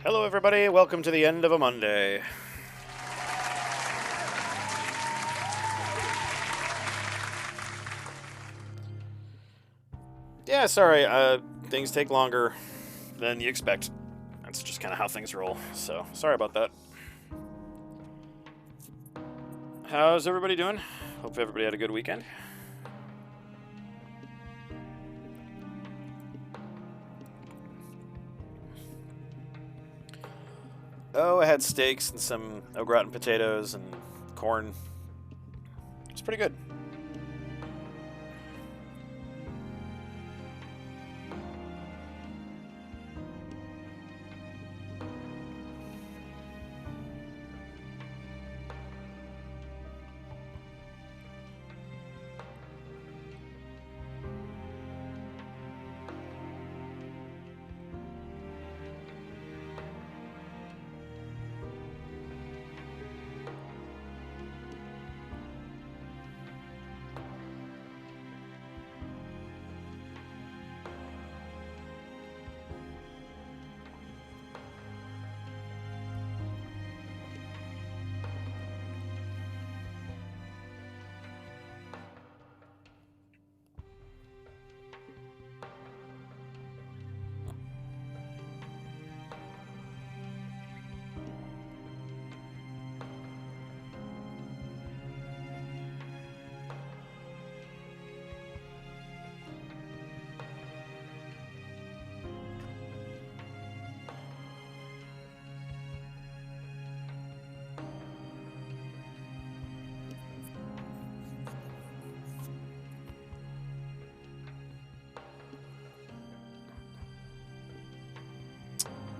Hello, everybody. Welcome to the end of a Monday. Yeah, sorry. Things take longer than you expect. That's just kind of how things roll. So, sorry about that. How's everybody doing? Hope everybody had a good weekend. Oh, I had steaks and some au gratin potatoes and corn. It's pretty good.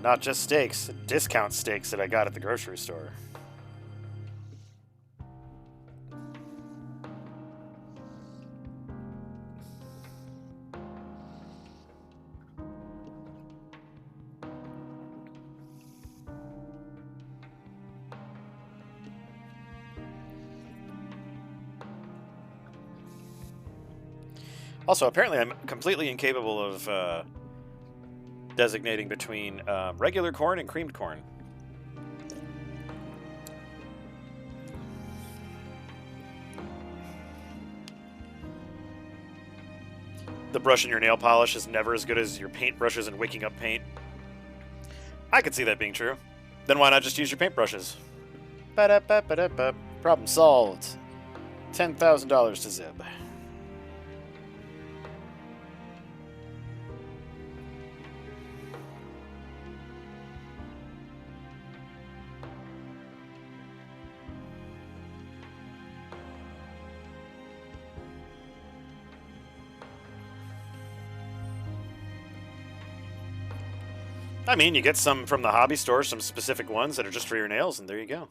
Not just steaks, discount steaks that I got at the grocery store. Also, apparently, I'm completely incapable of designating between regular corn and creamed corn. The brush in your nail polish is never as good as your paint brushes and wicking up paint. I could see that being true. Then why not just use your paintbrushes? Ba-da-ba-ba-da-ba. Problem solved. $10,000 to Zib. I mean, you get some from the hobby store, some specific ones that are just for your nails, and there you go.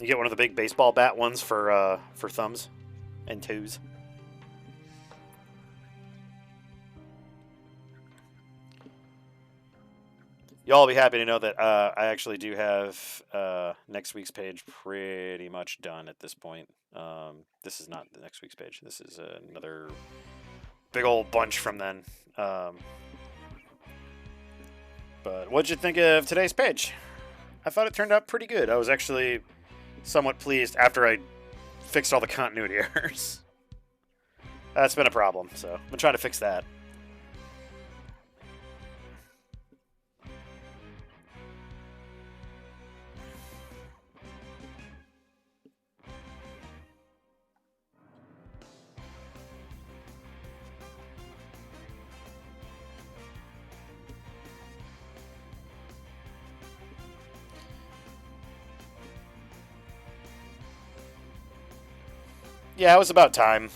You get one of the big baseball bat ones for thumbs and toes. Y'all will be happy to know that I actually do have next week's page pretty much done at this point. This is not the next week's page. This is another big old bunch from then. But what'd you think of today's page? I thought it turned out pretty good. I was actually somewhat pleased after I fixed all the continuity errors. That's been a problem, so I'm trying to fix that. Yeah, it was about time.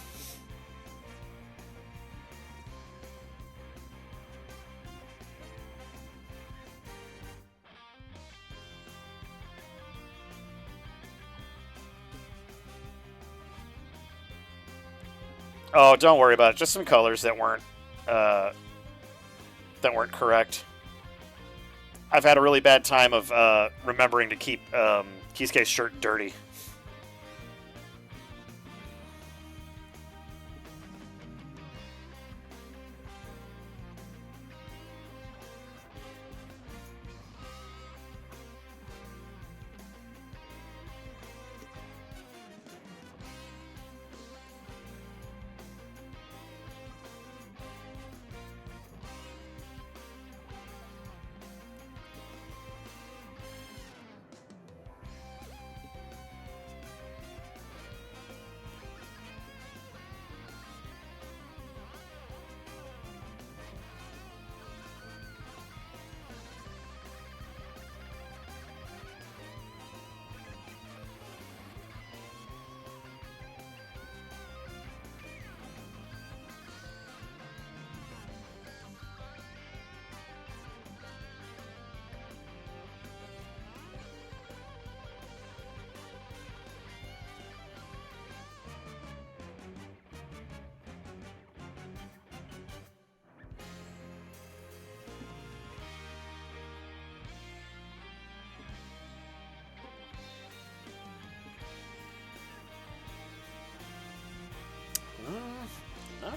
Oh, don't worry about it. Just some colors that weren't correct. I've had a really bad time of remembering to keep Kisuke's shirt dirty.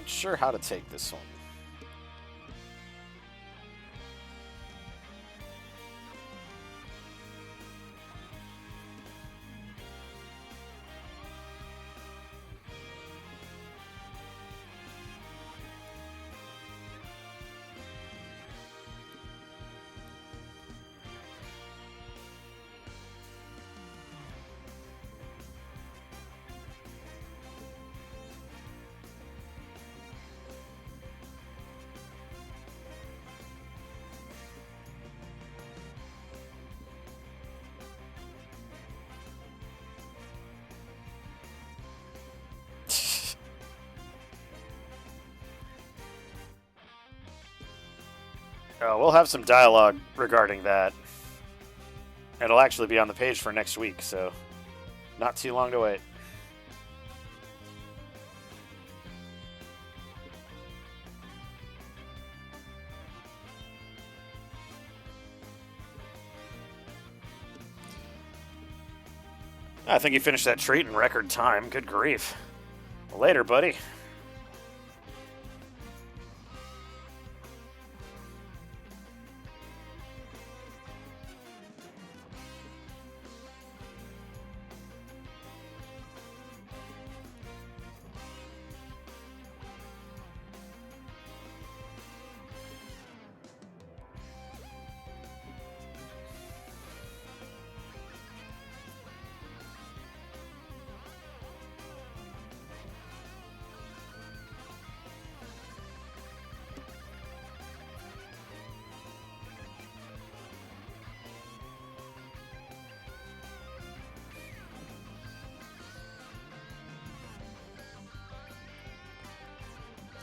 Not sure how to take this one. We'll have some dialogue regarding that. It'll actually be on the page for next week, so not too long to wait. I think you finished that treat in record time. Good grief. Later, buddy.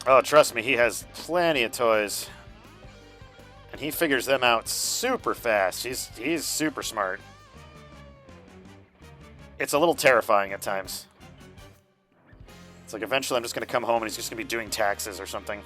Oh, trust me, he has plenty of toys. And he figures them out super fast. He's super smart. It's a little terrifying at times. It's like eventually I'm just going to come home and he's just going to be doing taxes or something.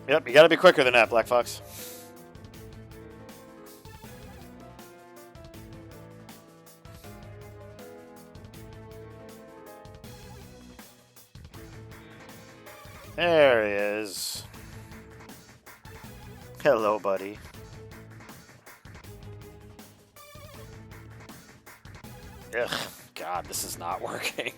Yep, you gotta be quicker than that, Black Fox. There he is. Hello, buddy. Ugh, God, this is not working.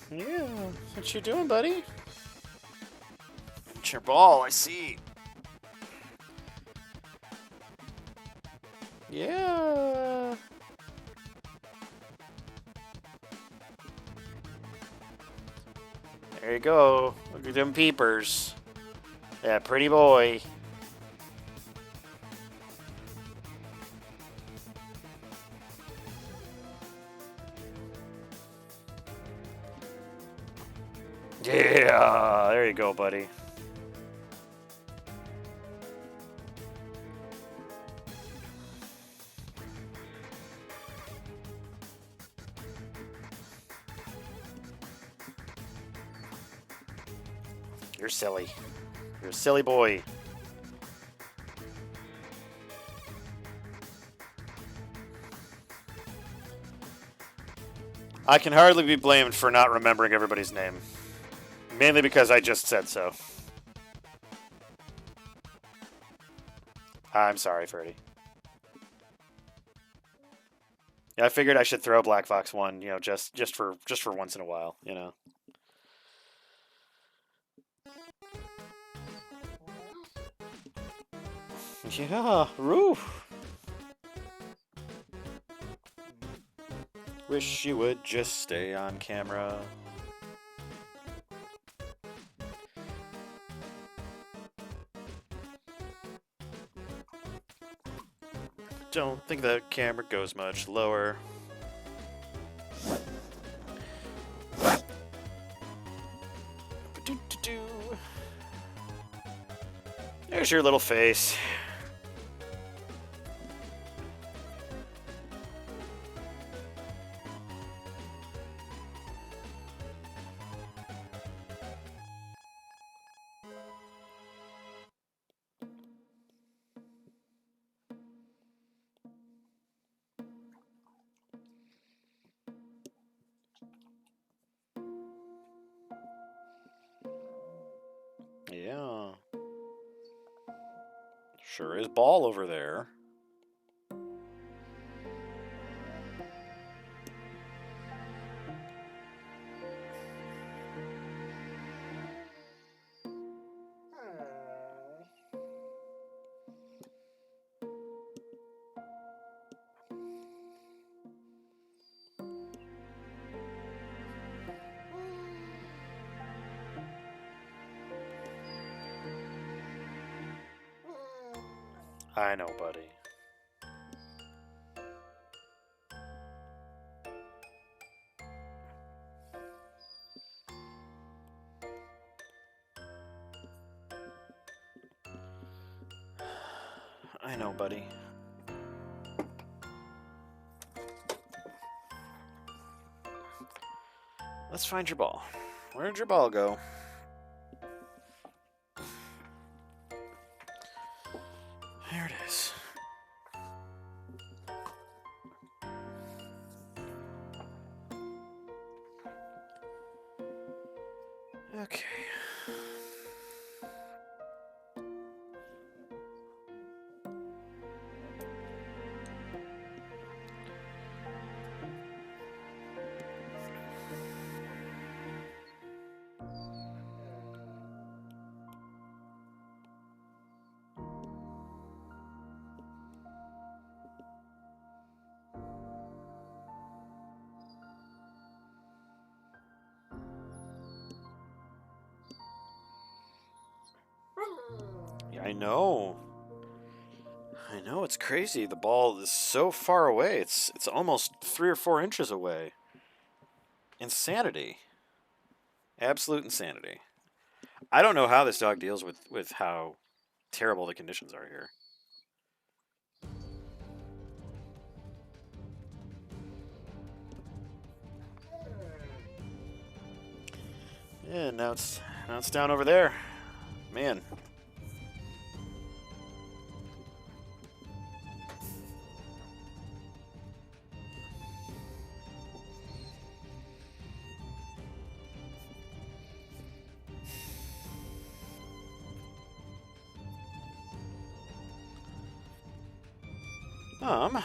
Yeah, what you doing, buddy? It's your ball, I see. Yeah. There you go. Look at them peepers. Yeah, pretty boy. Yeah, there you go, buddy. You're silly. You're a silly boy. I can hardly be blamed for not remembering everybody's name. Mainly because I just said so. I'm sorry, Freddy. Yeah, I figured I should throw Black Fox 1, you know, just for once in a while, you know. Yeah, roof. Wish you would just stay on camera. Don't think the camera goes much lower. There's your little face. Yeah. Sure is ball over there. I know, buddy. I know, buddy. Let's find your ball. Where'd your ball go? There it is. Okay. Yeah, I know. I know, it's crazy. The ball is so far away. It's almost 3 or 4 inches away. Insanity. Absolute insanity. I don't know how this dog deals with how terrible the conditions are here. Yeah, now it's down over there. Man. Um.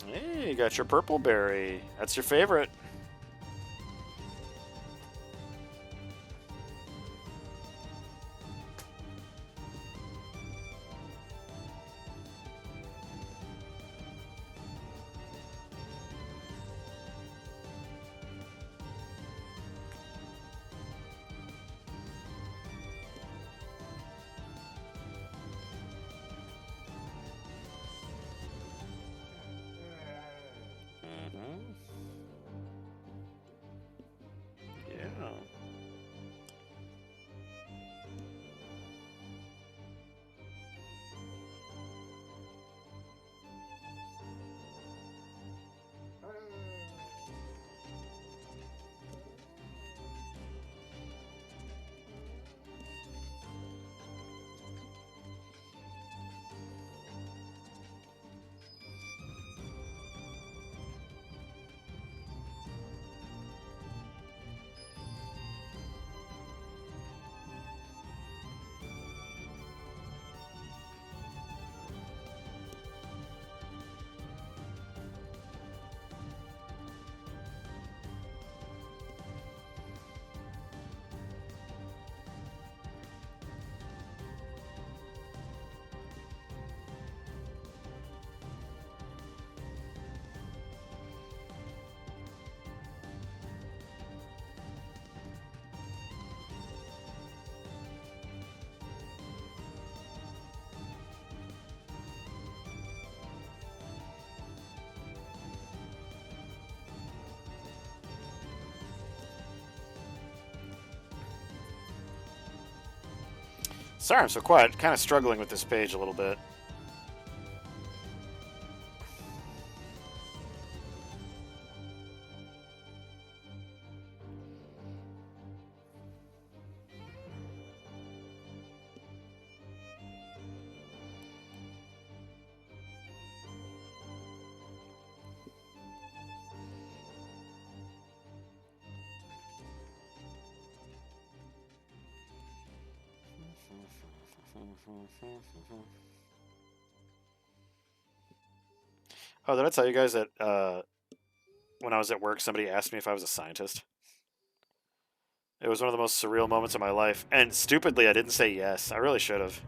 Hey, you got your purple berry. That's your favorite. Sorry I'm so quiet. Kind of struggling with this page a little bit. Oh, did I tell you guys that when I was at work, somebody asked me if I was a scientist? It was one of the most surreal moments of my life. And stupidly, I didn't say yes. I really should have.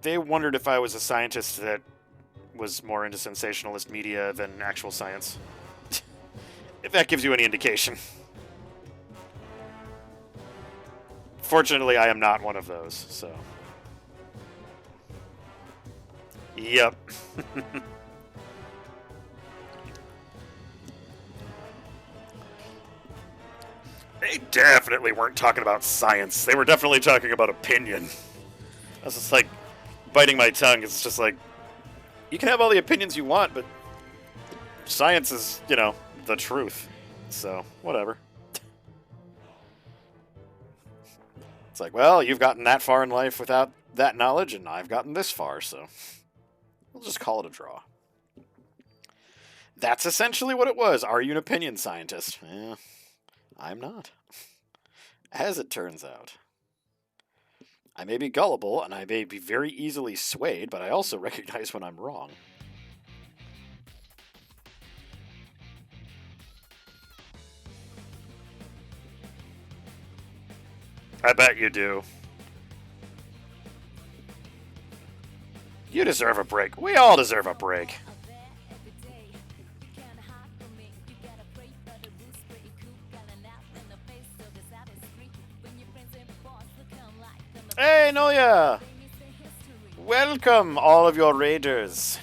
They wondered if I was a scientist that was more into sensationalist media than actual science. If that gives you any indication. Fortunately, I am not one of those, so. Yep. They definitely weren't talking about science. They were definitely talking about opinion. I was just like, biting my tongue. It's just like, you can have all the opinions you want, but science is, you know, the truth. So, whatever. It's like, well, you've gotten that far in life without that knowledge, and I've gotten this far, so we'll just call it a draw. That's essentially what it was. Are you an opinion scientist? Eh, I'm not. As it turns out. I may be gullible, and I may be very easily swayed, but I also recognize when I'm wrong. I bet you do. You deserve a break. We all deserve a break. Hey, Noya! Welcome, all of your raiders.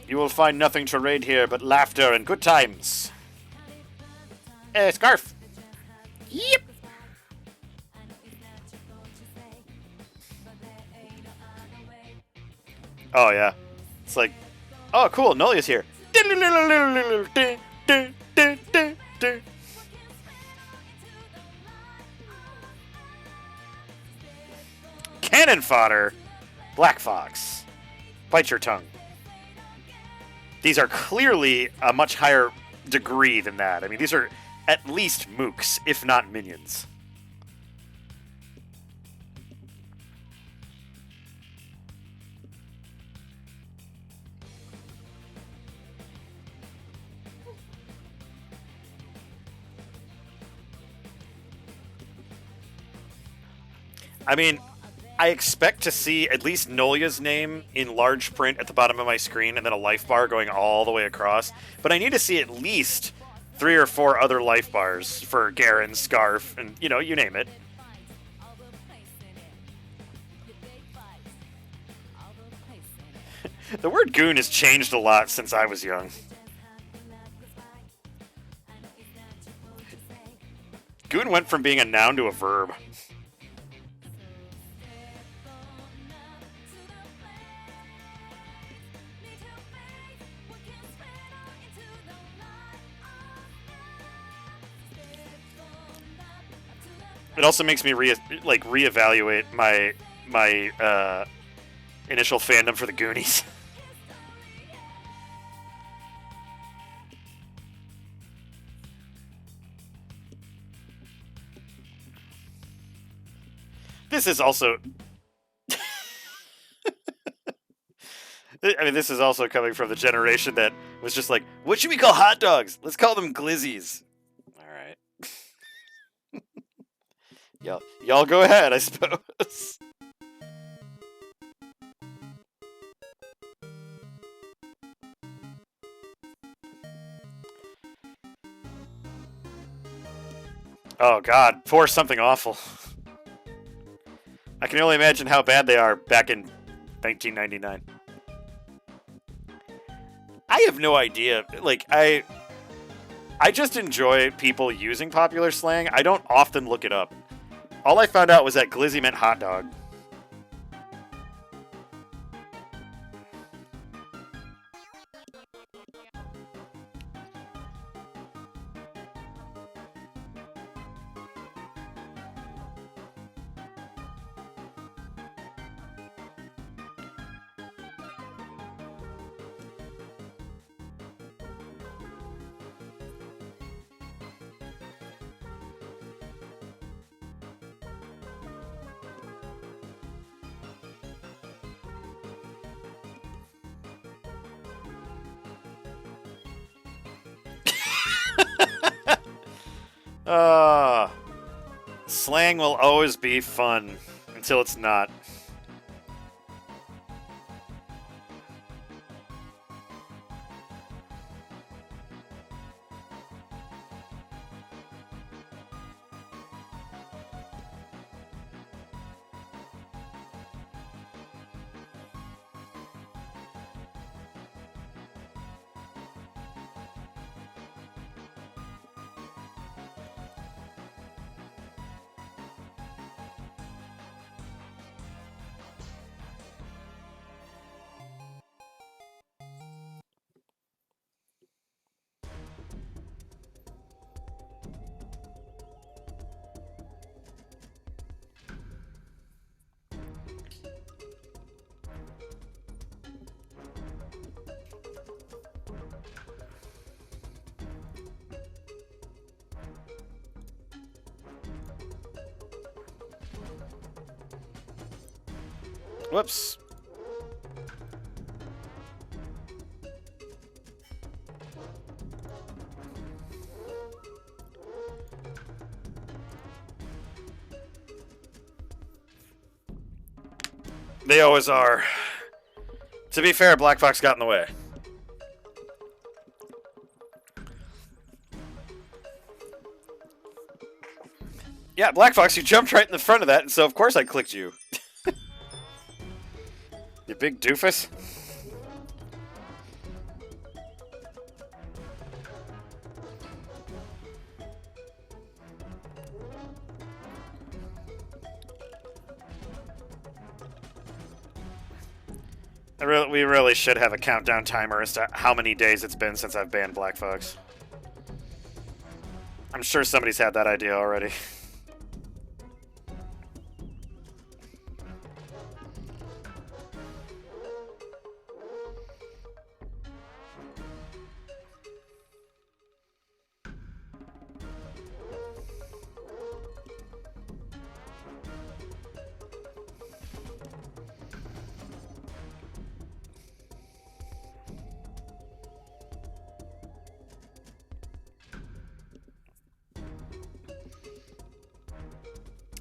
You will find nothing to raid here but laughter and good times. Scarf! Yep! Oh, yeah. It's like, oh, cool, Nolia's here. Cannon fodder! Black Fox. Bite your tongue. These are clearly a much higher degree than that. I mean, these are at least mooks, if not minions. I mean, I expect to see at least Nolia's name in large print at the bottom of my screen and then a life bar going all the way across. But I need to see at least 3 or 4 other life bars for Garen, Scarf, and, you know, you name it. The word goon has changed a lot since I was young. Goon went from being a noun to a verb. It also makes me reevaluate my initial fandom for the Goonies. This is also... I mean, this is also coming from the generation that was just like, what should we call hot dogs? Let's call them glizzies. All right. Y'all go ahead, I suppose. Oh god, pour something awful. I can only imagine how bad they are back in 1999. I have no idea. Like, I just enjoy people using popular slang. I don't often look it up. All I found out was that glizzy meant hot dog. Slang will always be fun until it's not. Whoops. They always are. To be fair, Black Fox got in the way. Yeah, Black Fox, you jumped right in the front of that, and so of course I clicked you. You big doofus. We really should have a countdown timer as to how many days it's been since I've banned Black Fox. I'm sure somebody's had that idea already.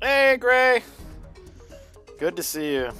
Hey, Gray! Good to see you.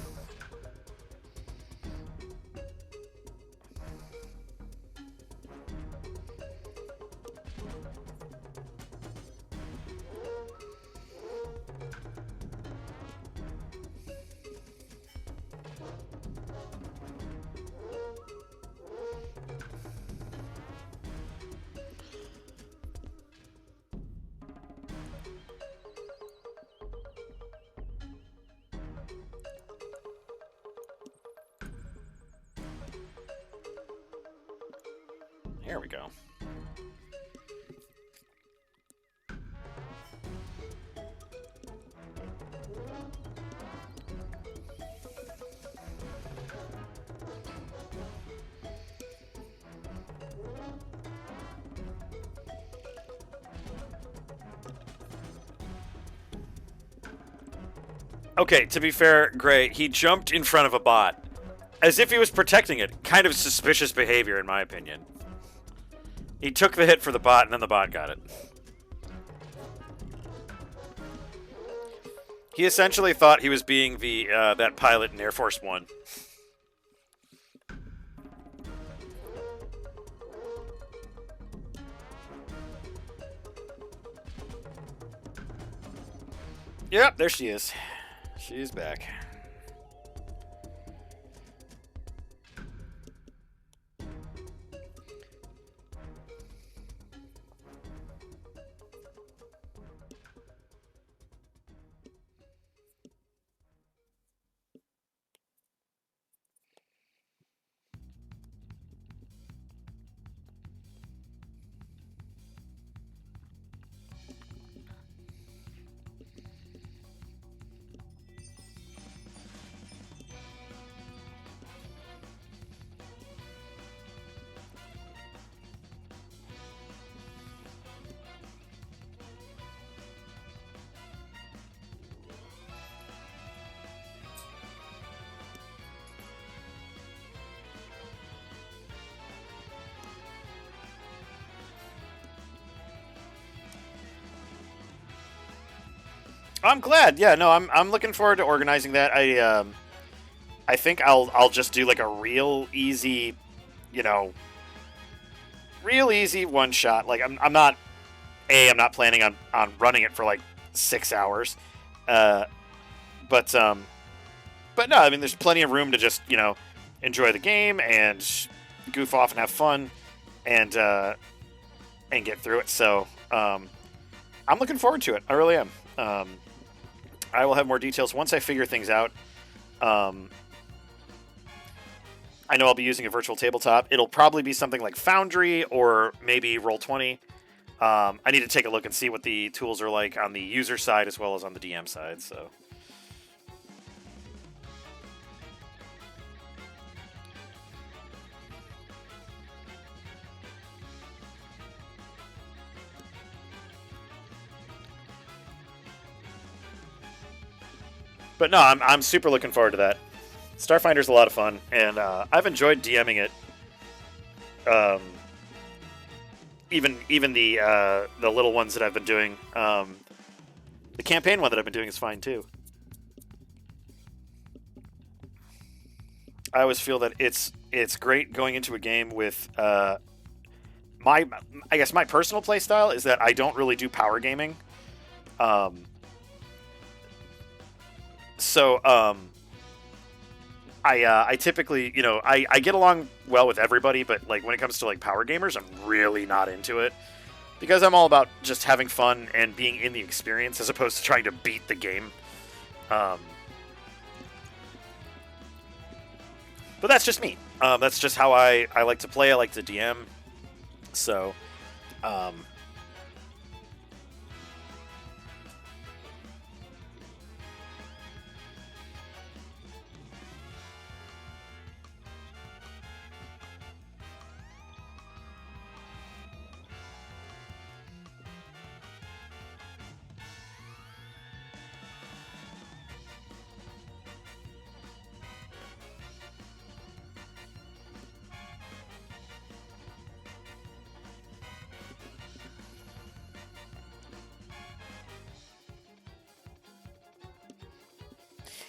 Here we go. Okay, to be fair, Gray, he jumped in front of a bot. As if he was protecting it. Kind of suspicious behavior, in my opinion. He took the hit for the bot, and then the bot got it. He essentially thought he was being the that pilot in Air Force One. Yep, there she is. She's back. I'm glad. Yeah, no, I'm looking forward to organizing that. I think I'll just do like a real easy, you know, real easy one shot. Like I'm not planning on running it for like 6 hours. Uh, but but no, I mean there's plenty of room to just, enjoy the game and goof off and have fun and get through it. So, I'm looking forward to it. I really am. I will have more details once I figure things out. Um, I know I'll be using a virtual tabletop. It'll probably be something like Foundry or maybe Roll20. I need to take a look and see what the tools are like on the user side as well as on the DM side. So, but no, I'm super looking forward to that. Starfinder's a lot of fun, and I've enjoyed DMing it. Um, even the little ones that I've been doing. The campaign one that I've been doing is fine too. I always feel that it's great going into a game with my I guess my personal play style is that I don't really do power gaming. Um, so I typically I get along well with everybody, but like when it comes to like power gamers, I'm really not into it because I'm all about just having fun and being in the experience as opposed to trying to beat the game. Um, but that's just me. That's just how I like to play. I like to DM. So, um,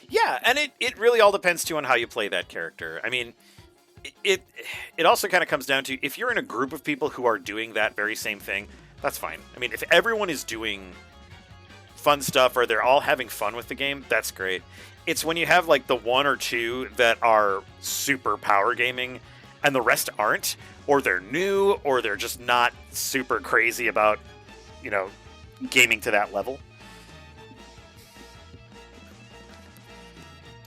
yeah, and it really all depends too on how you play that character. I mean, it it also kind of comes down to if you're in a group of people who are doing that very same thing, that's fine. I mean, if everyone is doing fun stuff or they're all having fun with the game, that's great. It's when you have like the one or two that are super power gaming and the rest aren't, or they're new, or they're just not super crazy about, you know, gaming to that level.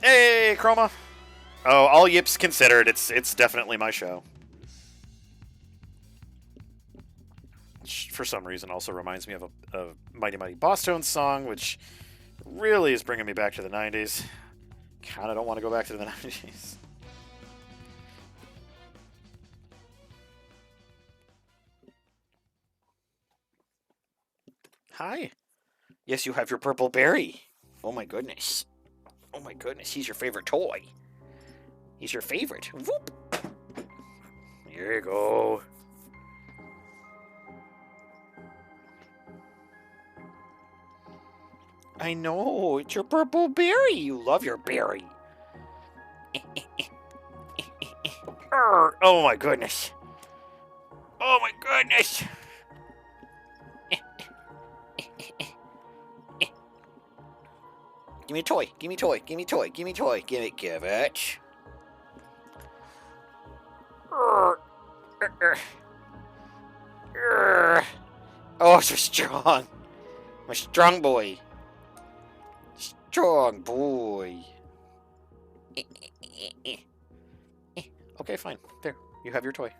Hey, Chroma. Oh, all yips considered, it's definitely my show. Which, for some reason, also reminds me of a Mighty Mighty Boss Tones song, which really is bringing me back to the 90s. Kind of don't want to go back to the 90s. Hi. Yes, you have your purple berry. Oh my goodness. Oh my goodness, he's your favorite toy. He's your favorite. Whoop. Here you go. I know, it's your purple berry. You love your berry. Oh my goodness. Oh my goodness. Give me a toy. Give me a toy. Give me a toy. Give me a toy. Give it. Give it. Oh, so strong. I'm a strong boy. Strong boy. Okay, fine. There. You have your toy.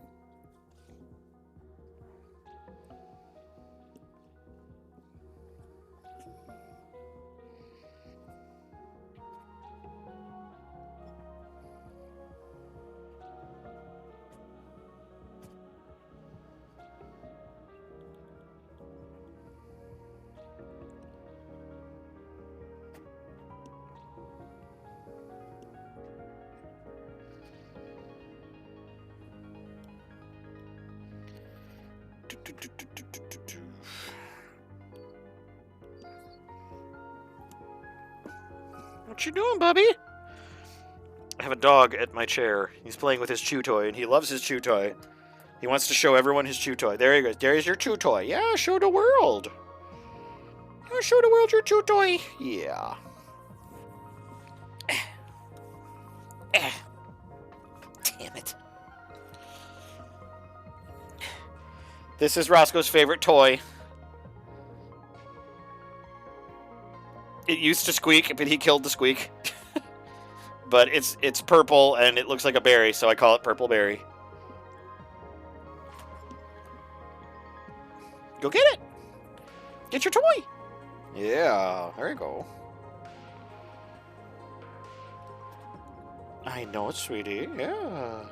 What you doing, Bubby? I have a dog at my chair. He's playing with his chew toy, and he loves his chew toy. He wants to show everyone his chew toy. There he goes. There's your chew toy. Yeah, show the world. Yeah, show the world your chew toy. Yeah. Damn it. This is Roscoe's favorite toy. It used to squeak, but he killed the squeak. But it's purple, and it looks like a berry, so I call it Purple Berry. Go get it! Get your toy! Yeah, there you go. I know it, sweetie. Yeah.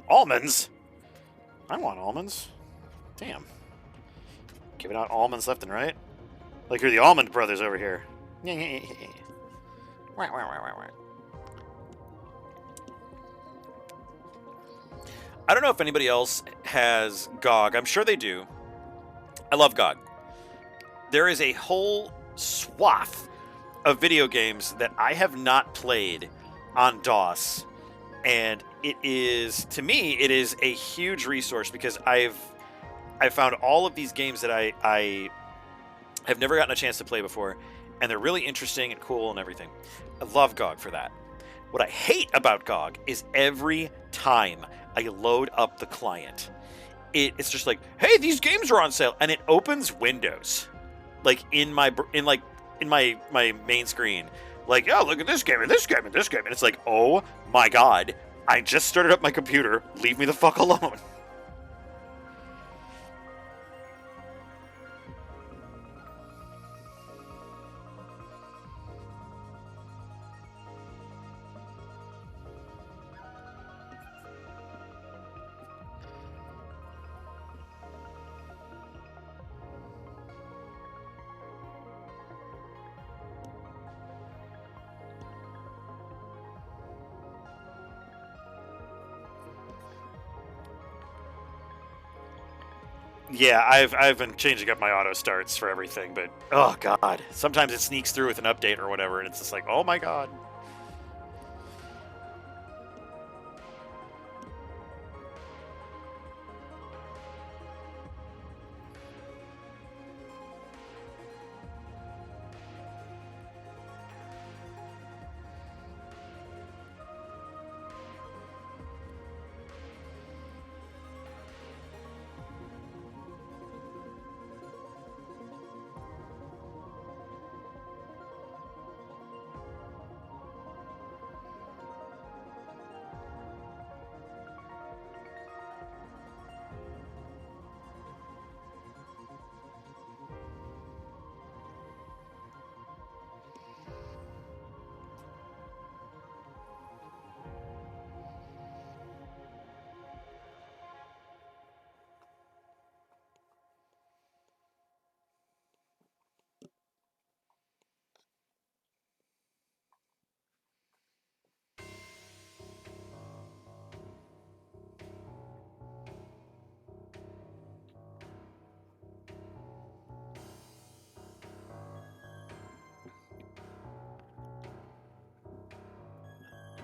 Almonds? I want almonds. Damn. Giving out almonds left and right. Like you're the Almond Brothers over here. I don't know if anybody else has GOG. I'm sure they do. I love GOG. There is a whole swath of video games that I have not played on DOS. And it is, to me, it is a huge resource because I've found all of these games that I have never gotten a chance to play before, and they're really interesting and cool and everything. I love GOG for that. What I hate about GOG is every time I load up the client, it's just like, hey, these games are on sale, and it opens Windows, like in my main screen. Like, oh, look at this game and this game and this game. And it's like, oh my God, I just started up my computer. Leave me the fuck alone. Yeah, I've been changing up my auto starts for everything, but oh God, sometimes it sneaks through with an update or whatever, and it's just like, oh my God.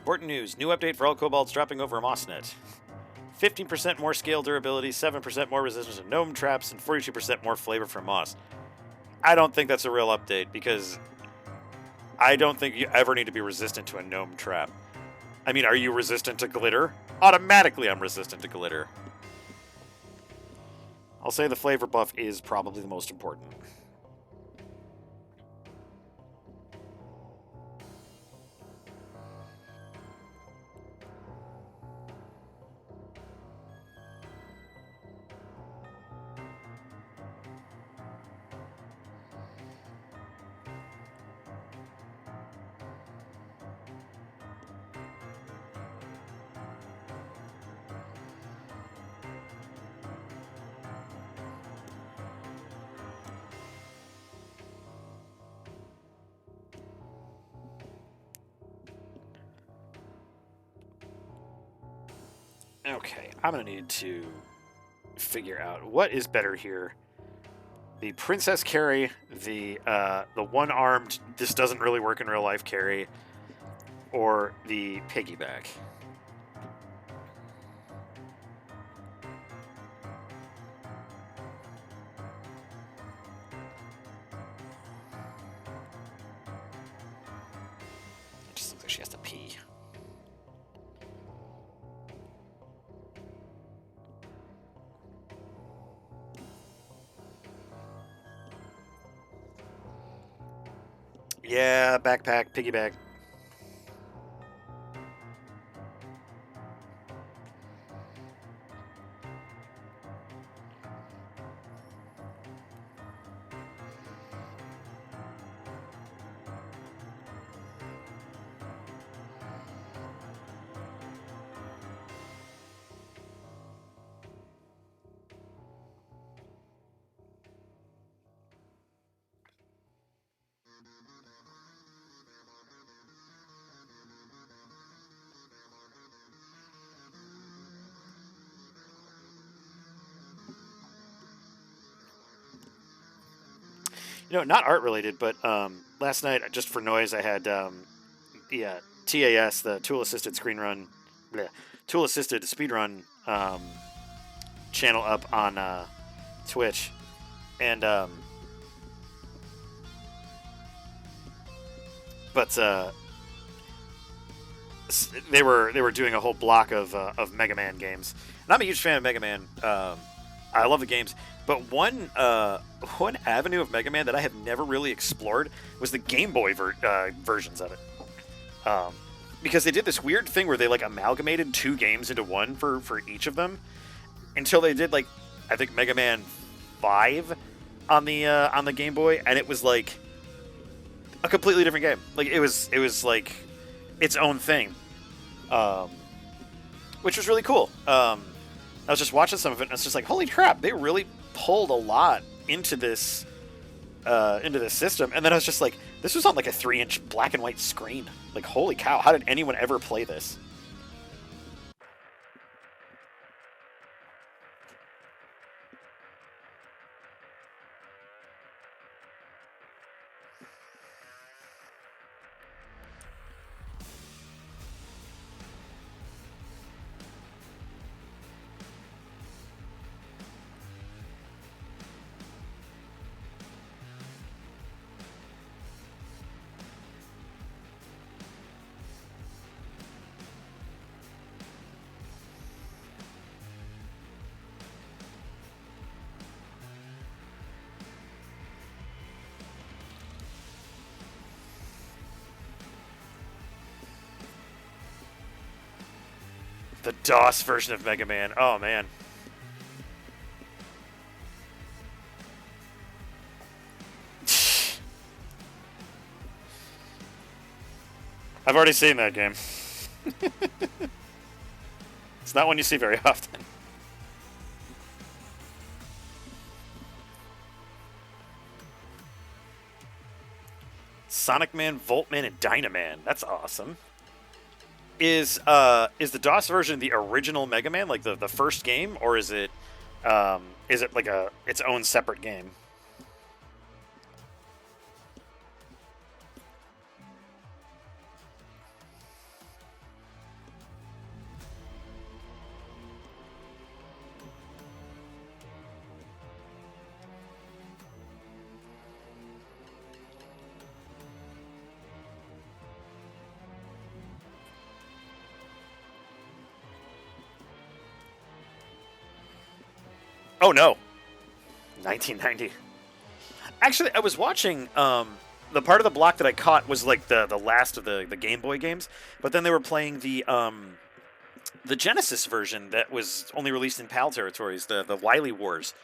Important news. New update for all kobolds dropping over Mossnet. 15% more scale durability, 7% more resistance to gnome traps, and 42% more flavor from moss. I don't think that's a real update, because I don't think you ever need to be resistant to a gnome trap. I mean, are you resistant to glitter? Automatically I'm resistant to glitter. I'll say the flavor buff is probably the most important. Okay, I'm gonna need to figure out what is better here. The Princess carry, the one-armed, this doesn't really work in real life carry, or the piggyback. It just looks like she has to pee. Yeah, backpack, piggyback. You know, not art related, but last night, just for noise, I had the TAS, the tool assisted screen run, tool assisted speed run channel up on Twitch, and they were doing a whole block of Mega Man games, and I'm a huge fan of Mega Man. I love the games, but one avenue of Mega Man that I have never really explored was the Game Boy versions of it. Because they did this weird thing where they like amalgamated two games into one for each of them, until they did like I think Mega Man 5 on the Game Boy, and it was like a completely different game. Like it was like its own thing, which was really cool. I was just watching some of it, and it's just like, holy crap, they really pulled a lot into this system. And then I was just like, this was on like a 3-inch black and white screen. Like, holy cow, how did anyone ever play this? The DOS version of Mega Man. Oh, man. I've already seen that game. It's not one you see very often. Sonic Man, Voltman, and Dynaman. That's awesome. Is the DOS version the original Mega Man, like the first game, or is it like its own separate game? Oh no, 1990. Actually, I was watching. The part of the block that I caught was like the last of the Game Boy games, but then they were playing the Genesis version that was only released in PAL territories, the Wily Wars.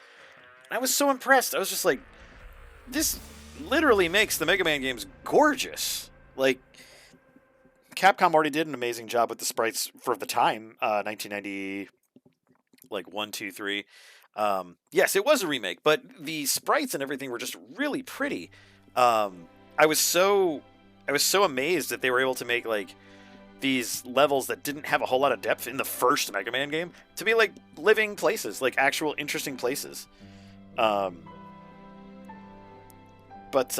And I was so impressed. I was just like, this literally makes the Mega Man games gorgeous. Like, Capcom already did an amazing job with the sprites for the time, 1990, like 1, 2, 3. Yes, it was a remake, but the sprites and everything were just really pretty. Um, I was so I was so amazed that they were able to make like these levels that didn't have a whole lot of depth in the first Mega Man game to be like living places, like actual interesting places. Um, but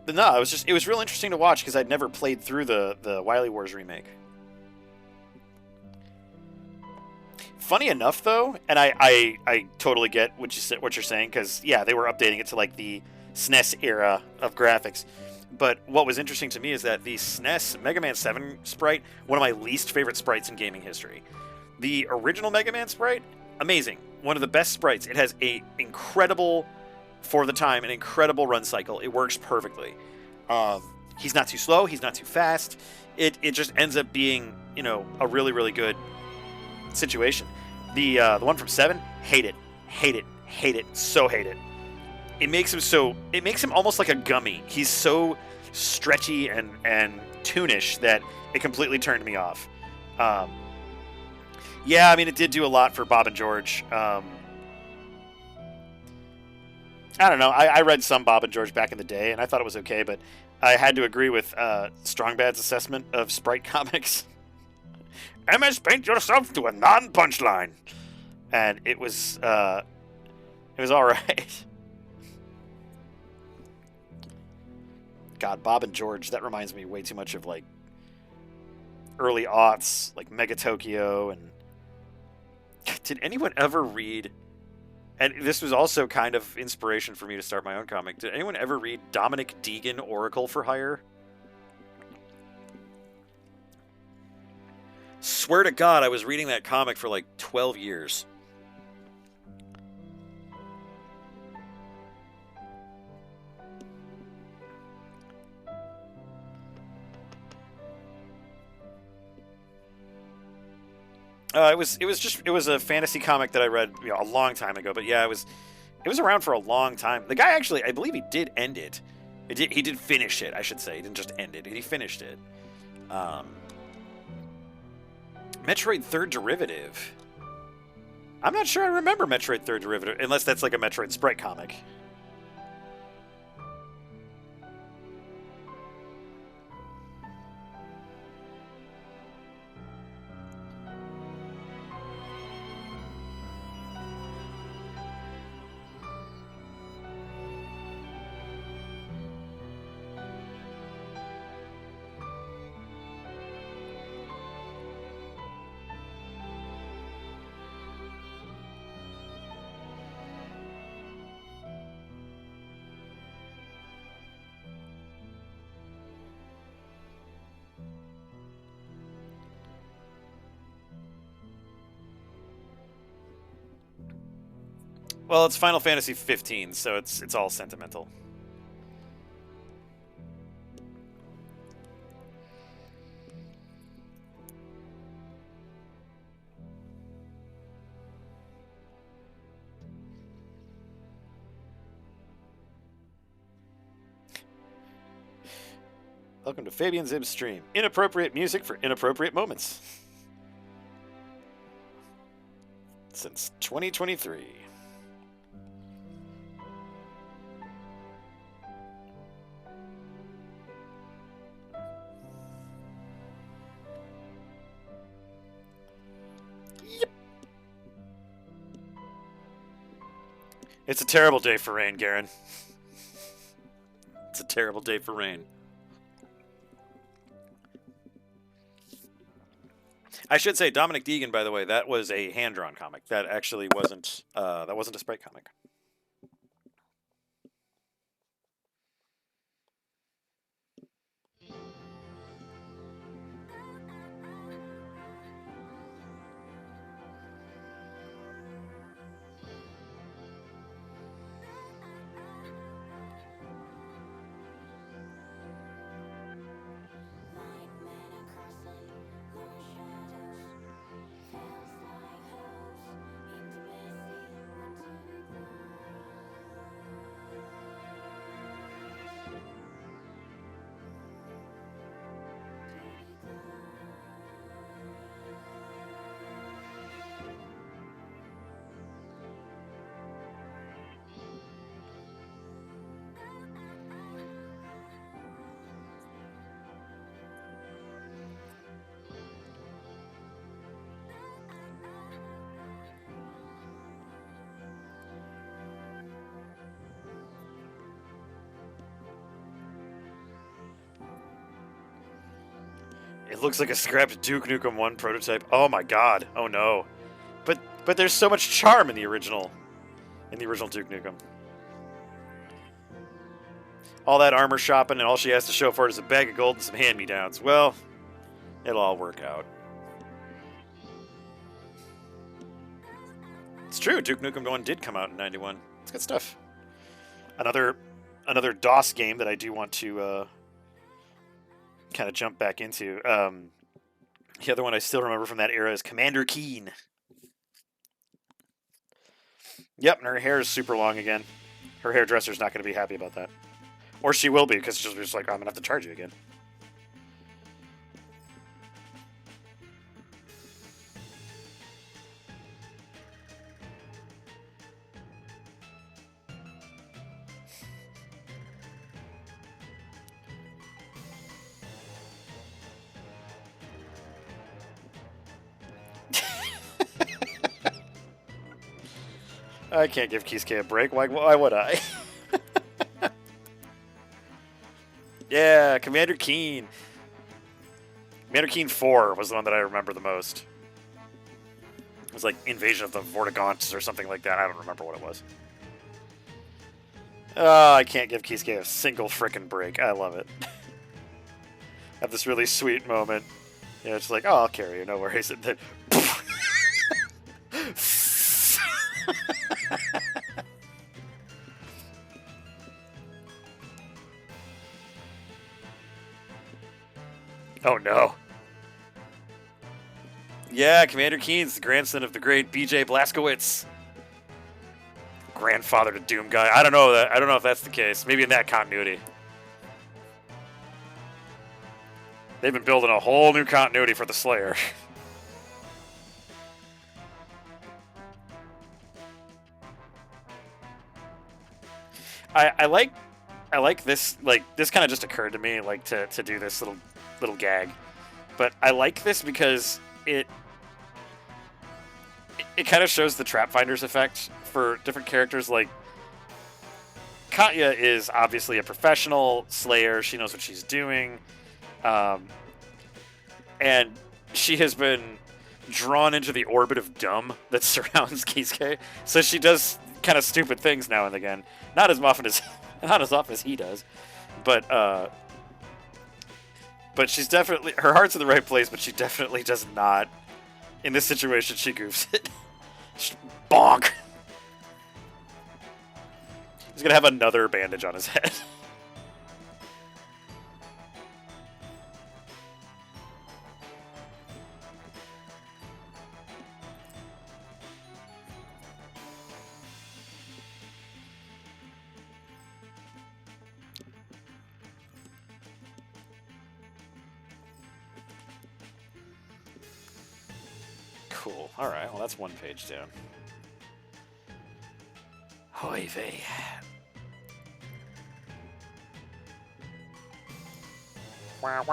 but no, it was real interesting to watch because I'd never played through the Wily Wars remake. Funny enough, though, and I totally get what you're saying because yeah, they were updating it to like the SNES era of graphics. But what was interesting to me is that the SNES Mega Man 7 sprite, one of my least favorite sprites in gaming history. The original Mega Man sprite, amazing, one of the best sprites. It has a incredible, for the time, an incredible run cycle. It works perfectly. Um, he's not too slow. He's not too fast. It just ends up being a really really good situation. The one from 7, hate it, hate it, hate it, so hate it. It makes him almost like a gummy. He's so stretchy and toonish that it completely turned me off. Um, yeah, I mean it did do a lot for Bob and George. I don't know. I read some Bob and George back in the day, and I thought it was okay, but I had to agree with Strongbad's assessment of Sprite comics. MS Paint yourself to a non-punchline, and it was all right. God, Bob and George. That reminds me way too much of like early aughts, like Mega Tokyo. And did anyone ever read? And this was also kind of inspiration for me to start my own comic. Did anyone ever read Dominic Deegan, Oracle for Hire? Swear to God, I was reading that comic for like 12 years. It was a fantasy comic that I read a long time ago. But yeah, it was around for a long time. The guy actually, I believe he did end it. He did finish it, I should say. He didn't just end it. He finished it. Um, Metroid Third Derivative. I'm not sure I remember Metroid Third Derivative, unless that's like a Metroid Sprite comic. Well, it's Final Fantasy 15, so it's all sentimental. Welcome to Fabian Zib's stream. Inappropriate music for inappropriate moments. Since 2023. Yep. It's a terrible day for rain, Garen. It's a terrible day for rain. I should say, Dominic Deegan, by the way, that was a hand-drawn comic. That actually wasn't a sprite comic. It looks like a scrapped Duke Nukem 1 prototype. Oh my god. Oh no. But there's so much charm in the original Duke Nukem. All that armor shopping and all she has to show for it is a bag of gold and some hand-me-downs. Well, it'll all work out. It's true, Duke Nukem 1 did come out in 91. It's good stuff. Another DOS game that I do want to kind of jump back into. The other one I still remember from that era is Commander Keen. Yep, and her hair is super long again. Her hairdresser's not going to be happy about that. Or she will be, because she's just like, oh, I'm going to have to charge you again. I can't give Kisuke a break. Why would I? Yeah, Commander Keen. Commander Keen 4 was the one that I remember the most. It was like Invasion of the Vortigaunts or something like that. I don't remember what it was. Oh, I can't give Kisuke a single frickin' break. I love it. Have this really sweet moment. Yeah, it's like, oh, I'll carry you, no worries. And then... Oh no. Yeah, Commander Keen's the grandson of the great B.J. Blazkowicz. Grandfather to Doom Guy. I don't know if that's the case. Maybe in that continuity. They've been building a whole new continuity for the Slayer. I like this, like, this kind of just occurred to me, like, to do this little gag. But I like this because it kind of shows the Trap Finders effect for different characters. Like, Katya is obviously a professional Slayer. She knows what she's doing. And she has been drawn into the orbit of dumb that surrounds Kisuke. So she does kind of stupid things now and again. Not as often as he does. But she's definitely, her heart's in the right place, but she definitely does not. In this situation, she goofs it. Just bonk. He's gonna have another bandage on his head. Cool. Alright, well that's one page down. Hoy vey. I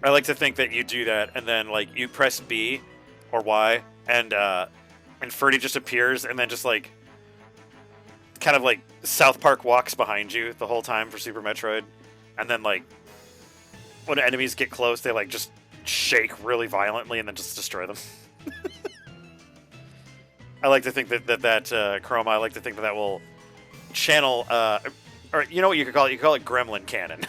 like to think that you do that, and then like you press B or Y, and Ferdy just appears, and then just like kind of like South Park walks behind you the whole time for Super Metroid, and then like when enemies get close, they like just shake really violently and then just destroy them. I like to think that Chroma, I like to think that will channel, or you know what you could call it? You could call it Gremlin Cannon.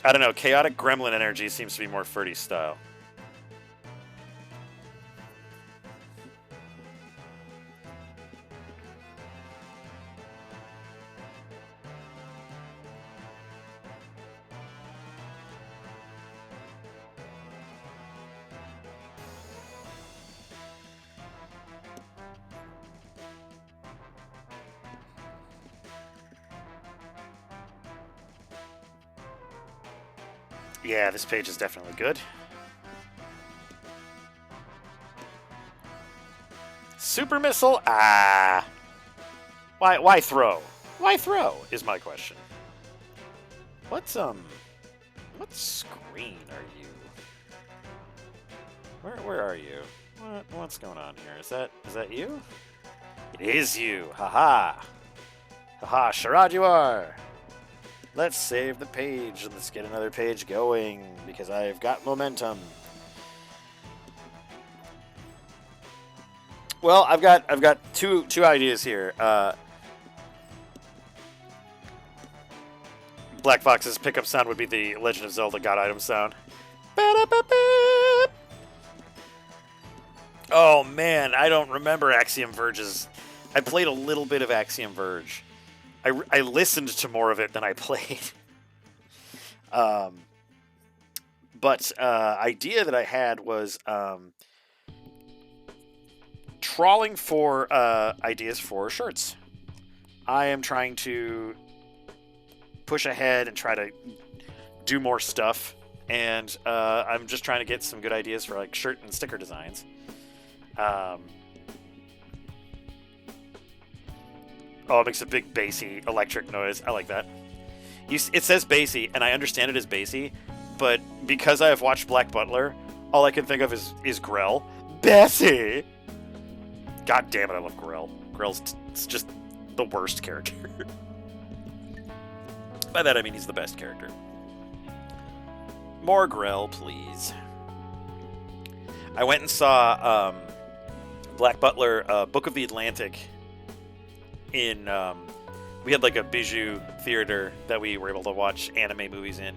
I don't know, chaotic gremlin energy seems to be more Ferdy's style. Yeah, this page is definitely good. Super missile? Ah. Why throw? Why throw is my question. What screen are you? Where are you? What's going on here? Is that you? It is you. Haha. Haha, Sharad you are. Let's save the page and let's get another page going because I've got momentum. Well, I've got two ideas here. Black Fox's pickup sound would be the Legend of Zelda God Item sound. Oh man, I don't remember Axiom Verge's. I played a little bit of Axiom Verge. I listened to more of it than I played. But idea that I had was trawling for ideas for shirts. I am trying to push ahead and try to do more stuff, and I'm just trying to get some good ideas for like shirt and sticker designs. Oh, it makes a big bassy electric noise. I like that. It says bassy, and I understand it as bassy, but because I have watched Black Butler, all I can think of is Grell. Bessie! God damn it, I love Grell. Grell's just the worst character. By that I mean he's the best character. More Grell, please. I went and saw Black Butler, Book of the Atlantic in... we had like a Bijou theater that we were able to watch anime movies in.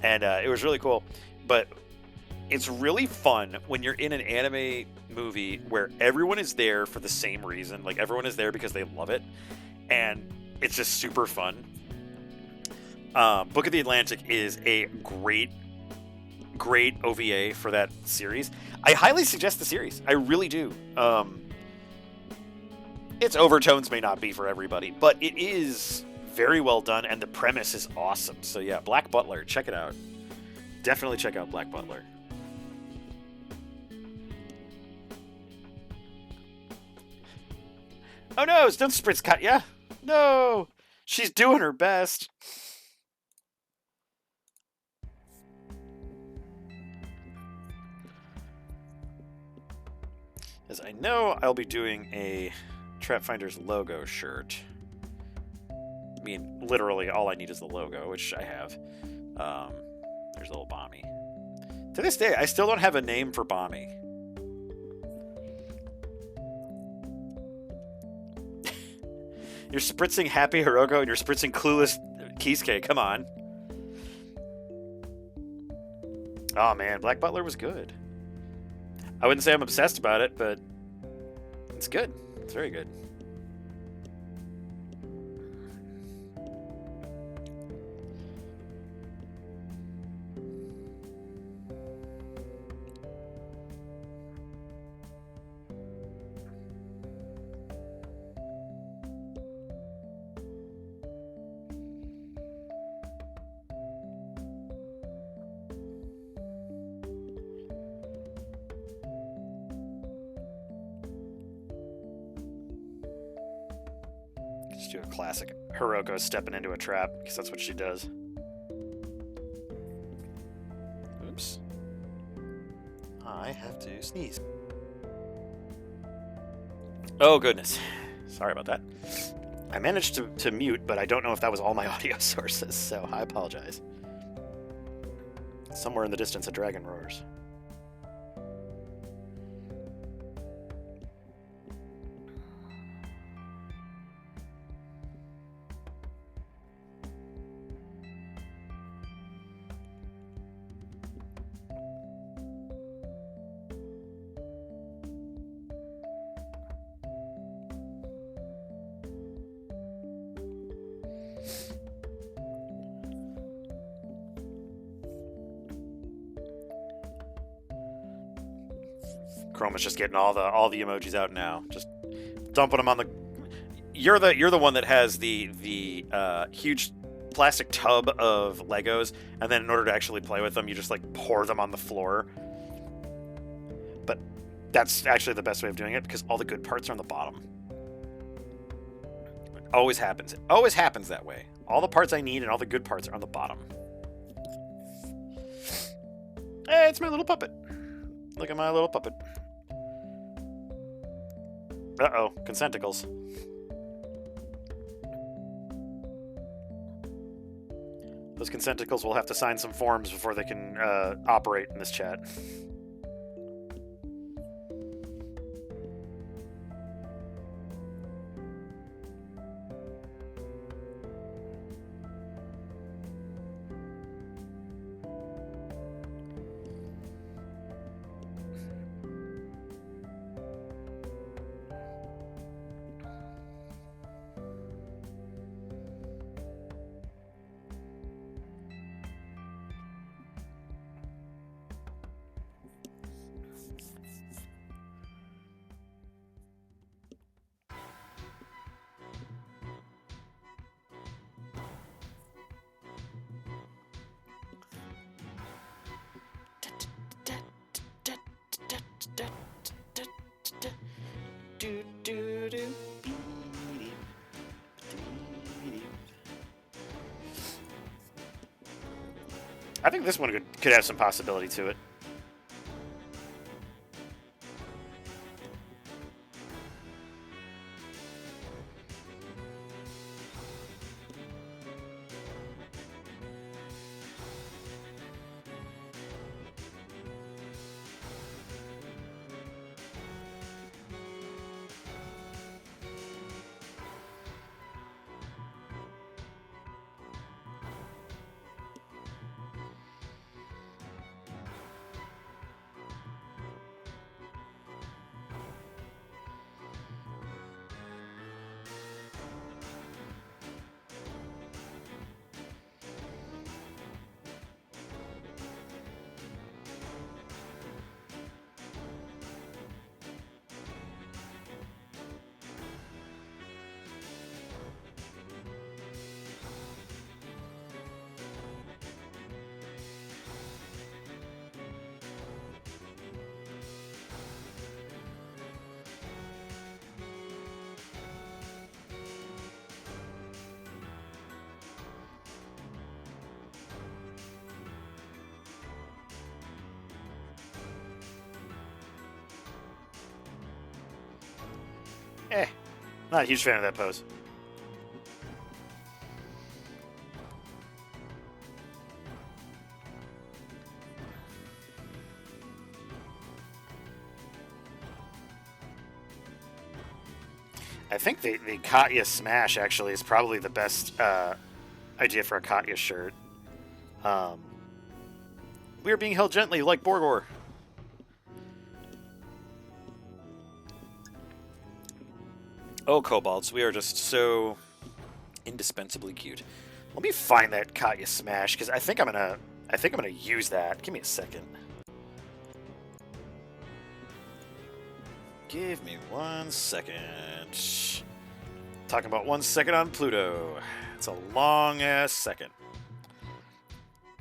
And it was really cool. But it's really fun when you're in an anime movie where everyone is there for the same reason. Like, everyone is there because they love it. And it's just super fun. Book of the Atlantic is a great OVA for that series. I highly suggest the series. I really do. Its overtones may not be for everybody, but it is very well done, and the premise is awesome. So yeah, Black Butler, check it out. Definitely check out Black Butler. Oh no, don't spritz Katya. No, she's doing her best. As I know, I'll be doing a Trapfinder's logo shirt. I mean, literally all I need is the logo, which I have. There's a little Bommy. To this day, I still don't have a name for Bommy. You're spritzing Happy Hiroko and you're spritzing Clueless Kisuke. Come on. Oh man, Black Butler was good. I wouldn't say I'm obsessed about it, but it's good. It's very good. Do a classic Hiroko stepping into a trap, because that's what she does. Oops. I have to sneeze. Oh, goodness. Sorry about that. I managed to mute, but I don't know if that was all my audio sources, so I apologize. Somewhere in the distance, a dragon roars. Chroma's just getting all the emojis out now. Just dumping them on the. You're the one that has the huge plastic tub of Legos, and then in order to actually play with them, you just like pour them on the floor. But that's actually the best way of doing it because all the good parts are on the bottom. It always happens. It always happens that way. All the parts I need and all the good parts are on the bottom. Hey, it's my little puppet. Look at my little puppet. Uh-oh, consenticles. Those consenticles will have to sign some forms before they can operate in this chat. I think this one could have some possibility to it. Not a huge fan of that pose. I think the Katya Smash actually is probably the best idea for a Katya shirt. We are being held gently like Borgor. Oh, Kobolds, we are just so indispensably cute. Let me find that Katya Smash because I think I'm gonna use that. Give me a second. Give me 1 second. Talking about 1 second on Pluto. It's a long ass second.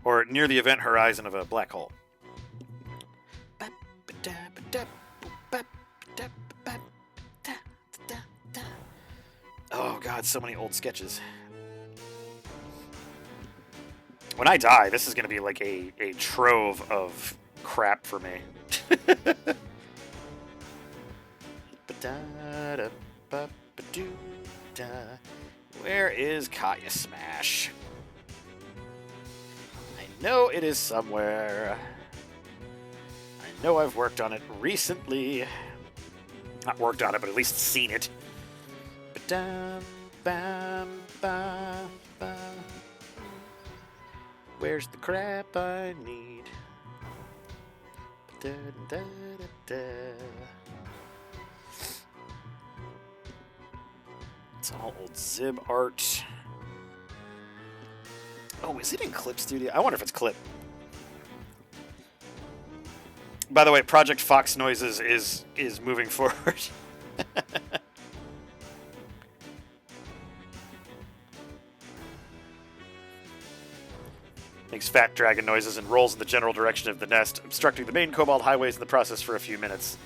Or near the event horizon of a black hole. Oh god, so many old sketches. When I die, this is going to be like a trove of crap for me. Where is Katya Smash? I know it is somewhere. I know I've worked on it recently. Not worked on it, but at least seen it. Where's the crap I need? It's all old Zib art. Oh, is it in Clip Studio? I wonder if it's Clip. By the way, Project Fox Noises is moving forward. Makes fat dragon noises and rolls in the general direction of the nest, obstructing the main Kobold highways in the process for a few minutes.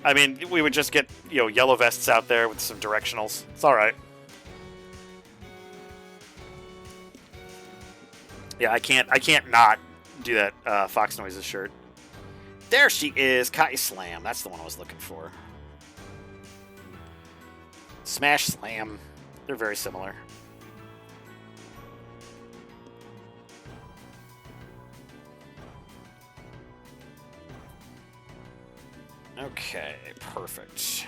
I mean, we would just get, yellow vests out there with some directionals. It's alright. Yeah, I can't not do that Fox Noises shirt. There she is, Katya Slam. That's the one I was looking for. Smash Slam. They're very similar. Okay, perfect.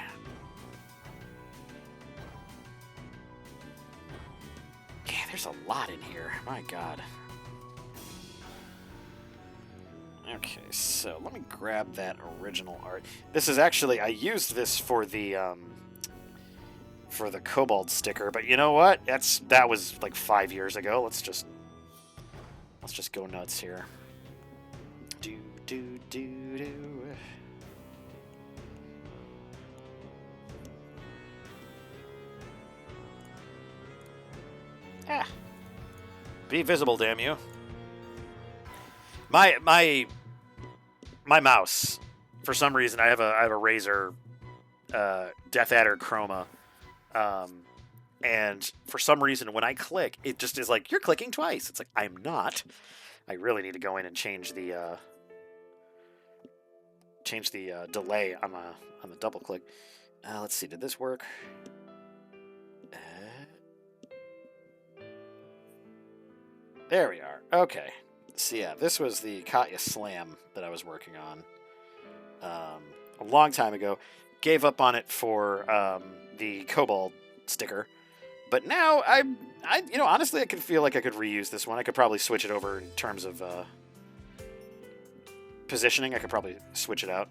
Yeah, there's a lot in here. My God. Okay, so let me grab that original art. This is actually, I used this for the Kobold sticker, but you know what? That was like 5 years ago. Let's just go nuts here. Do do do do. Ah. Be visible, damn you. My mouse, for some reason, I have a Razer Death Adder Chroma, and for some reason, when I click, it just is like, you're clicking twice. It's like, I'm not. I really need to go in and change the delay on the double click. Let's see, did this work? There we are. Okay. So yeah, this was the Katya Slam that I was working on a long time ago. Gave up on it for the Kobold sticker, but now I honestly, I could feel like I could reuse this one. I could probably switch it over in terms of positioning. I could probably switch it out.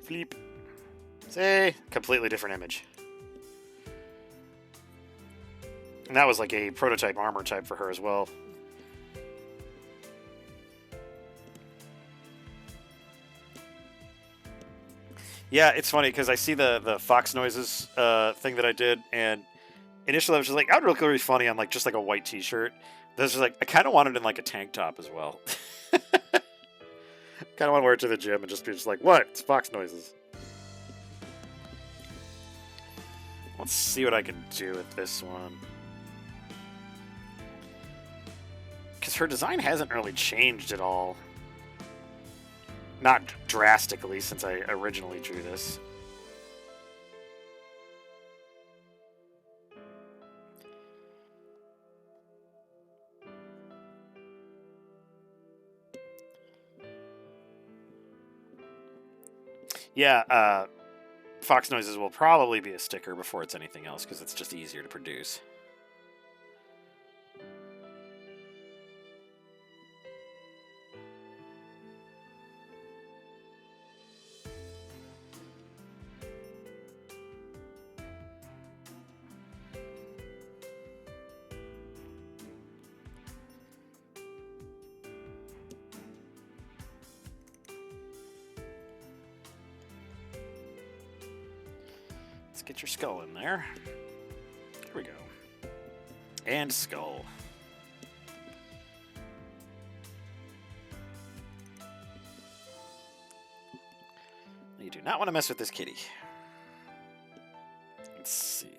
Fleep. See, completely different image. And that was like a prototype armor type for her as well. Yeah, it's funny because I see the Fox Noises thing that I did, and initially I was just like, that would look really funny on like just like a white t-shirt. This is like, I kind of wanted it in like a tank top as well. Kind of want to wear it to the gym and just be just like, what? It's Fox Noises. Let's see what I can do with this one. Because her design hasn't really changed at all. Not drastically since I originally drew this. Yeah, Fox Noises will probably be a sticker before it's anything else because it's just easier to produce. Let's get your skull in there. Here we go. And skull. You do not want to mess with this kitty. Let's see here.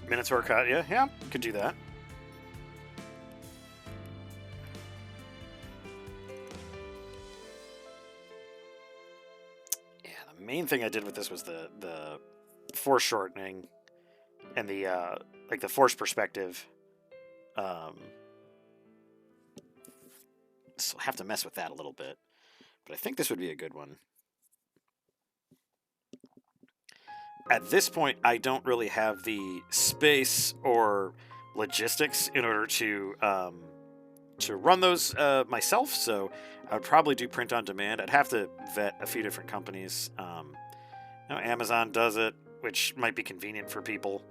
Minotaur cut, yeah, could do that. Yeah, the main thing I did with this was the force shortening and the like the force perspective. So I'll have to mess with that a little bit, but I think this would be a good one. At this point, I don't really have the space or logistics in order to run those myself, so I would probably do print on demand. I'd have to vet a few different companies. Amazon does it, which might be convenient for people,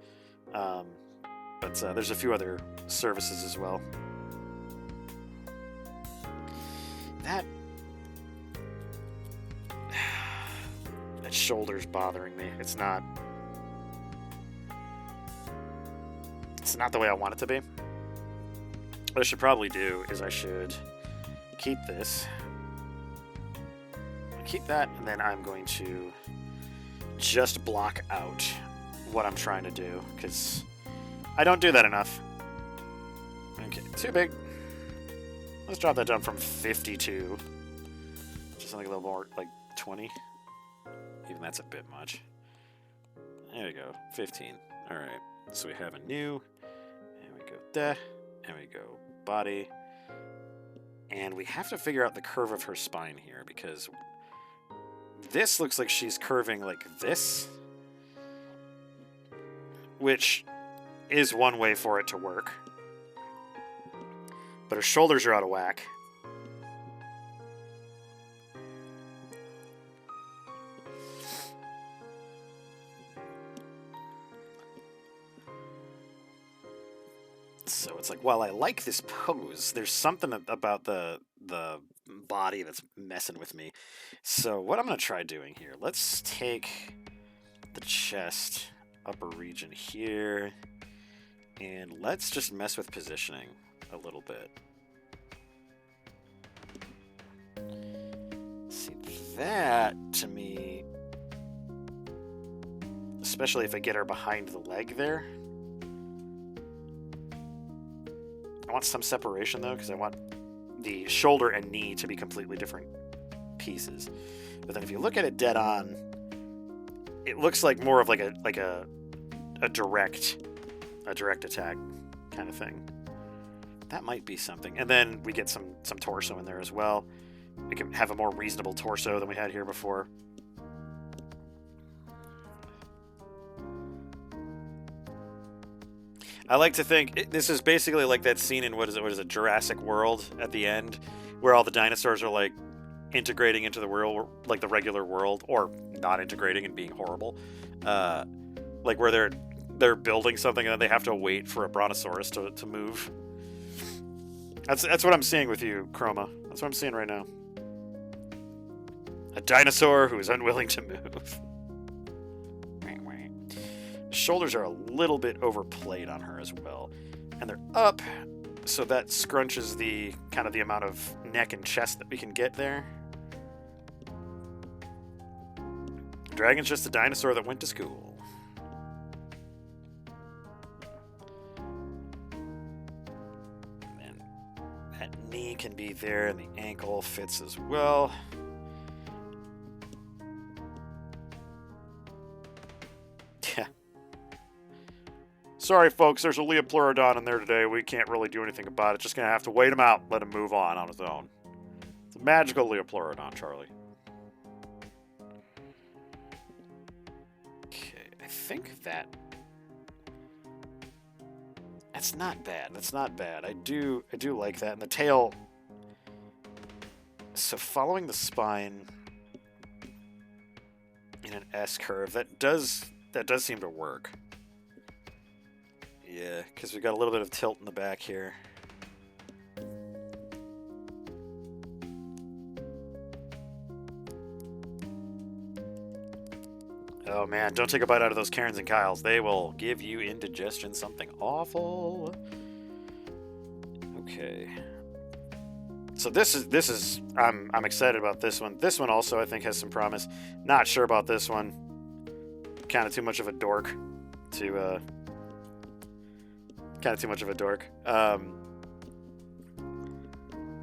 but there's a few other services as well. That shoulder's bothering me. It's not the way I want it to be. What I should probably do is I should keep this. Keep that, and then I'm going to just block out what I'm trying to do, because I don't do that enough. Okay, too big. Let's drop that down from 52. Just something a little more, like 20. Even that's a bit much. There we go, 15. Alright, so we have a new, and we go there, and we go body. And we have to figure out the curve of her spine here, because this looks like she's curving like this, which is one way for it to work. But her shoulders are out of whack. So it's like, while I like this pose, there's something about the body that's messing with me. So what I'm going to try doing here, let's take the chest upper region here, and let's just mess with positioning a little bit. See, that to me, especially if I get her behind the leg there. I want some separation though, because I want the shoulder and knee to be completely different pieces. But then if you look at it dead on, it looks like more of like a direct attack kind of thing. That might be something. And then we get some torso in there as well. We can have a more reasonable torso than we had here before. I like to think this is basically like that scene in what is it, Jurassic World at the end, where all the dinosaurs are like integrating into the world, like the regular world, or not integrating and being horrible, like where they're building something and then they have to wait for a brontosaurus to move. That's what I'm seeing with you, Chroma. That's what I'm seeing right now. A dinosaur who is unwilling to move. Shoulders are a little bit overplayed on her as well, and they're up, so that scrunches the kind of the amount of neck and chest that we can get there. Dragon's just a dinosaur that went to school. And that knee can be there, and the ankle fits as well. Yeah. Sorry, folks, there's a Leopleurodon in there today. We can't really do anything about it. Just gonna have to wait him out, let him move on his own. It's a magical Leopleurodon, Charlie. Okay, I think that's not bad. That's not bad. I do like that. And the tail. So following the spine in an S curve, that does seem to work. Yeah, because we got a little bit of tilt in the back here. Oh man, don't take a bite out of those Karens and Kyles. They will give you indigestion, something awful. Okay. So this is I'm excited about this one. This one also I think has some promise. Not sure about this one. Kind of too much of a dork to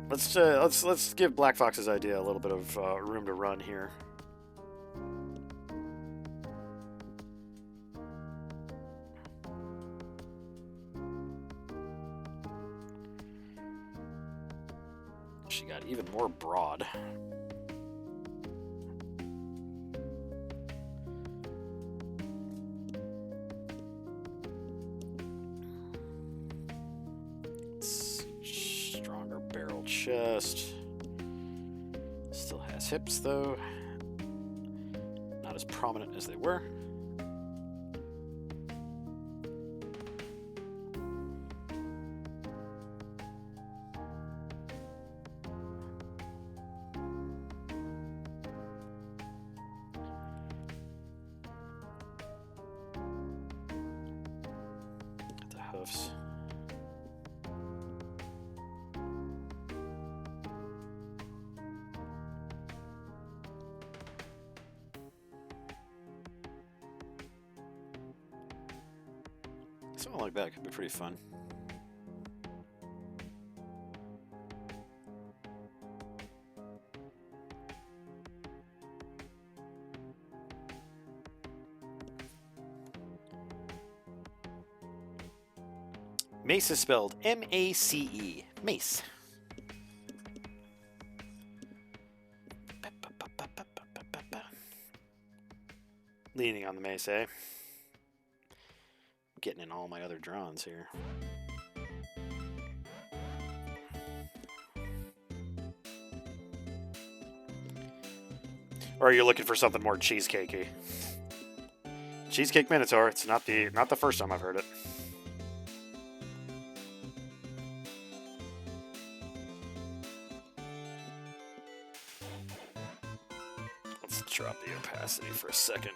Let's give Black Fox's idea a little bit of room to run here. She got even more broad. Stronger barrel chest. Still has hips though. Not as prominent as they were. Something like that could be pretty fun. Mace is spelled M-A-C-E. Mace. Leaning on the mace, eh? Getting in all my other drawings here. Or are you looking for something more cheesecakey? Cheesecake Minotaur. It's not the first time I've heard it. Let's drop the opacity for a second.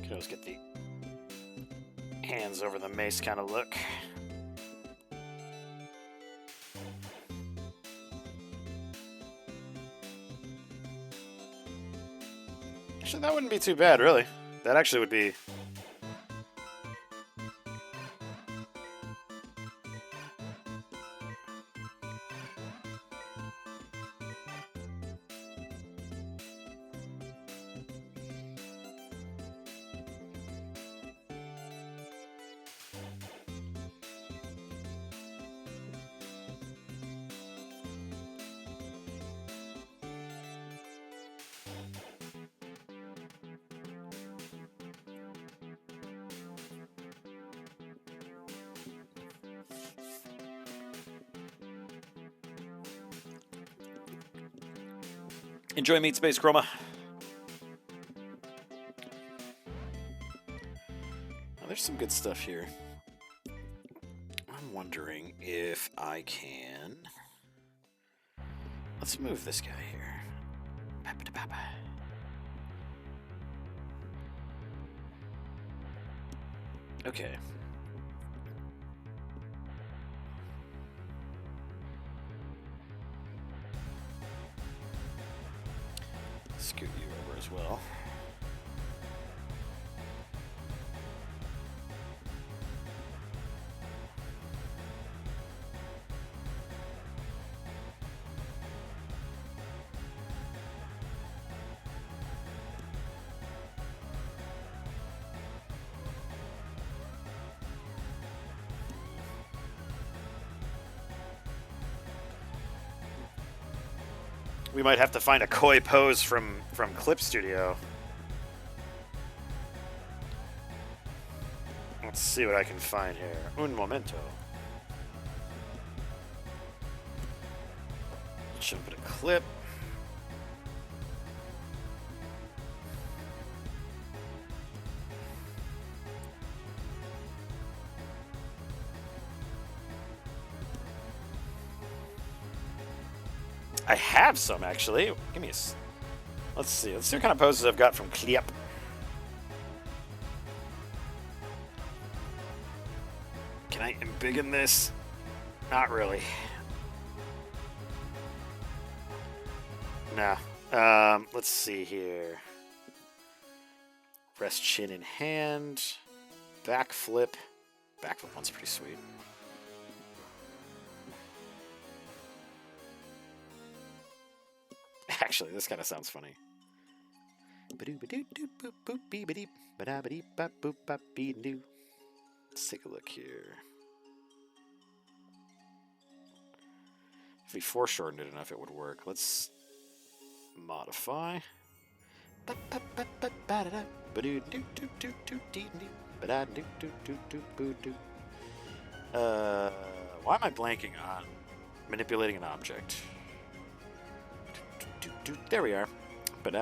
Could always get the hands over the mace kind of look. Actually, that wouldn't be too bad, really. That actually would be... Enjoy Meat Space, Chroma. Well, there's some good stuff here. I'm wondering if I can... Let's move this guy here. Okay. Scoot you over as well. We might have to find a koi pose from Clip Studio. Let's see what I can find here. Un momento. Should put a clip. I have some, actually. Give me a... Let's see. Let's see what kind of poses I've got from Clip. Can I embiggen this? Not really. Nah. Let's see here. Rest chin in hand. Backflip. Backflip one's pretty sweet. Actually, this kind of sounds funny. Let's take a look here. If we foreshortened it enough, it would work. Let's modify. Why am I blanking on manipulating an object? There we are. Let's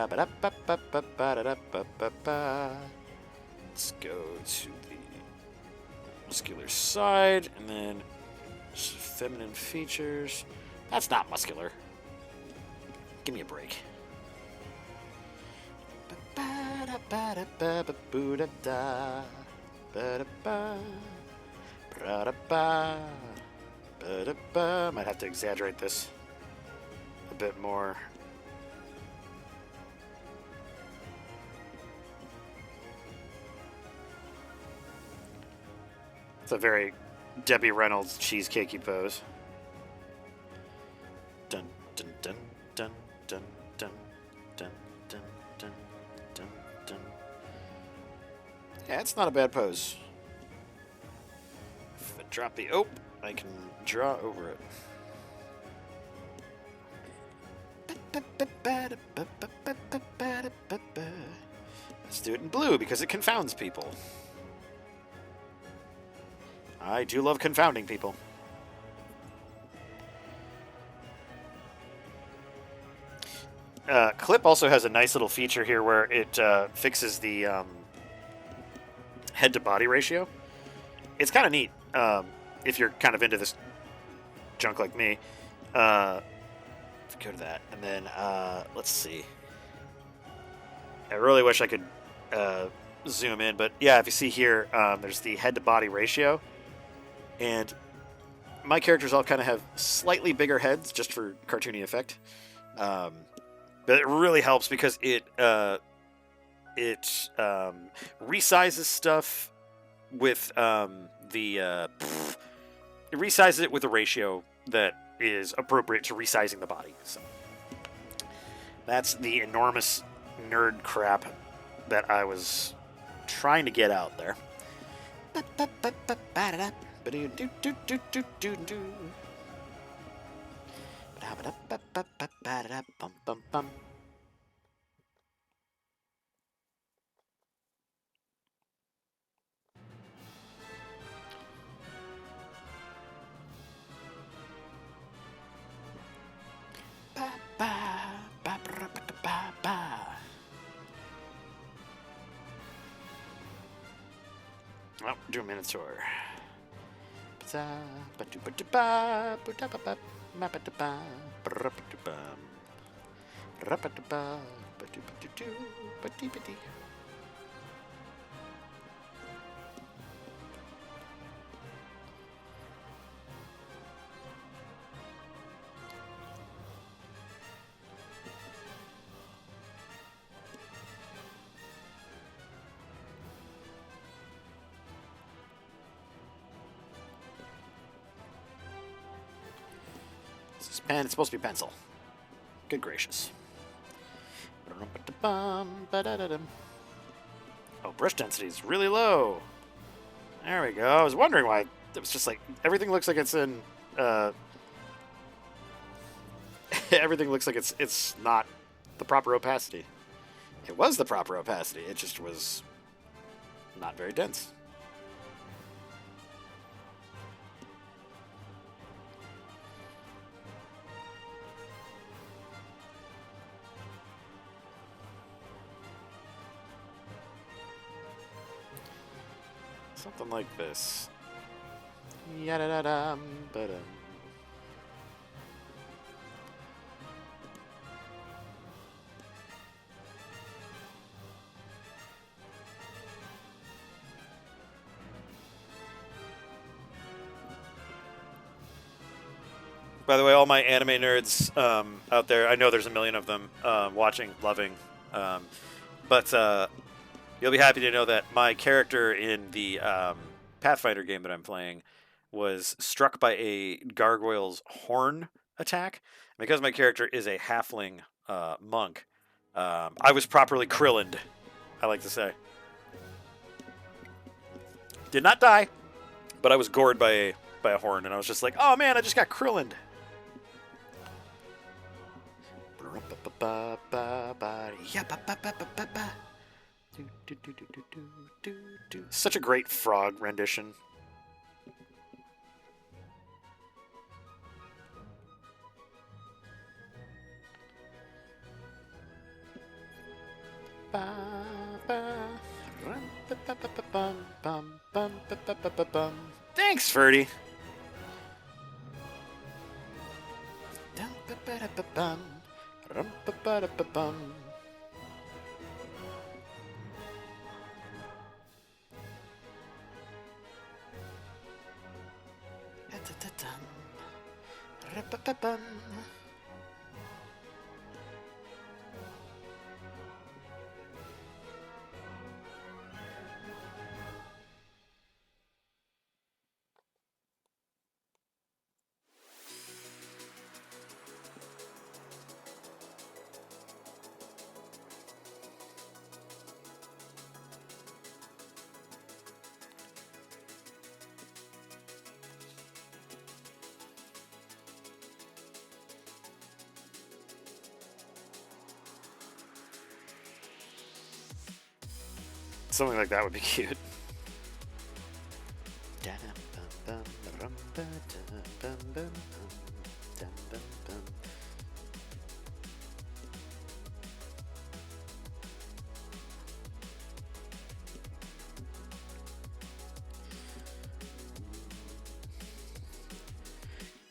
go to the muscular side, and then feminine features. That's not muscular. Give me a break. Might have to exaggerate this a bit more. It's a very Debbie Reynolds cheesecakey pose. Dun dun dun dun dun dun dun dun dun dun dun. Yeah, it's not a bad pose. If I drop the ope, I can draw over it. Let's do it in blue because it confounds people. I do love confounding people. Clip also has a nice little feature here where it fixes the head-to-body ratio. It's kind of neat if you're kind of into this junk like me. Go to that, and then let's see. I really wish I could zoom in, but yeah, if you see here, there's the head-to-body ratio. And my characters all kind of have slightly bigger heads, just for cartoony effect. But it really helps because it resizes stuff with it resizes it with a ratio that is appropriate to resizing the body. So that's the enormous nerd crap that I was trying to get out there. Oh, do a Minotaur. This is pen. It's supposed to be pencil. Good gracious. Oh, brush density is really low. There we go. I was wondering why. It was just like, everything looks like it's in... everything looks like it's not the proper opacity. It was the proper opacity. It just was not very dense. Something like this. Yada-da-dum, ba-dum. By the way, all my anime nerds out there, I know there's a million of them watching, loving, but you'll be happy to know that my character in the Pathfinder game that I'm playing was struck by a gargoyle's horn attack. Because my character is a halfling monk, I was properly Krillined, I like to say. Did not die, but I was gored by a horn, and I was just like, oh man, I just got Krillined. Such a great frog rendition. Thanks, Ferdy. Something like that would be cute.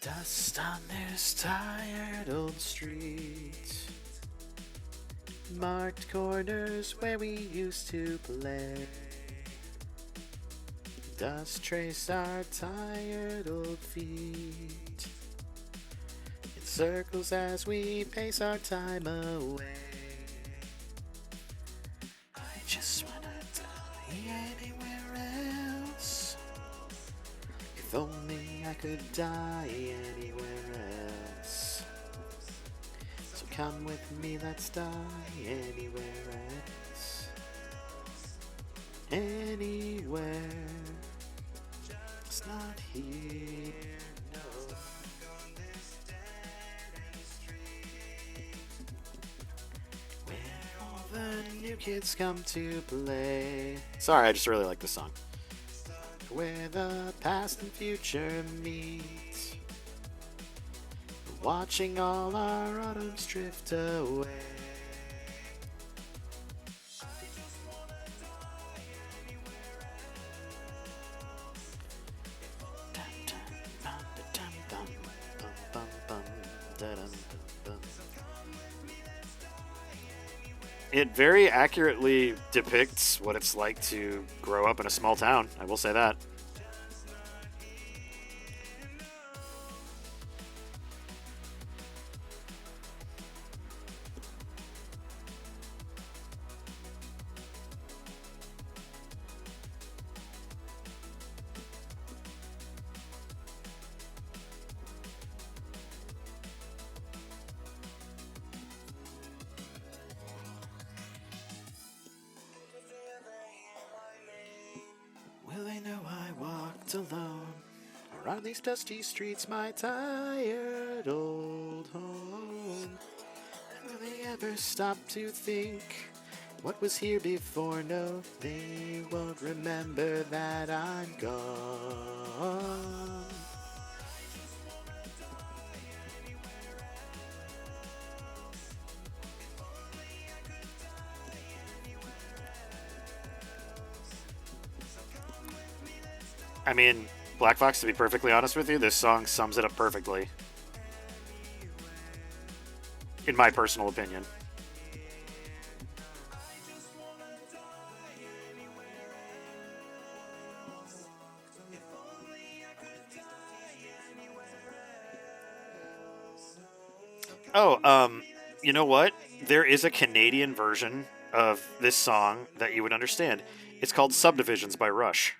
Dust on this tired old street, marked corners where we used to play. Dust trace our tired old feet. It circles as we pace our time away. I just wanna die anywhere else. If only I could die anywhere else. So come with me, let's die anywhere else. Anywhere. It's not here, no. Where all the new kids come to play. Sorry, I just really like this song. Where the past and future meet, watching all our autumns drift away. It very accurately depicts what it's like to grow up in a small town, I will say that. Will they know I walked alone around these dusty streets, my tired old home? And will they ever stop to think what was here before? No, they won't remember that I'm gone. I mean, Black Fox, to be perfectly honest with you, this song sums it up perfectly. In my personal opinion. Oh, you know what? There is a Canadian version of this song that you would understand. It's called Subdivisions by Rush.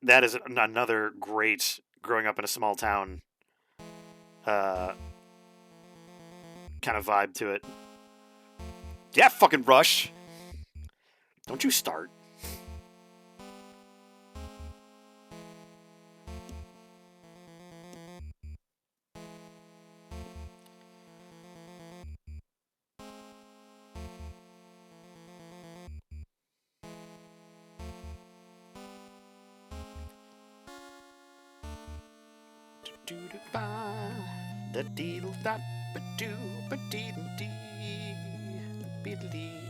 That is another great growing up in a small town kind of vibe to it. Yeah, fucking Rush. Don't you start. Da deedle da ba doo ba dee dee beedle.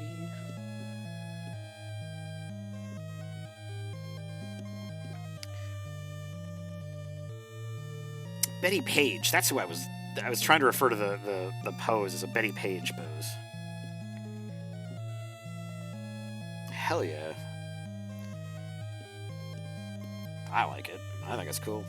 Betty Page. That's who I was trying to refer to the pose as a Betty Page pose. Hell yeah. I like it. I think it's cool.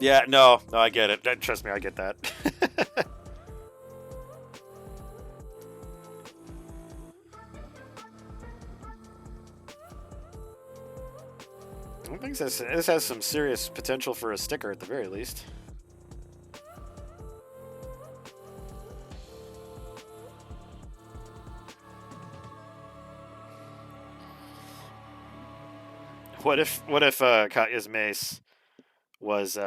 Yeah, no, I get it. Trust me, I get that. I think this has some serious potential for a sticker at the very least. What if Katya's mace was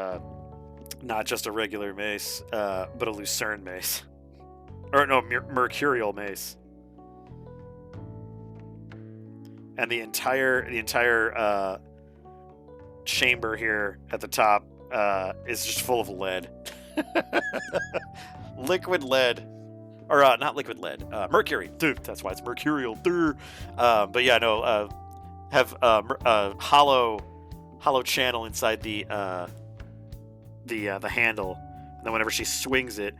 not just a regular mace, but a Lucerne mace, or no, Mercurial mace, and the entire chamber here at the top is just full of lead, liquid lead, or not liquid lead, mercury. That's why it's mercurial. But yeah, no, have a hollow channel inside the handle, and then whenever she swings it,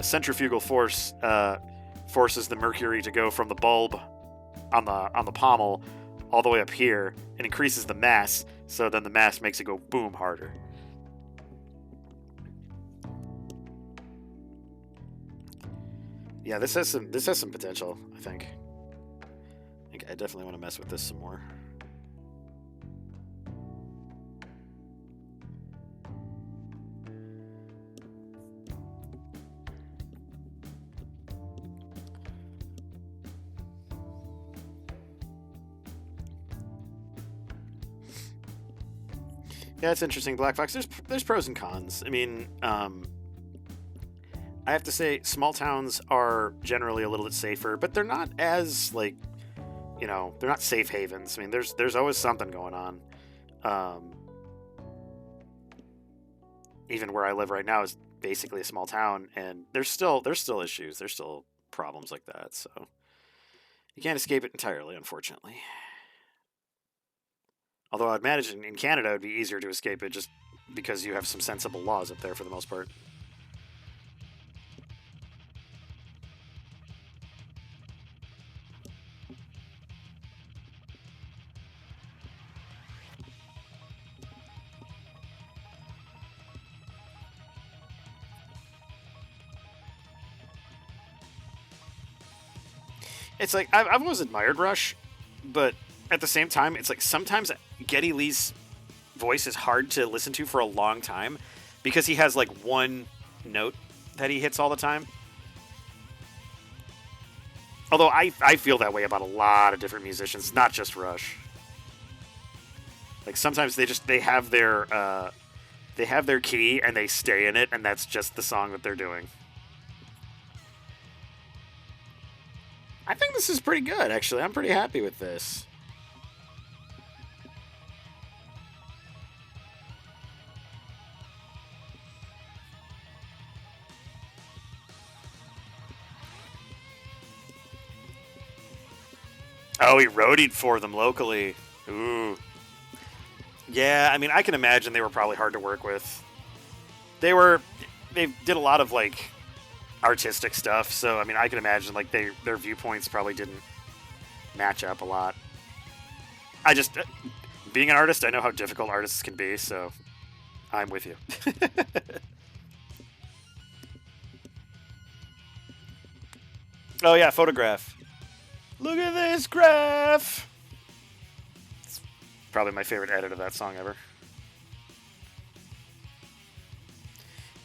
centrifugal force forces the mercury to go from the bulb on the pommel all the way up here and increases the mass, so then the mass makes it go boom harder. Yeah, this has some potential, I think. I definitely want to mess with this some more. Yeah, it's interesting, Black Fox. There's pros and cons. I mean, I have to say, small towns are generally a little bit safer, but they're not as like, they're not safe havens. I mean, there's always something going on. Even where I live right now is basically a small town, and there's still issues. There's still problems like that. So you can't escape it entirely, unfortunately. Although I'd imagine in Canada it would be easier to escape it just because you have some sensible laws up there for the most part. It's like, I've always admired Rush, but at the same time, it's like sometimes Geddy Lee's voice is hard to listen to for a long time because he has like one note that he hits all the time. Although I feel that way about a lot of different musicians, not just Rush. Like sometimes they have their key and they stay in it, and that's just the song that they're doing. I think this is pretty good, actually. I'm pretty happy with this. Oh, he roadied for them locally. Ooh. Yeah, I mean, I can imagine they were probably hard to work with. They did a lot of, like, artistic stuff, so, I mean, I can imagine, like, their viewpoints probably didn't match up a lot. Being an artist, I know how difficult artists can be, so I'm with you. Oh, yeah, photograph. Look at this graph! It's probably my favorite edit of that song ever.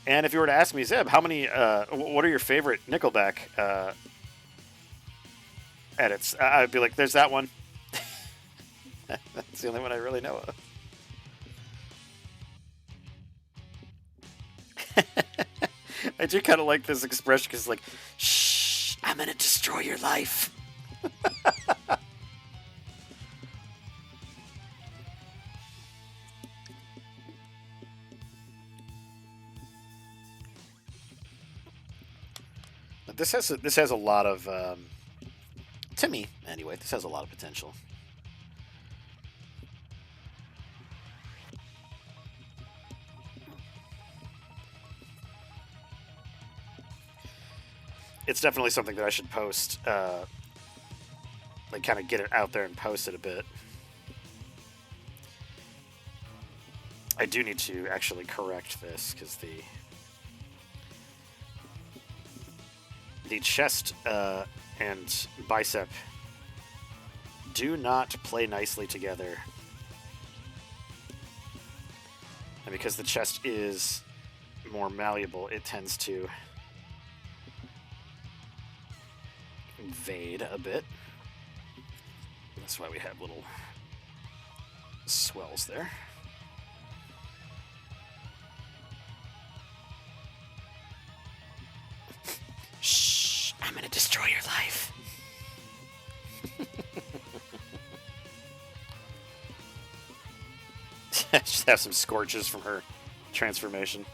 And if you were to ask me, Zeb, what are your favorite Nickelback edits? I'd be like, there's that one. That's the only one I really know of. I do kind of like this expression because, like, shh, I'm gonna destroy your life. But this has a lot of, to me anyway. This has a lot of potential. It's definitely something that I should post, like kind of get it out there and post it a bit. I do need to actually correct this because the chest and bicep do not play nicely together. And because the chest is more malleable, it tends to invade a bit. That's why we have little swells there. Shh, I'm gonna destroy your life. Just have some scorches from her transformation.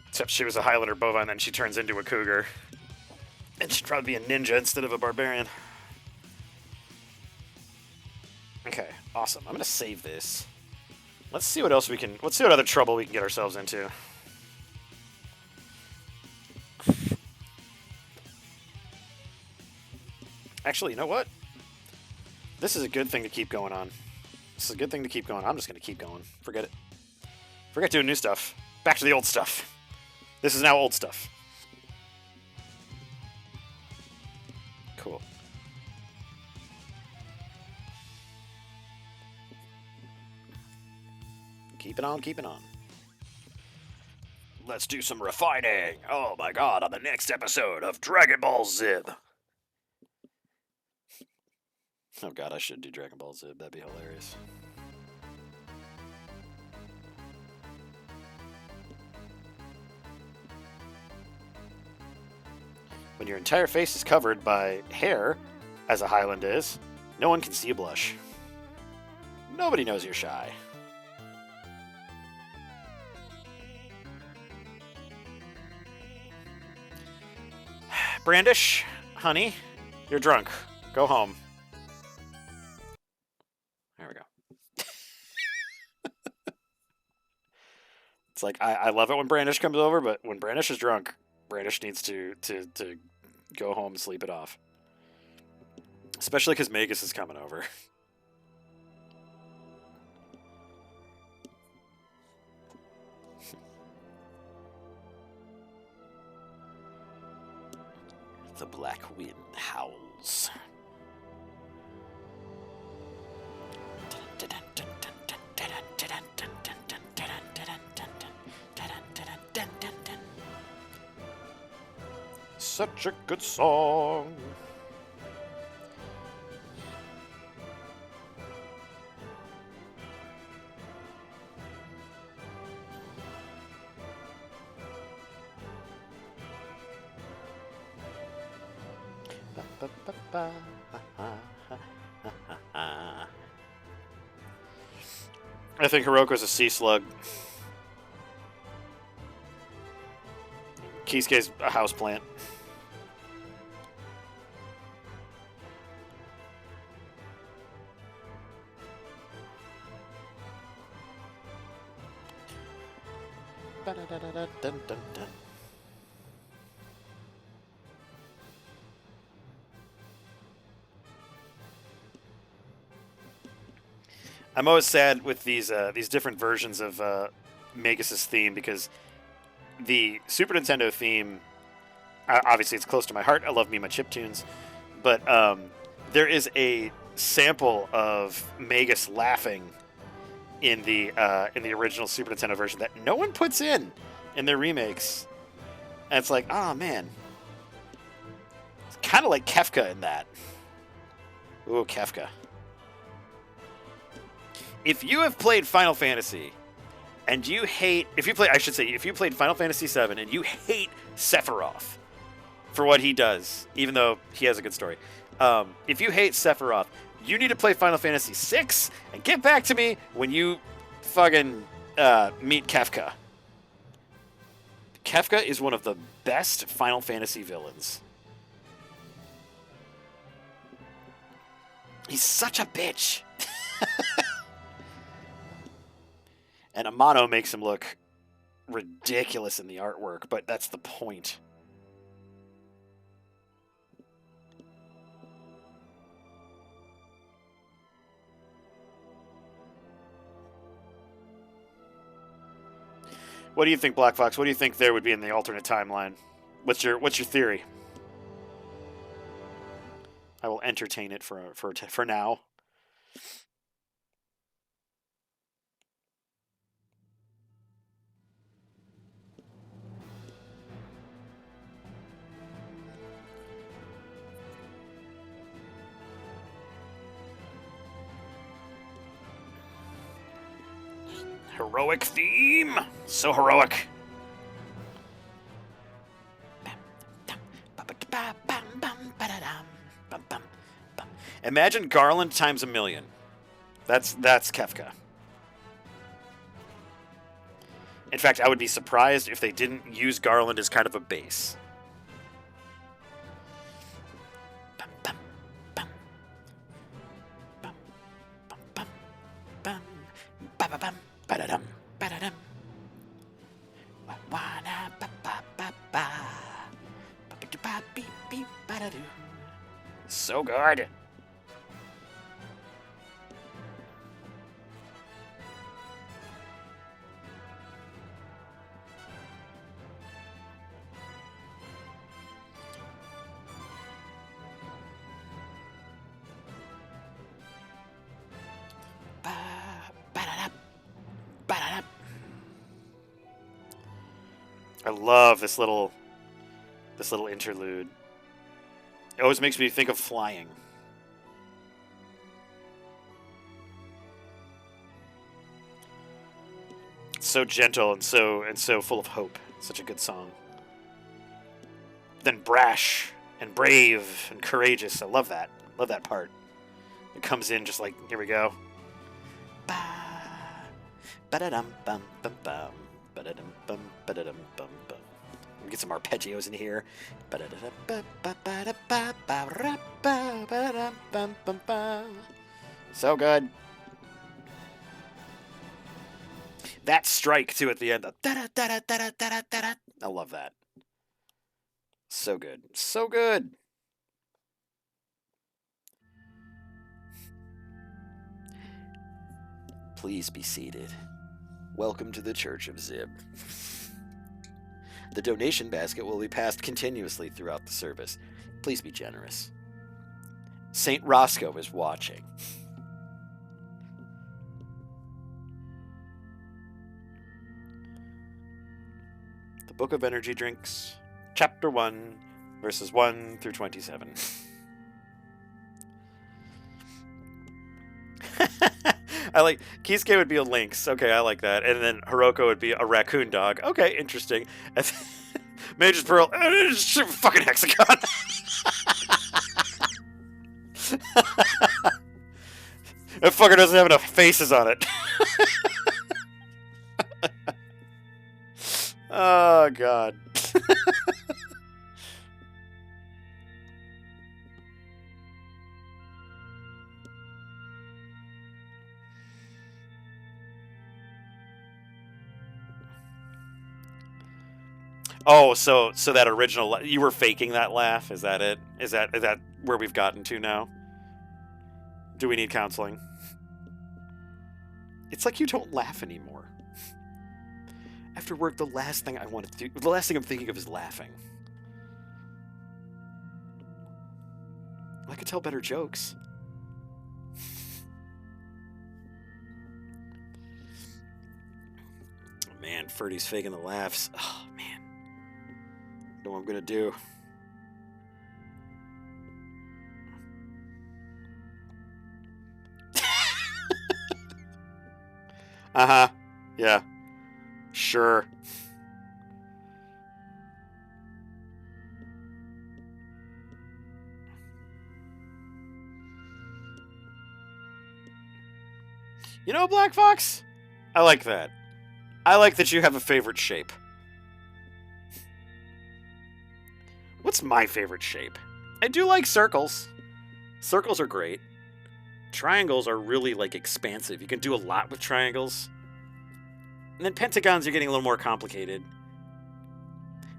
Except she was a Highlander bovine, then she turns into a cougar. And she'd probably be a ninja instead of a barbarian. Okay, awesome. I'm gonna save this. Let's see what else we can... Let's see what other trouble we can get ourselves into. Actually, you know what? This is a good thing to keep going on. This is a good thing to keep going. I'm just gonna keep going. Forget it. Forget doing new stuff. Back to the old stuff. This is now old stuff. Cool. Keep it on, keep it on. Let's do some refining. Oh my god, on the next episode of Dragon Ball Zib. Oh god, I should do Dragon Ball Zib. That'd be hilarious. When your entire face is covered by hair, as a Highland is, no one can see a blush. Nobody knows you're shy. Brandish, honey, you're drunk. Go home. There we go. It's like, I love it when Brandish comes over, but when Brandish is drunk, Brandish needs to go home and sleep it off. Especially because Magus is coming over. The black wind howls. Such a good song. I think Hiroko's a sea slug. Kisuke's a houseplant. I'm always sad with these different versions of Magus' theme because the Super Nintendo theme, obviously it's close to my heart. I love me my chiptunes, but there is a sample of Magus laughing in the original Super Nintendo version that no one puts in their remakes. And it's like, oh man, it's kind of like Kefka in that. Ooh, Kefka. If you have played Final Fantasy and you hate, if you played Final Fantasy VII and you hate Sephiroth for what he does, even though he has a good story, if you hate Sephiroth, you need to play Final Fantasy VI and get back to me when you fucking meet Kefka. Kefka is one of the best Final Fantasy villains. He's such a bitch. And Amano makes him look ridiculous in the artwork, but that's the point. What do you think, Black Fox? What do you think there would be in the alternate timeline? What's your theory? I will entertain it for now. Heroic theme! So heroic. Imagine Garland times a million. That's Kefka. In fact, I would be surprised if they didn't use Garland as kind of a base. So good. I love this little interlude. It always makes me think of flying. It's so gentle and so full of hope. Such a good song. Then brash and brave and courageous. I love that. Love that part. It comes in just like, here we go. Ba-da-dum-bum-bum-bum. Ba-da-dum-bum, ba-da-dum-bum-bum. Get some arpeggios in here. So good. That strike too at the end. I love that. So good. So good. Please be seated. Welcome to the Church of Zib. The donation basket will be passed continuously throughout the service. Please be generous. St. Roscoe is watching. The Book of Energy Drinks, Chapter 1, verses 1 through 27. I like Kisuke would be a lynx. Okay, I like that. And then Hiroko would be a raccoon dog. Okay, interesting. Mage's Pearl, fucking hexagon. That fucker doesn't have enough faces on it. Oh god. Oh, so that original, you were faking that laugh? Is that it? Is that where we've gotten to now? Do we need counseling? It's like you don't laugh anymore. After work, the last thing I'm thinking of is laughing. I could tell better jokes. Man, Ferdy's faking the laughs. Oh, man. I know what I'm gonna do. Uh-huh. Yeah. Sure. You know, Black Fox? I like that. I like that you have a favorite shape. What's my favorite shape? I do like circles. Circles are great. Triangles are really, like, expansive. You can do a lot with triangles. And then pentagons are getting a little more complicated.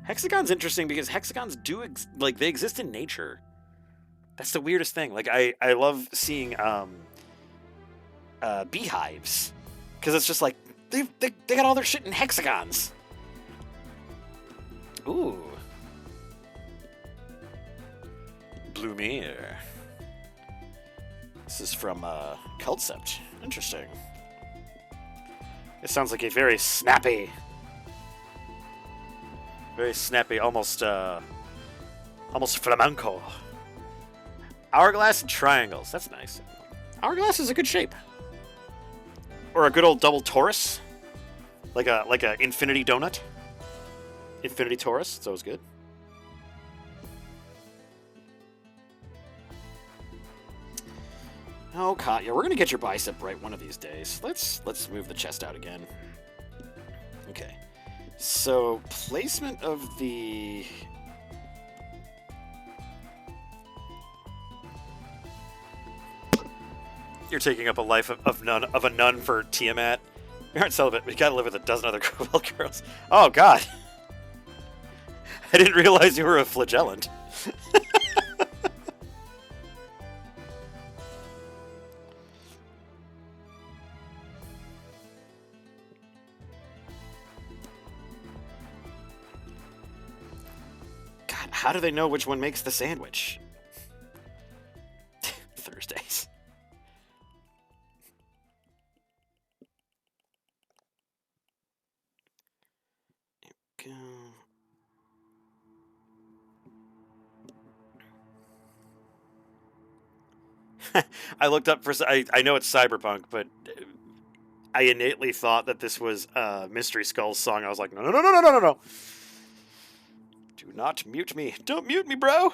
Hexagon's interesting because hexagons they exist in nature. That's the weirdest thing. Like, I love seeing beehives. Because it's just like, they got all their shit in hexagons. Ooh. Blumir. This is from Cultcept. Interesting. It sounds like a very snappy, almost flamenco. Hourglass and triangles. That's nice. Hourglass is a good shape. Or a good old double torus, like a infinity donut. Infinity torus. It's always good. Oh, Katya, we're gonna get your bicep right one of these days. Let's move the chest out again. Okay. So, placement of the... You're taking up a life of a nun for Tiamat. We aren't celibate. We gotta live with a dozen other Kobold girls. Oh, God. I didn't realize you were a flagellant. How do they know which one makes the sandwich? Thursdays. There we go. I looked up for... I know it's Cyberpunk, but I innately thought that this was Mystery Skull's song. I was like, no. Do not mute me. Don't mute me, bro.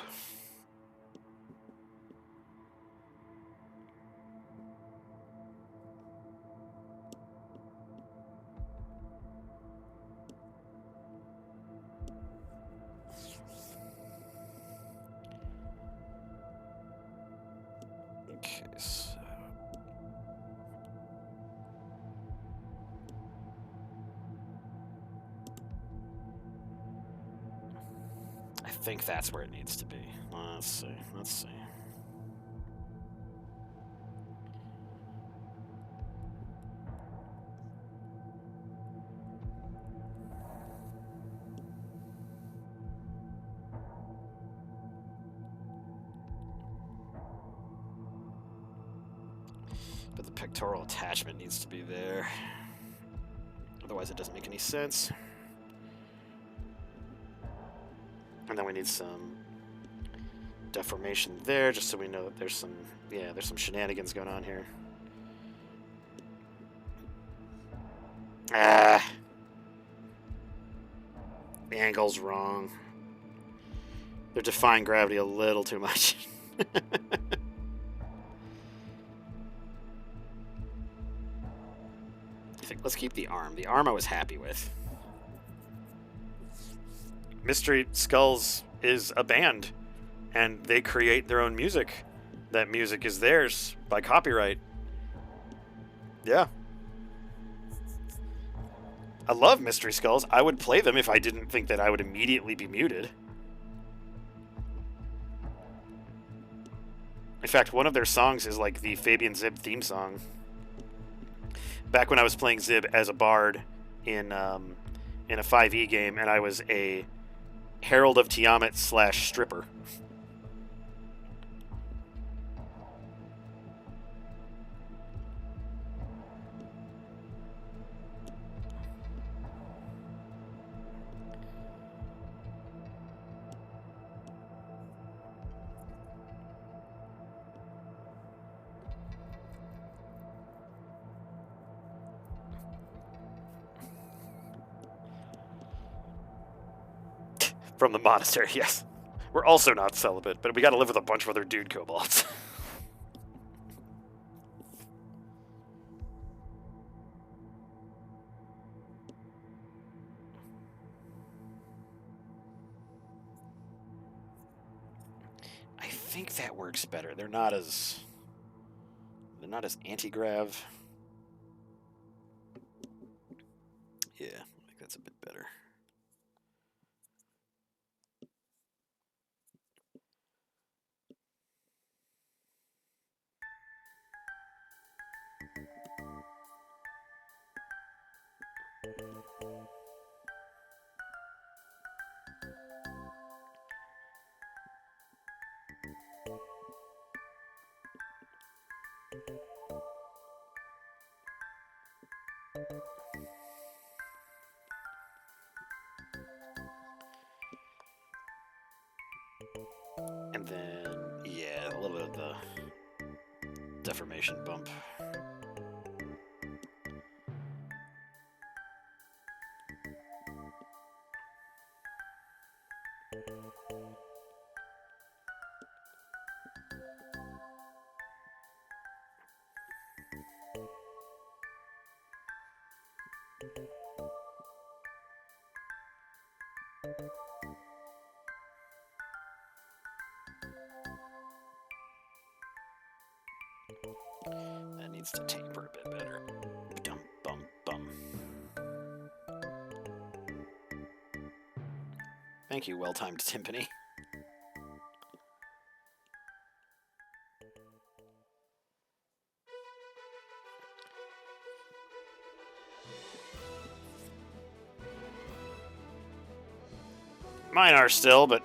Okay, so... I think that's where it needs to be. Let's see. But the pectoral attachment needs to be there. Otherwise it doesn't make any sense. And then we need some deformation there, just so we know that there's some shenanigans going on here. Ah. The angle's wrong. They're defying gravity a little too much. Let's keep the arm. The arm I was happy with. Mystery Skulls is a band, and they create their own music. That music is theirs by copyright. Yeah. I love Mystery Skulls. I would play them if I didn't think that I would immediately be muted. In fact, one of their songs is like the Fabian Zib theme song. Back when I was playing Zib as a bard in a 5e game, and I was a Herald of Tiamat / stripper. From the monastery, yes. We're also not celibate, but we gotta live with a bunch of other dude kobolds. I think that works better. They're not as anti-grav. Yeah, I think that's a bit better. And then, yeah, a little bit of the deformation bump. That needs to taper a bit better. Dum bum bum. Thank you, well-timed timpani. Mine are still, but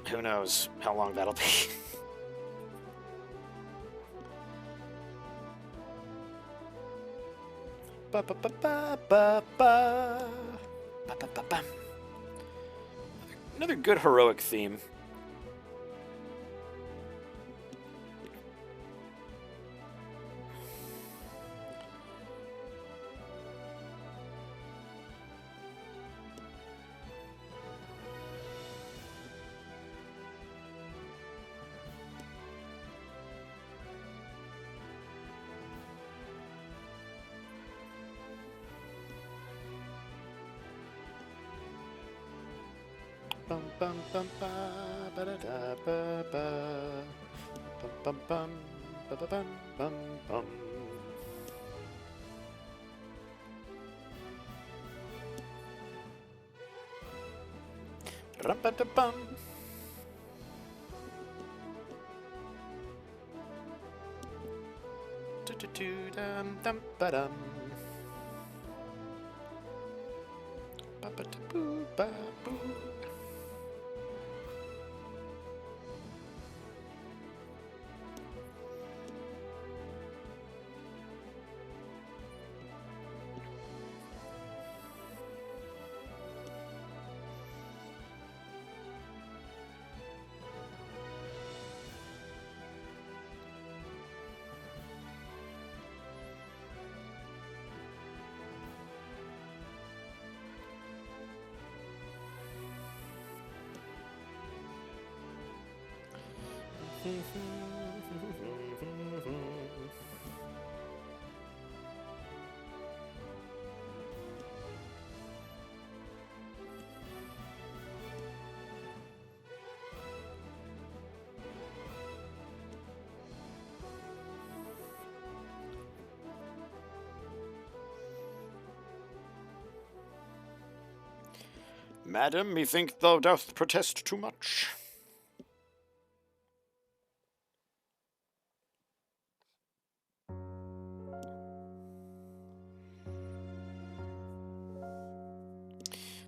who knows how long that'll be. Ba ba ba ba ba ba. Ba ba ba ba. Another good heroic theme. Bum bum bum ba ba da da ba ba. Bum bum bum ba ba bum bum bum. Rum ba da bum. Do do do dum dum ba dum. Ba ba da boo ba boo. Madam, methink thou dost protest too much.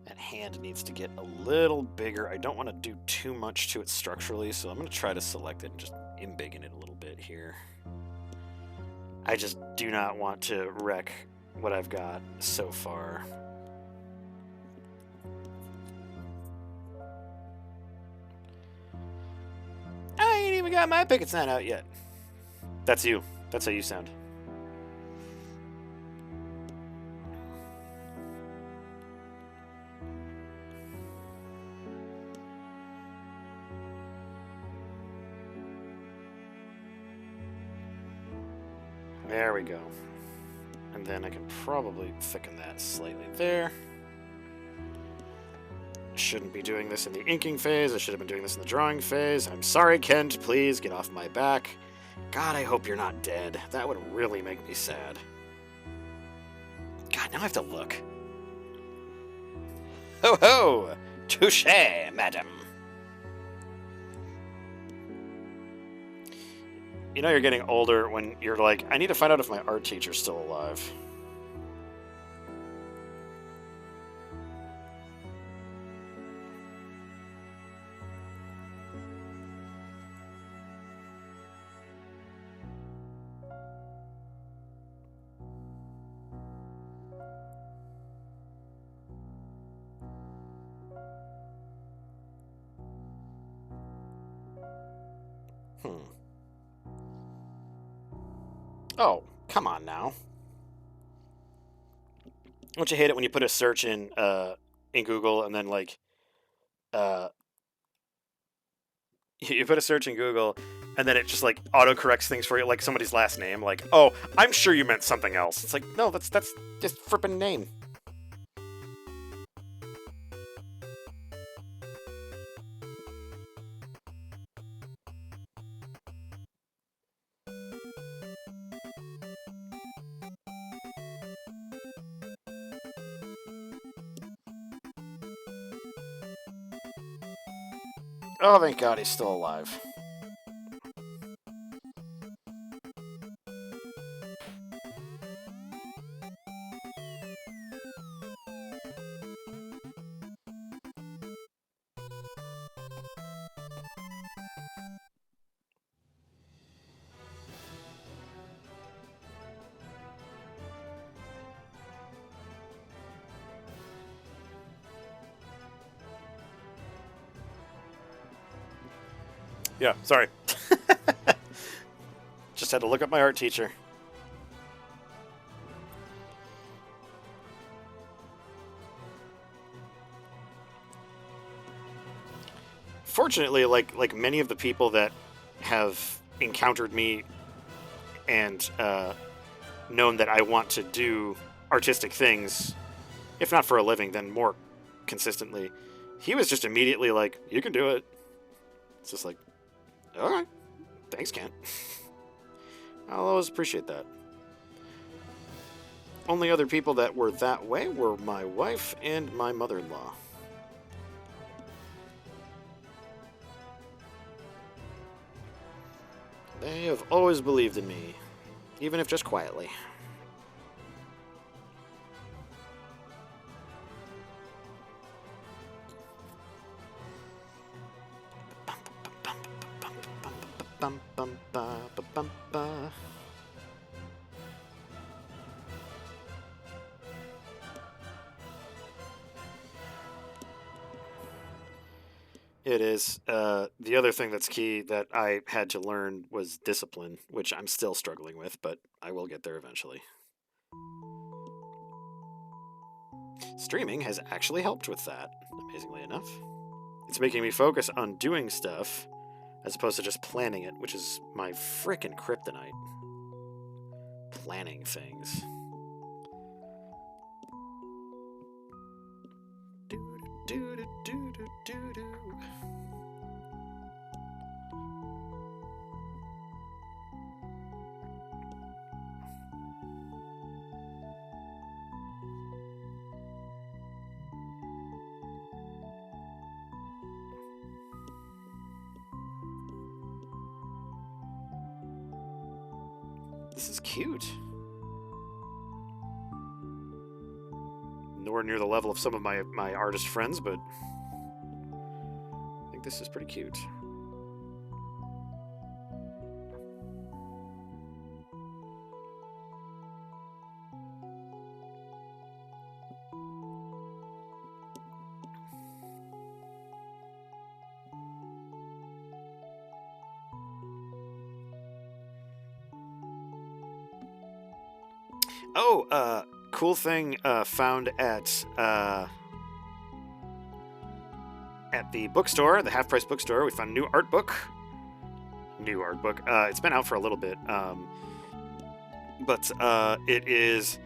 That hand needs to get a little bigger. I don't want to do too much to it structurally, so I'm going to try to select it and just embiggen it a little bit here. I just do not want to wreck what I've got so far. I ain't even got my picket sign out yet. That's you. That's how you sound. There we go. And then I can probably thicken that slightly there. Shouldn't be doing this in the inking phase. I should have been doing this in the drawing phase. I'm sorry, Kent. Please get off my back. God, I hope you're not dead. That would really make me sad. God, now I have to look. Ho ho! Touché, madam. You know you're getting older when you're like, I need to find out if my art teacher's still alive. Oh, come on now. Don't you hate it when you put a search in Google and then like you put a search in Google and then it just like autocorrects things for you, like somebody's last name, like, oh, I'm sure you meant something else. It's like, no, that's just frippin' name. Oh, thank God he's still alive. Yeah, sorry. Just had to look up my art teacher. Fortunately, like many of the people that have encountered me and known that I want to do artistic things, if not for a living, then more consistently, he was just immediately like, you can do it. It's just like, all right, thanks, Kent. I'll always appreciate that. Only other people that were that way were my wife and my mother-in-law. They have always believed in me, even if just quietly. It is. The other thing that's key that I had to learn was discipline, which I'm still struggling with, but I will get there eventually. Streaming has actually helped with that, amazingly enough. It's making me focus on doing stuff as opposed to just planning it, which is my frickin' kryptonite. Planning things. This is cute. Nowhere near the level of some of my artist friends, but I think this is pretty cute. Oh, cool thing found at the bookstore, the Half Price bookstore. We found a new art book. It's been out for a little bit. but it is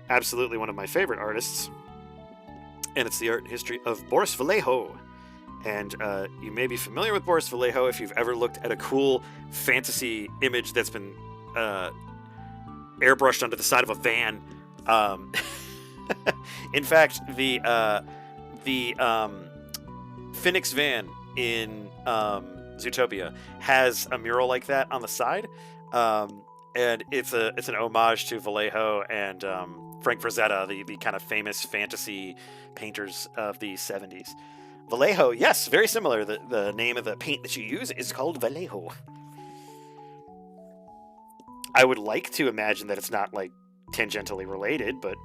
absolutely one of my favorite artists, and it's the art and history of Boris Vallejo. And you may be familiar with Boris Vallejo if you've ever looked at a cool fantasy image that's been airbrushed onto the side of a van. In fact, the Phoenix van in Zootopia has a mural like that on the side, and it's an homage to Vallejo and Frank Frazetta, the kind of famous fantasy painters of the 70s. Vallejo, yes, very similar. The name of the paint that you use is called Vallejo. I would like to imagine that it's not like tangentially related, but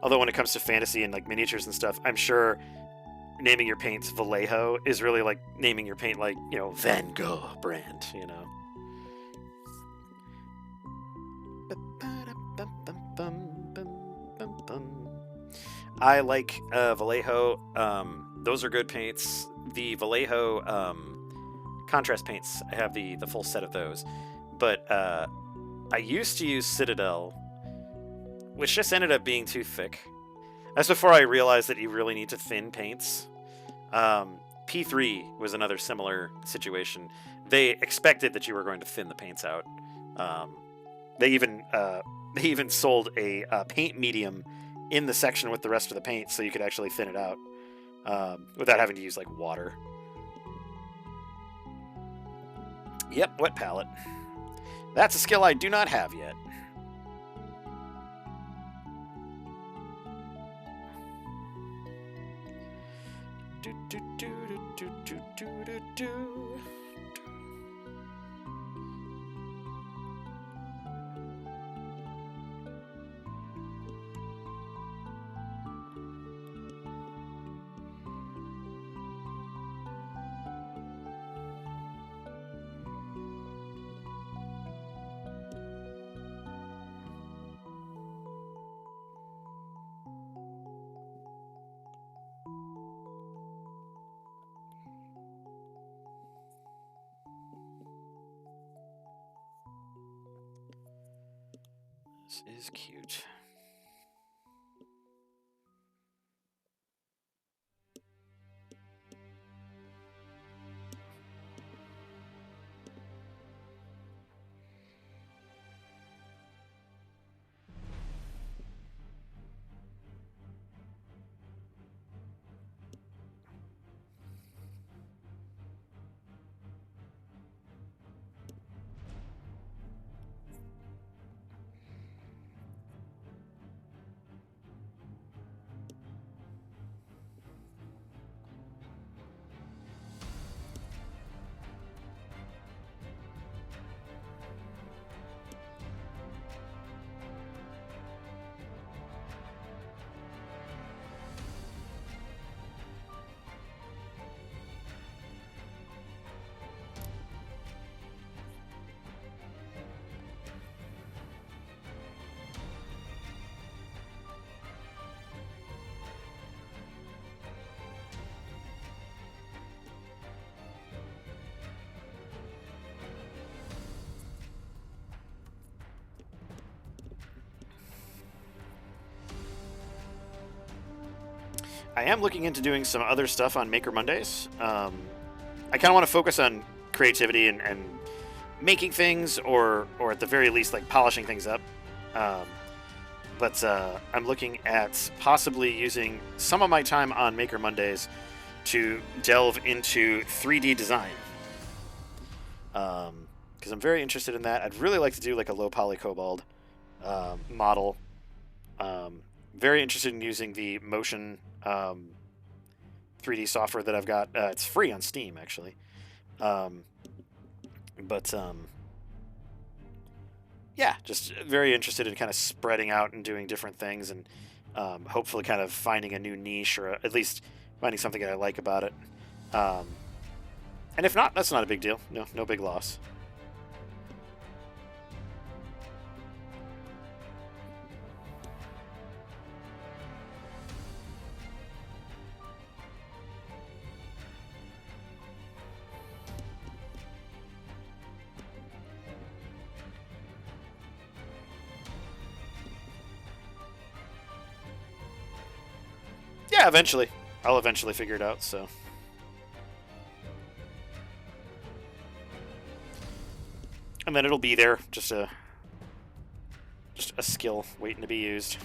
although when it comes to fantasy and like miniatures and stuff, I'm sure naming your paints Vallejo is really like naming your paint like, Van Gogh brand, I like Vallejo. Those are good paints. The Vallejo contrast paints, I have the full set of those. But I used to use Citadel, which just ended up being too thick. That's before I realized that you really need to thin paints. P3 was another similar situation. They expected that you were going to thin the paints out. They even sold a paint medium in the section with the rest of the paint, so you could actually thin it out without having to use like water. Yep, wet palette. That's a skill I do not have yet. Do, do, do, do, do, do, do, do. This is cute. I am looking into doing some other stuff on Maker Mondays. I kind of want to focus on creativity and making things, or at the very least, like polishing things up. But I'm looking at possibly using some of my time on Maker Mondays to delve into 3D design. Because I'm very interested in that. I'd really like to do like a low poly Cobalt model. Very interested in using the Motion 3D software that I've got. It's free on Steam, actually. Yeah, just very interested in kind of spreading out and doing different things, and hopefully kind of finding a new niche, or at least finding something that I like about it. And if not, that's not a big deal. No big loss. Yeah, eventually. I'll eventually figure it out, so. And then it'll be there, just a skill waiting to be used.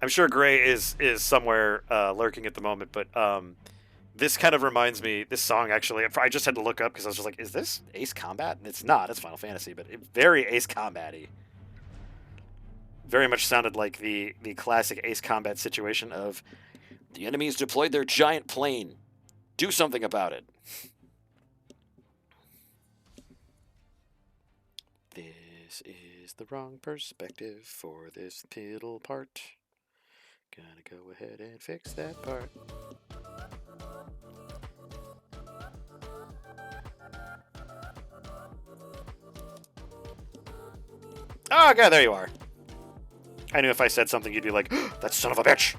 I'm sure Gray is somewhere lurking at the moment, but this kind of reminds me. This song actually, I just had to look up because I was just like, "Is this Ace Combat?" And it's not. It's Final Fantasy, but very Ace Combat-y. Very much sounded like the classic Ace Combat situation of the enemies deployed their giant plane. Do something about it. This is the wrong perspective for this piddle part. Gotta go ahead and fix that part. Oh, God, there you are. I knew if I said something, you'd be like, that son of a bitch.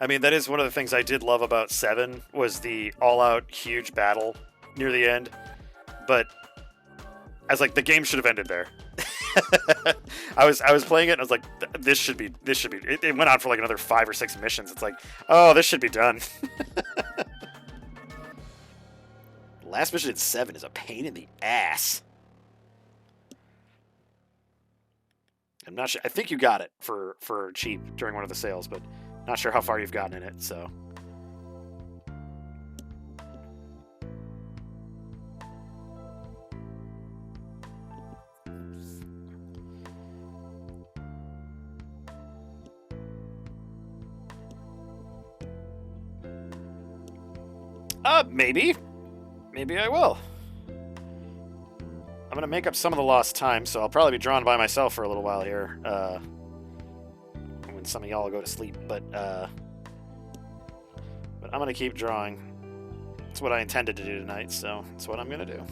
I mean, that is one of the things I did love about 7 was the all-out huge battle near the end. But I was like, the game should have ended there. I was playing it and I was like, this should be. It went on for like another 5 or 6 missions. It's like, oh, this should be done. Last mission in 7 is a pain in the ass. I'm not sure. I think you got it for cheap during one of the sales, but not sure how far you've gotten in it, so. Maybe. Maybe I will. I'm going to make up some of the lost time, so I'll probably be drawn by myself for a little while here. When some of y'all go to sleep, but I'm going to keep drawing. It's what I intended to do tonight, so it's what I'm going to do.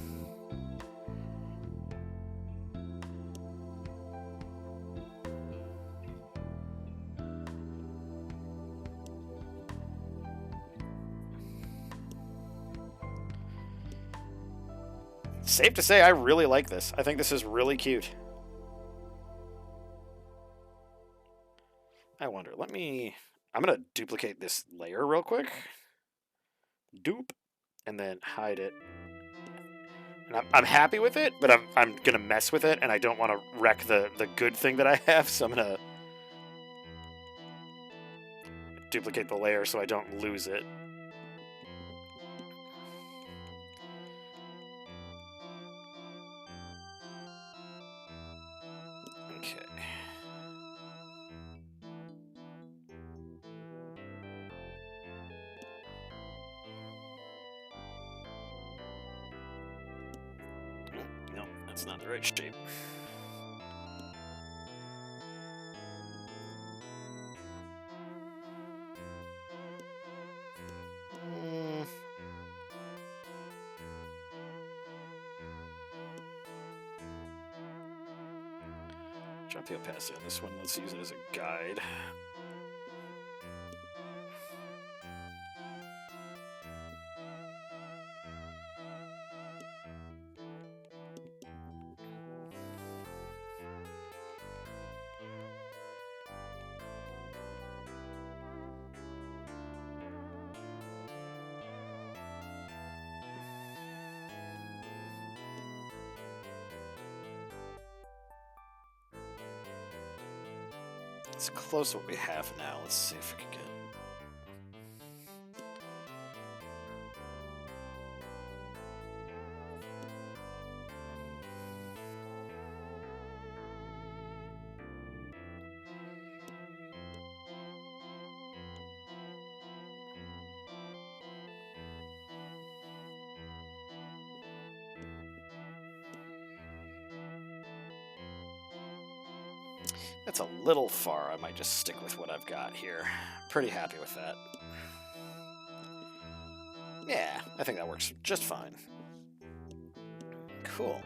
Safe to say, I really like this. I think this is really cute. I wonder, I'm going to duplicate this layer real quick. Dupe. And then hide it. And I'm happy with it, but I'm going to mess with it, and I don't want to wreck the good thing that I have, so I'm going to duplicate the layer so I don't lose it. Okay. No, that's not the right shape. Drop the opacity on this one. Let's use it as a guide. It's close to what we have now. Let's see if we can get... That's a little far. I might just stick with what I've got here. Pretty happy with that. Yeah, I think that works just fine. Cool.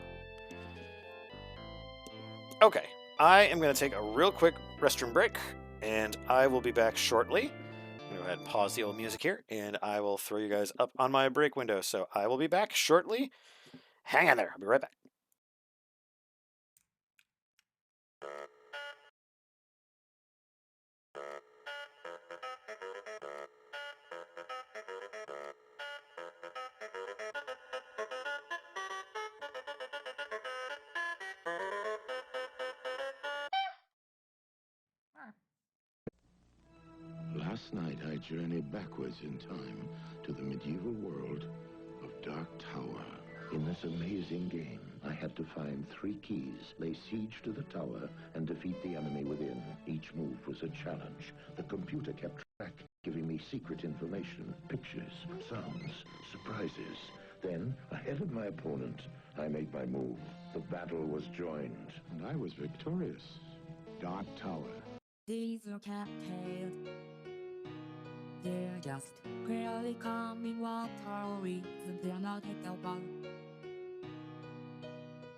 Okay, I am going to take a real quick restroom break, and I will be back shortly. I'm going to go ahead and pause the old music here, and I will throw you guys up on my break window. So I will be back shortly. Hang on there. I'll be right back. Last night I journeyed backwards in time to the medieval world of Dark Tower. In this amazing game, I had to find 3 keys, lay siege to the tower, and defeat the enemy within. Each move was a challenge. The computer kept track, giving me secret information, pictures, sounds, surprises. Then, ahead of my opponent, I made my move. The battle was joined, and I was victorious. Dark Tower. These are cattails. They're just barely coming water reasons they're not helpful.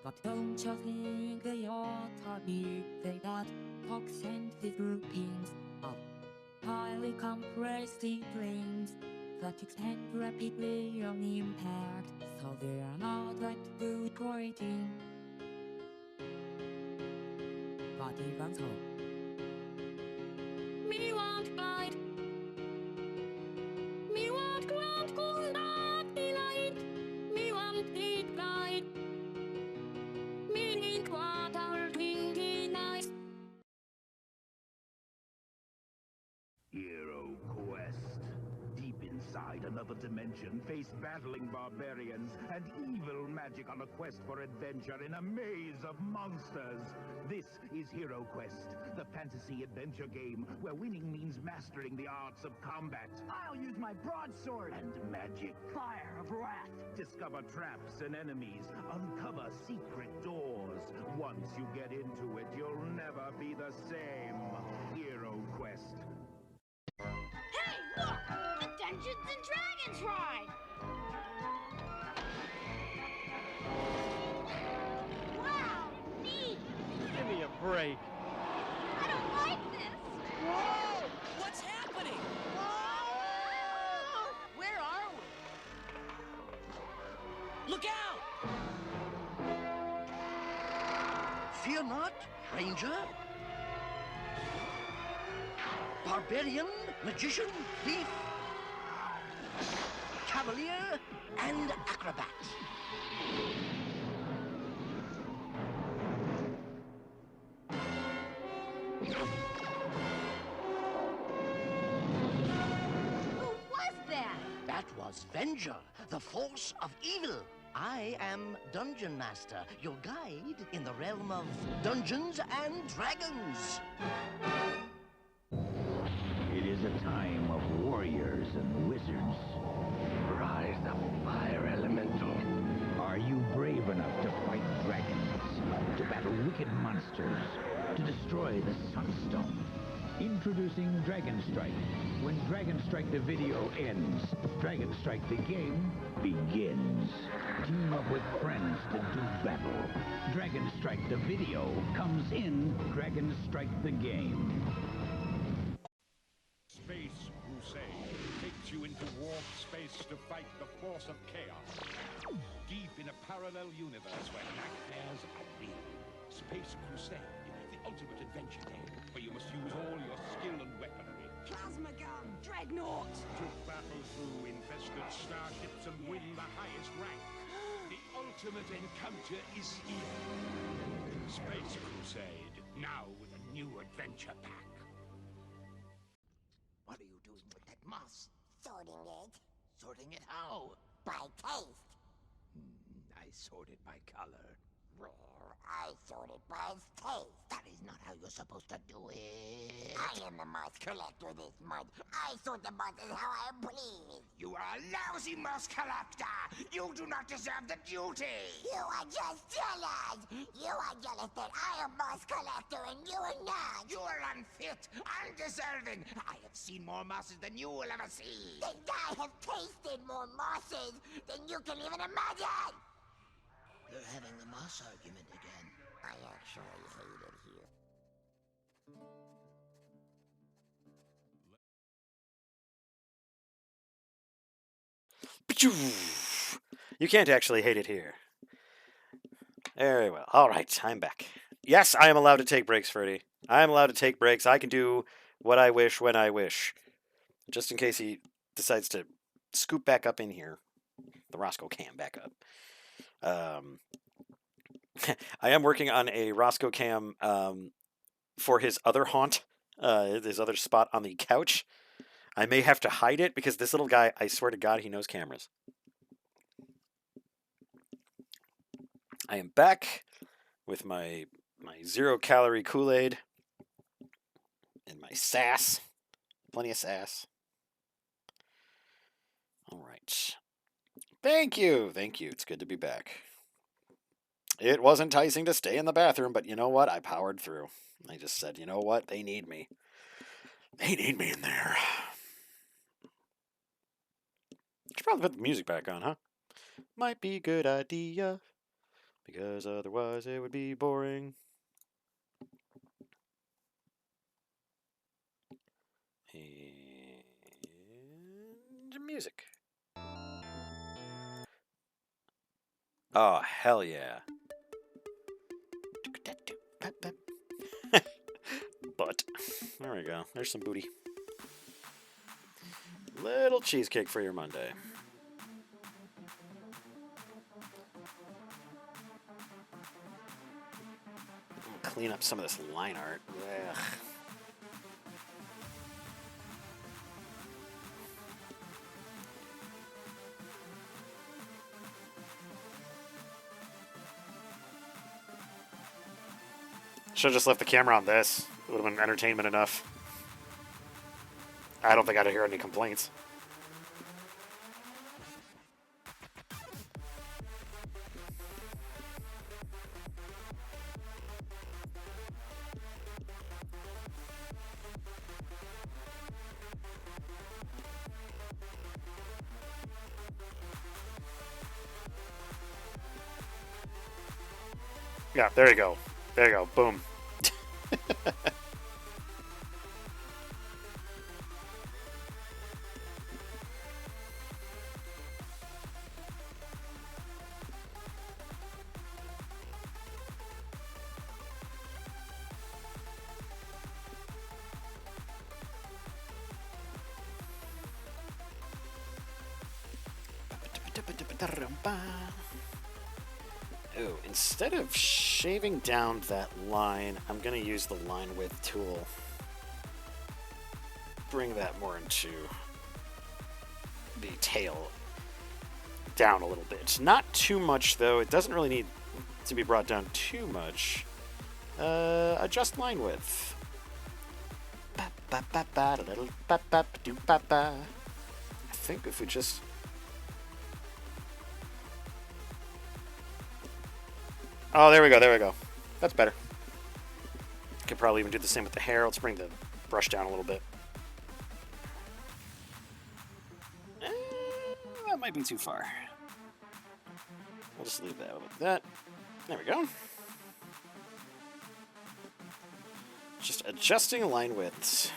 But don't you think they ought to be? They got toxin-filled groupings of highly compressed strings that extend rapidly on impact, so they're not that good rating. But even so, me won't bite. Me won't grant cool not delight. Me won't eat blight. Me need water drinking nice. Hero Quest. Deep inside another dimension, face battling barbarians and evil magic on a quest for adventure in a maze of monsters. This is Hero Quest, the fantasy adventure game where winning means mastering the arts of combat. I'll use my broadsword And magic. fire of wrath. Discover traps and enemies. Uncover secret doors. Once you get into it, you'll never be the same. Hero Quest. Hey, look! The Dungeons and Dragons ride! Wow, neat! Give me a break. I don't like this! Whoa! What's happening? Whoa! Where are we? Look out! Fear not, Ranger. Barbarian, magician, thief, cavalier, and acrobat. Who was that? That was Venger, the force of evil. I am Dungeon Master, your guide in the realm of Dungeons and Dragons. It is a time of warriors and wizards. Rise the fire elemental. Are you brave enough to fight dragons, to battle wicked monsters, to destroy the Sunstone? Introducing Dragon Strike. When Dragon Strike the video ends, Dragon Strike the game begins. Team up with friends to do battle. Dragon Strike the video comes in Dragon Strike the game. Space Crusade takes you into warp space to fight the force of chaos. Deep in a parallel universe where nightmares are real. Space Crusade, the ultimate adventure game, where you must use all your skill and weaponry Plasma gun! Dreadnought! to battle through infested starships and win the highest rank. The ultimate encounter is here. Space Crusade, now with a new adventure pack. sorting it Sorting it how? by taste. I sort it by color. Well, I sort it by its taste. That is not how you're supposed to do it. I am the moss collector this month. I sort the mosses how I please. You are a lousy mouse collector. You do not deserve the duty. You are just jealous. You are jealous that I am moss collector and you are not. You are unfit, undeserving. I have seen more mosses than you will ever see. And I have tasted more mosses than you can even imagine. You're having the moss argument again. I actually hate it here. You can't actually hate it here. Very well. All right, I'm back. Yes, I am allowed to take breaks, Freddy. I am allowed to take breaks. I can do what I wish when I wish. Just in case he decides to scoop back up in here. The Roscoe cam back up. I am working on a Roscoe cam for his other haunt, his other spot on the couch. I may have to hide it because this little guy, I swear to God, he knows cameras. I am back with my 0-calorie Kool-Aid and my sass. Plenty of sass. All right. Thank you. Thank you. It's good to be back. It was enticing to stay in the bathroom, but you know what? I powered through. I just said, you know what? They need me. They need me in there. Should probably put the music back on, huh? Might be a good idea, because otherwise it would be boring. And music. Oh, hell yeah. Butt. There we go. There's some booty. Little cheesecake for your Monday. Clean up some of this line art. Ugh. Should have just left the camera on this. It would have been entertainment enough. I don't think I'd hear any complaints. Yeah, there you go. There you go. Boom. Oh, instead of shaving down that line, I'm going to use the line width tool. Bring that more into the tail down a little bit. Not too much, though. It doesn't really need to be brought down too much. Adjust line width. I think if we just... Oh, there we go, there we go. That's better. Could probably even do the same with the hair. Let's bring the brush down a little bit. That might be too far. We'll just leave that like that. There we go. Just adjusting line widths.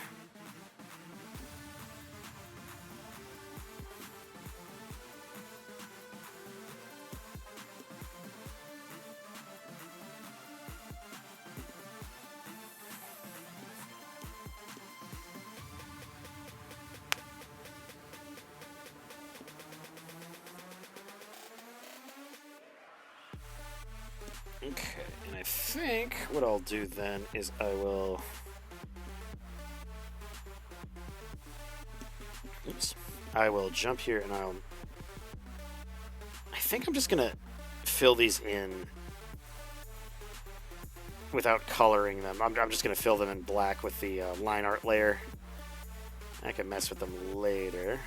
Okay, and I think what I'll do then is I will... Oops. I will jump here and I think I'm just gonna fill these in without coloring them. I'm just gonna fill them in black with the line art layer. I can mess with them later.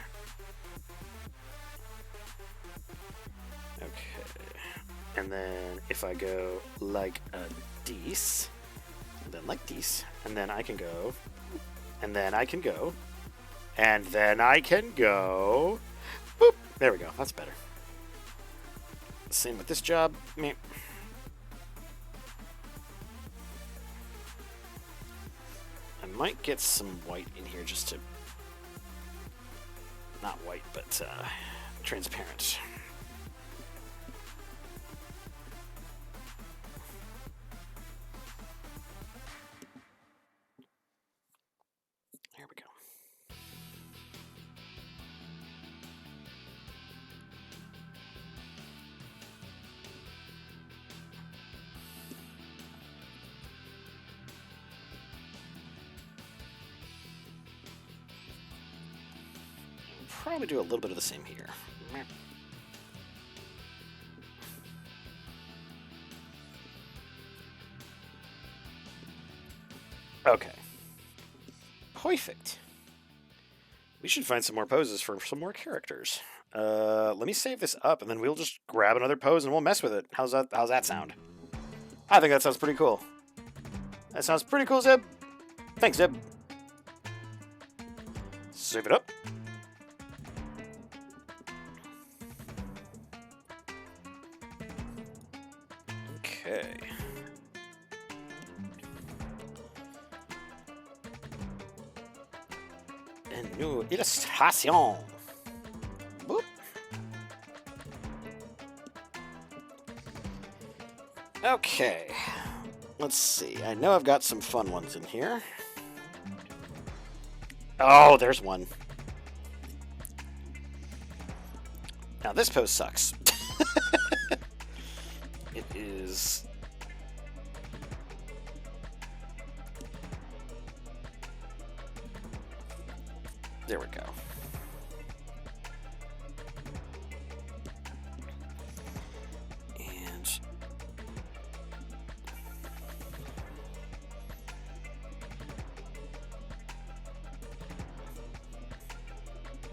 Okay. And then if I go like this, and then like this, and then I can go, and then I can go, and then I can go. Boop. There we go. That's better. Same with this job. Meh. I might get some white in here just to... Not white, but transparent. There we go. Probably do a little bit of the same here. Okay. Perfect. We should find some more poses for some more characters. Let me save this up, and then we'll just grab another pose and we'll mess with it. How's that sound? I think that sounds pretty cool. That sounds pretty cool, Zeb. Thanks, Zeb. Save it up. Okay. A new illustration. Boop. Okay. Let's see. I know I've got some fun ones in here. Oh, there's one. Now this pose sucks. It is... There we go. And...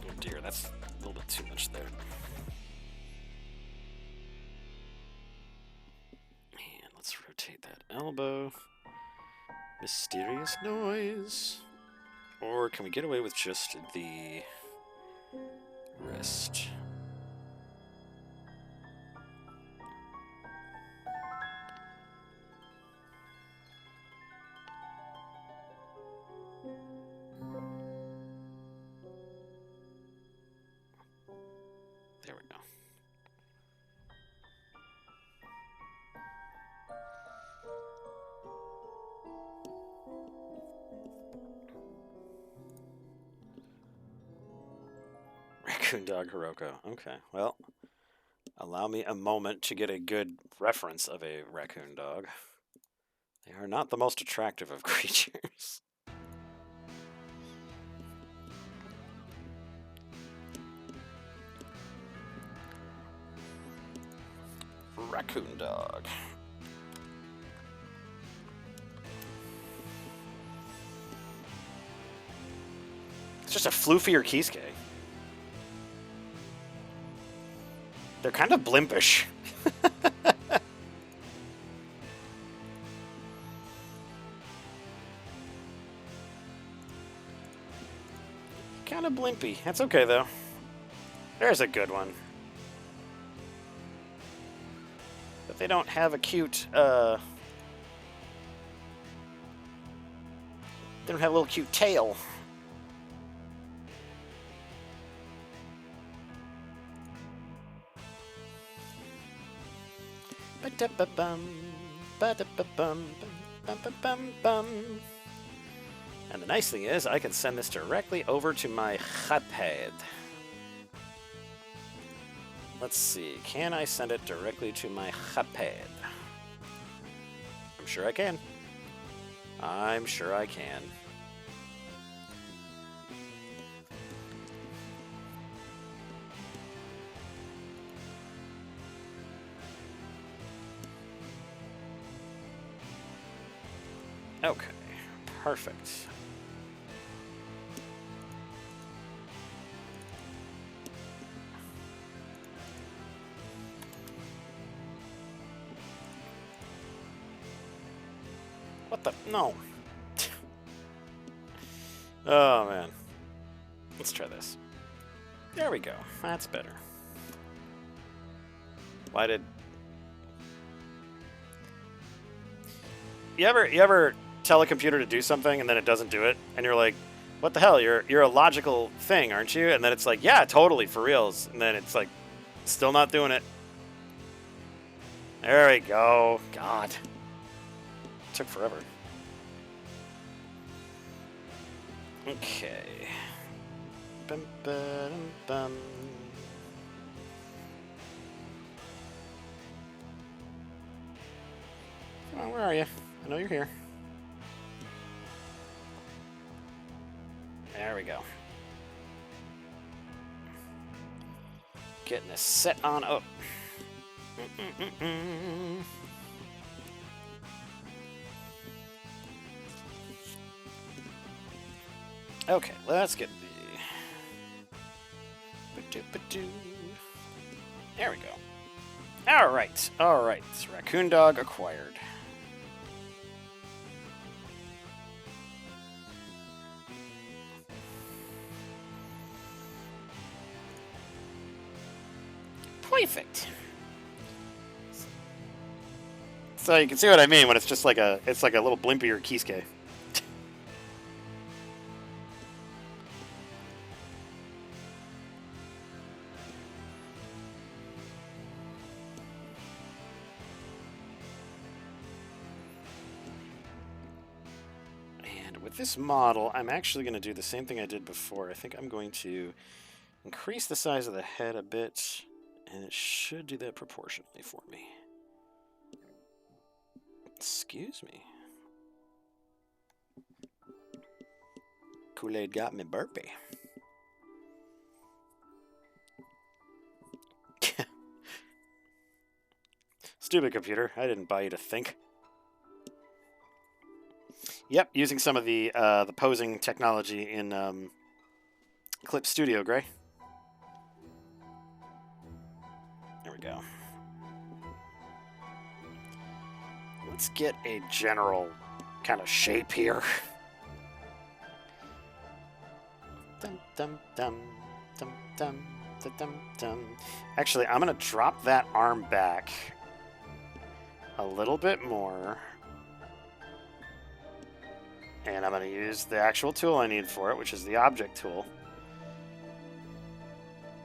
Oh dear, that's a little bit too much there. And let's rotate that elbow. Mysterious noise. Or can we get away with just the wrist? There we go. Raccoon Dog Hiroko. Okay, well, allow me a moment to get a good reference of a raccoon dog. They are not the most attractive of creatures. Raccoon Dog. It's just a floofier Kisuke. They're kind of blimpish. Kind of blimpy. That's okay, though. There's a good one. But they don't have a cute, they don't have a little cute tail. And the nice thing is, I can send this directly over to my iPad. Let's see, can I send it directly to my iPad? I'm sure I can. I'm sure I can. Okay, perfect. What the? No. Oh, man. Let's try this. There we go. That's better. Why did... You ever tell a computer to do something and then it doesn't do it? And you're like, what the hell? You're a logical thing, aren't you? And then it's like, yeah, totally, for reals. And then it's like, still not doing it. There we go. God. Took forever. Okay. Bum, ba, dum, bum. Come on, where are you? I know you're here. There we go. Getting this set on up. Okay, let's get the... There we go. Alright, alright. Raccoon dog acquired. Perfect. So you can see what I mean when it's just like a little blimpy or Kisuke. With this model, I'm actually going to do the same thing I did before. I think I'm going to increase the size of the head a bit, and it should do that proportionately for me. Excuse me. Kool-Aid got me burpy. Stupid computer. I didn't buy you to think. Yep, using some of the posing technology in Clip Studio, Gray. There we go. Let's get a general kind of shape here. Dum dum dum dum dum dum dum dum. Actually, I'm gonna drop that arm back a little bit more. And I'm going to use the actual tool I need for it, which is the object tool.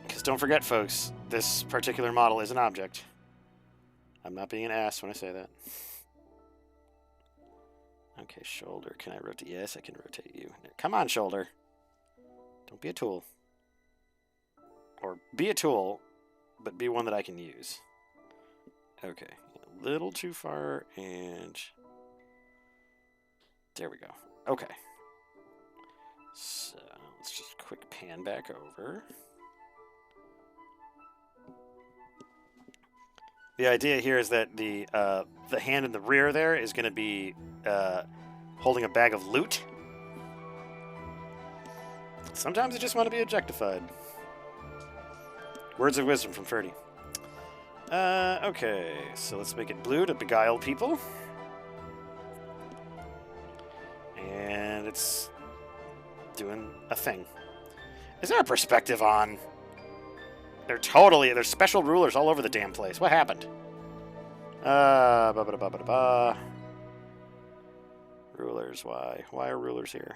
Because don't forget, folks, this particular model is an object. I'm not being an ass when I say that. Okay, shoulder. Can I rotate? Yes, I can rotate you. Come on, shoulder. Don't be a tool. Or be a tool, but be one that I can use. Okay. A little too far, and... there we go. Okay. So, let's just quick pan back over. The idea here is that the hand in the rear there is going to be holding a bag of loot. Sometimes you just want to be objectified. Words of wisdom from Ferdy. Okay, so let's make it blue to beguile people. And it's doing a thing. Is there a perspective on? There's special rulers all over the damn place. What happened? Rulers, why? Why are rulers here?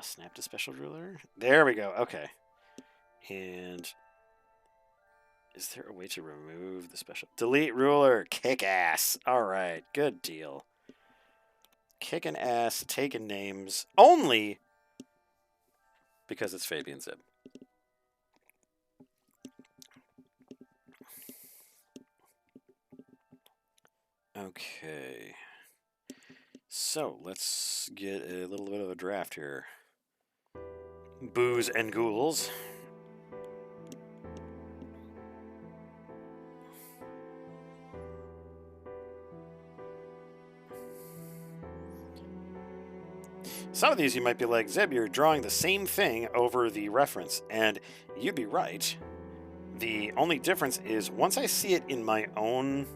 Snap to special ruler. There we go. Okay. And is there a way to remove the special? Delete ruler. Kick ass. All right. Good deal. Kicking ass, taking names, only because it's Fabian Zib. Okay. So, let's get a little bit of a draft here. Booze and ghouls. Some of these you might be like, Zeb, you're drawing the same thing over the reference, and you'd be right. The only difference is once I see it in my own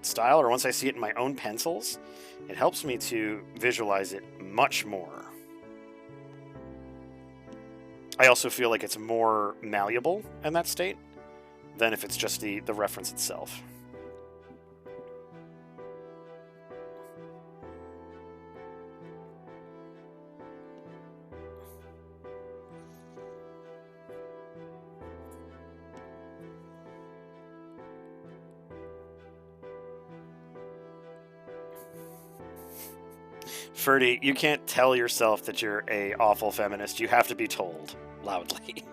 style, or once I see it in my own pencils, it helps me to visualize it much more. I also feel like it's more malleable in that state than if it's just the reference itself. Ferdy, you can't tell yourself that you're a awful feminist. You have to be told loudly.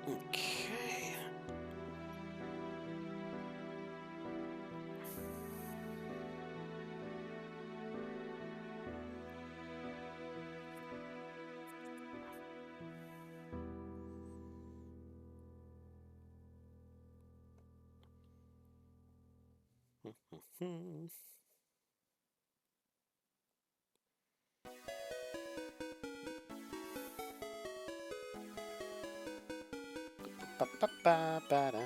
Okay. Ba-ba-ba-ba-da.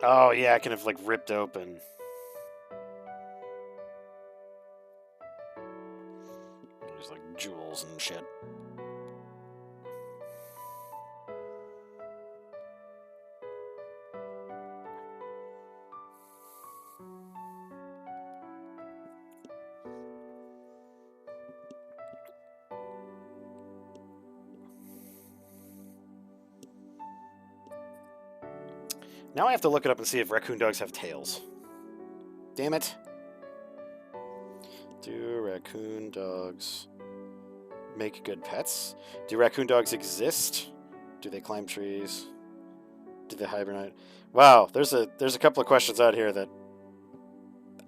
Oh yeah, I can have like ripped open. There's like jewels and shit. Now I have to look it up and see if raccoon dogs have tails. Damn it. Do raccoon dogs make good pets? Do raccoon dogs exist? Do they climb trees? Do they hibernate? Wow, there's a couple of questions out here that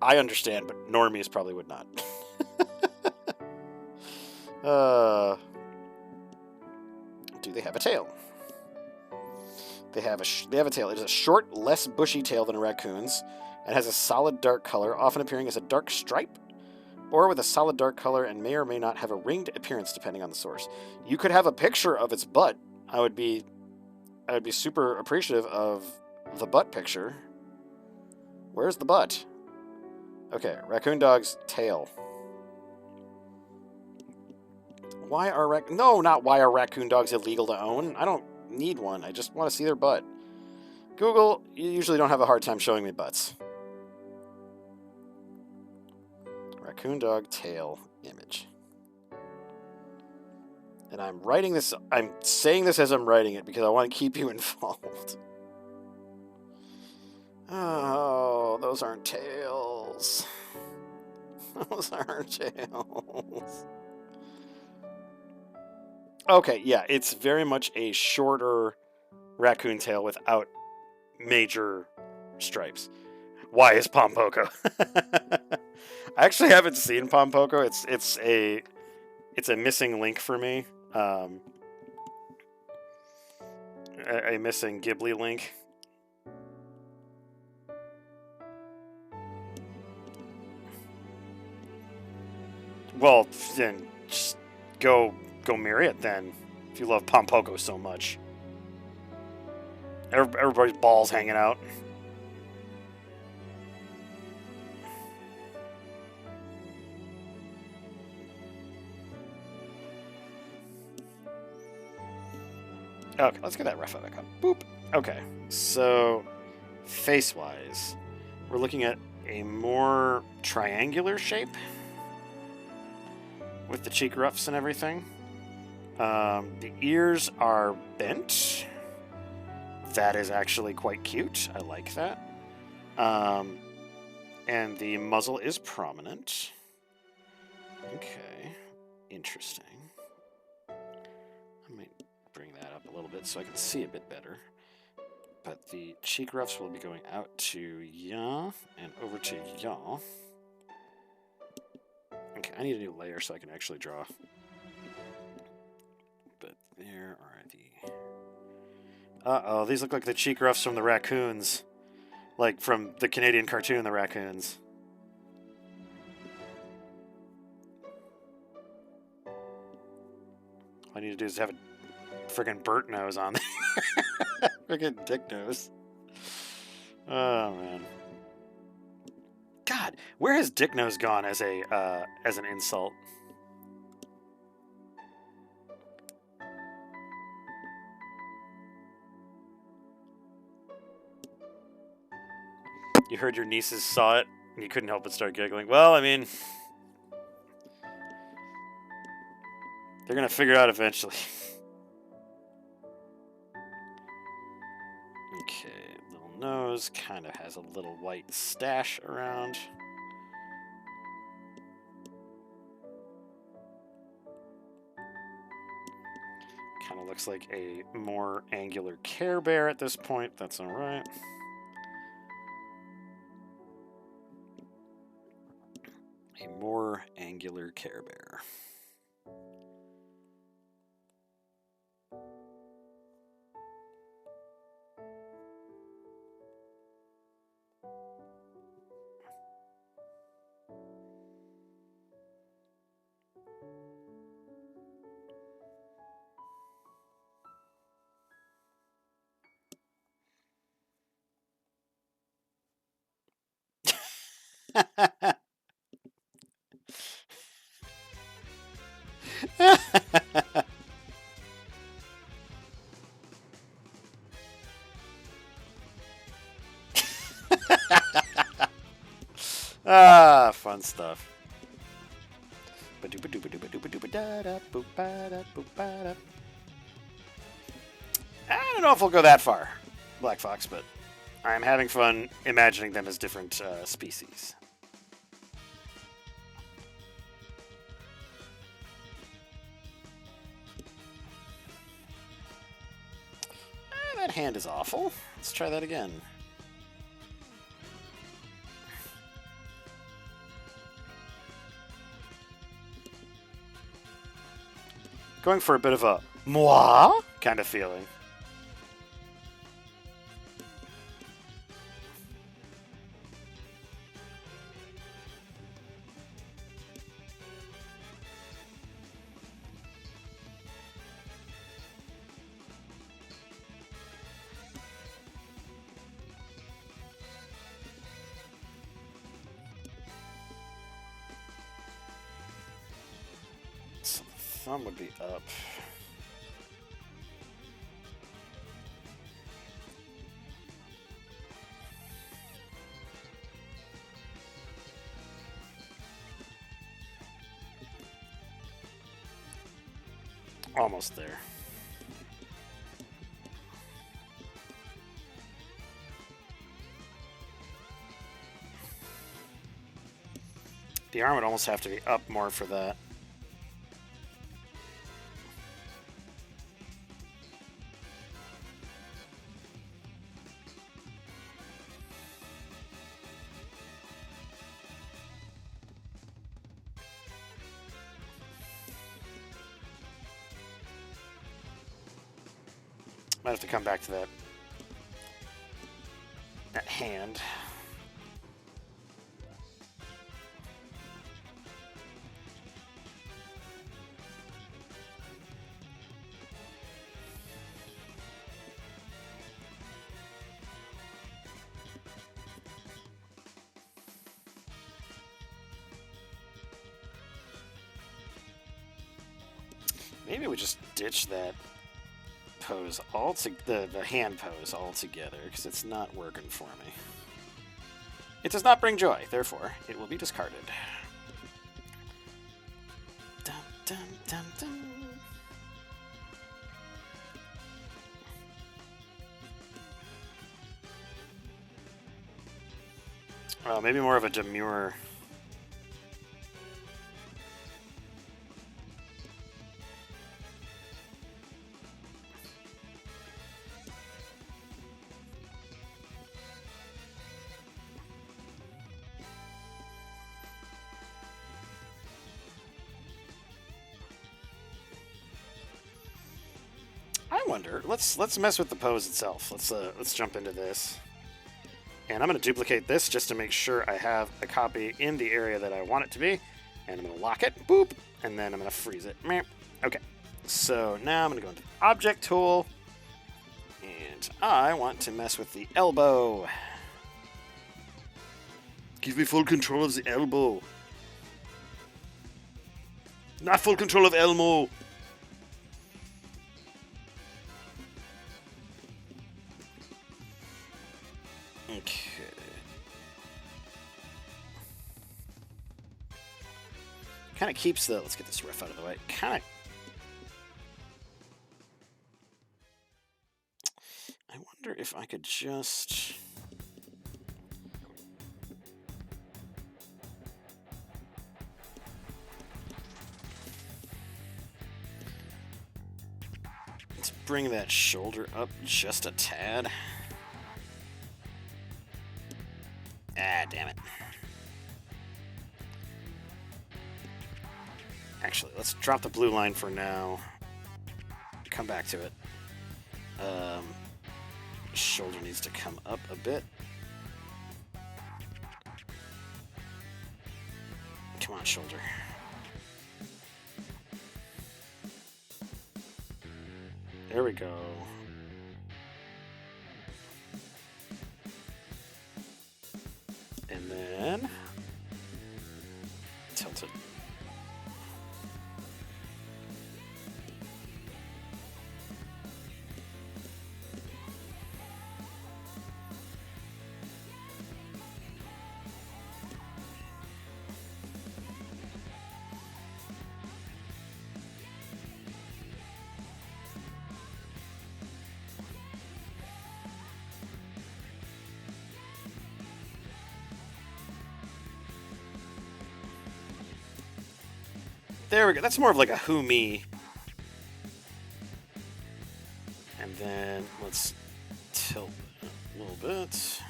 I understand, but normies probably would not. Do they have a tail? They have a tail. It is a short, less bushy tail than a raccoon's, and has a solid dark color, often appearing as a dark stripe, or with a solid dark color, and may or may not have a ringed appearance depending on the source. You could have a picture of its butt. I would be super appreciative of the butt picture. Where's the butt? Okay, raccoon dog's tail. Why are raccoon dogs illegal to own? I don't need one. I just want to see their butt. Google, you usually don't have a hard time showing me butts. Raccoon dog tail image. And I'm saying this as I'm writing it because I want to keep you involved. Oh, those aren't tails. Those aren't tails. Okay, yeah, it's very much a shorter raccoon tail without major stripes. Why is Pompoko? I actually haven't seen Pompoko. It's a missing link for me. A missing Ghibli link. Well, then just go marry it then, if you love Pompoko so much. Everybody's balls hanging out. Okay, let's get that ref back up. Boop. Okay, so face-wise, we're looking at a more triangular shape. with the cheek ruffs and everything. The ears are bent. That is actually quite cute. I like that. And the muzzle is prominent. Okay. Interesting. I might bring that up a little bit so I can see a bit better. But the cheek ruffs will be going out to ya and over to ya. Okay, I need a new layer so I can actually draw. But there are the... Uh-oh, these look like the cheek ruffs from the raccoons. Like from the Canadian cartoon, The Raccoons. All I need to do is have a friggin' Bert nose on there. Friggin' dick nose. Oh, man. God, where has dick nose gone as a as an insult? You heard your nieces saw it, and you couldn't help but start giggling. Well, I mean, they're gonna figure it out eventually. Okay, little nose, kind of has a little white stash around. Kind of looks like a more angular Care Bear at this point. That's all right. A more angular Care Bear. Ah, fun stuff. I don't know if we'll go that far, Black Fox, but I'm having fun imagining them as different species. That hand is awful. Let's try that again. Going for a bit of a moi kind of feeling. So the thumb would be up. Almost there. The arm would almost have to be up more for that. Might have to come back to that hand. Maybe we just ditch that pose the hand pose altogether, because it's not working for me. It does not bring joy, therefore it will be discarded. dun, dun, dun. Maybe more of a demure. I wonder. Let's mess with the pose itself. Let's jump into this. And I'm going to duplicate this just to make sure I have a copy in the area that I want it to be. And I'm going to lock it. Boop. And then I'm going to freeze it. Meh. Okay. So now I'm going to go into the Object tool. And I want to mess with the elbow. Give me full control of the elbow. Not full control of Elmo. Okay. Kind of keeps the... Let's get this riff out of the way. Kind of... I wonder if I could just... Let's bring that shoulder up just a tad. Ah, damn it. Actually, let's drop the blue line for now. Come back to it. Shoulder needs to come up a bit. Come on, shoulder. There we go. And then tilt it. There we go. That's more of like a who me. And then let's tilt a little bit.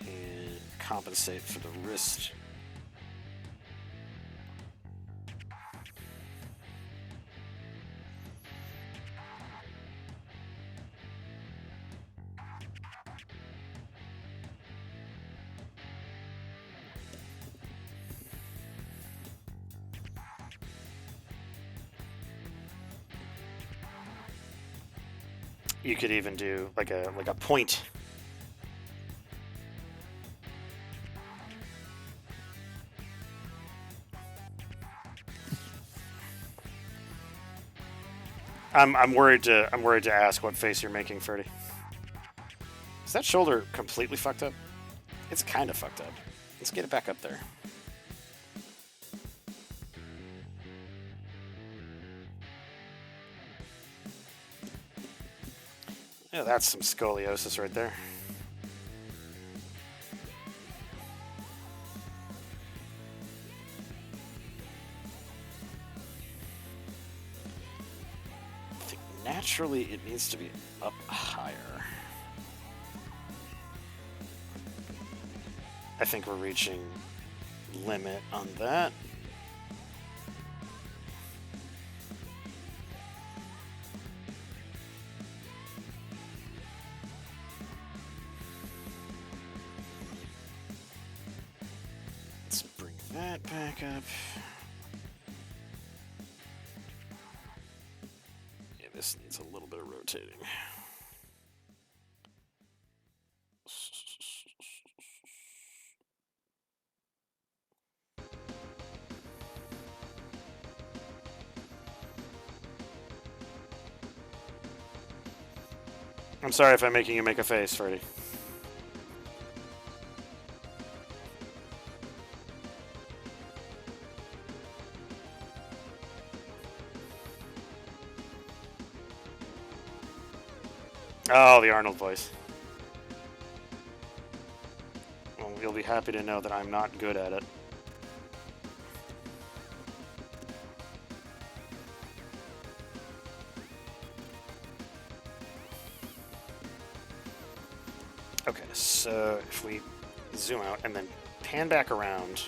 And compensate for the wrist. You could even do like a point. I'm worried to ask what face you're making, Ferdy. Is that shoulder completely fucked up? It's kind of fucked up. Let's get it back up there. Yeah, that's some scoliosis right there. I think naturally it needs to be up higher. I think we're reaching limit on that. That back up. Yeah, this needs a little bit of rotating. I'm sorry if I'm making you make a face, Freddy. Oh, the Arnold voice. Well, you'll be happy to know that I'm not good at it. Okay, so if we zoom out and then pan back around.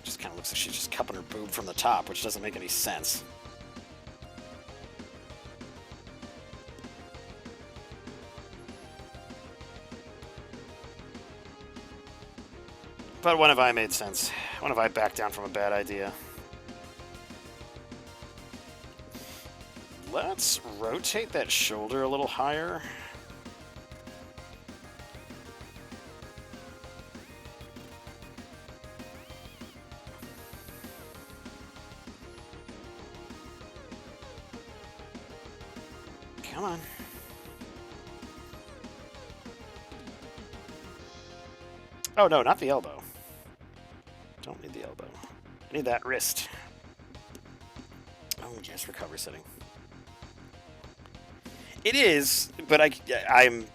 Just kind of looks like she's just cupping her boob from the top, which doesn't make any sense. But when have I made sense? When have I backed down from a bad idea? Let's rotate that shoulder a little higher. Come on. Oh, no, not the elbow. Don't need the elbow. I need that wrist. Oh, yes, recovery setting. It is, but I'm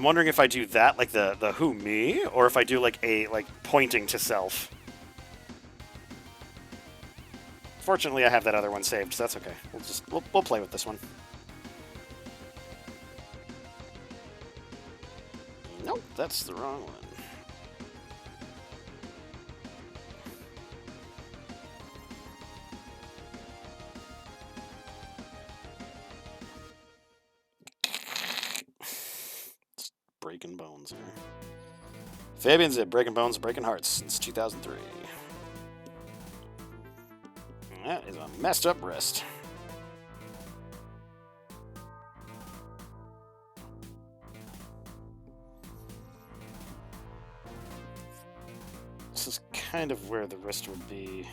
wondering if I do that, like the who me, or if I do like pointing to self. Fortunately, I have that other one saved, so that's okay. We'll play with this one. Nope, that's the wrong one. It's breaking bones here. Fabian Zib, breaking bones, breaking hearts since 2003. That is a messed up wrist. This is kind of where the wrist would be.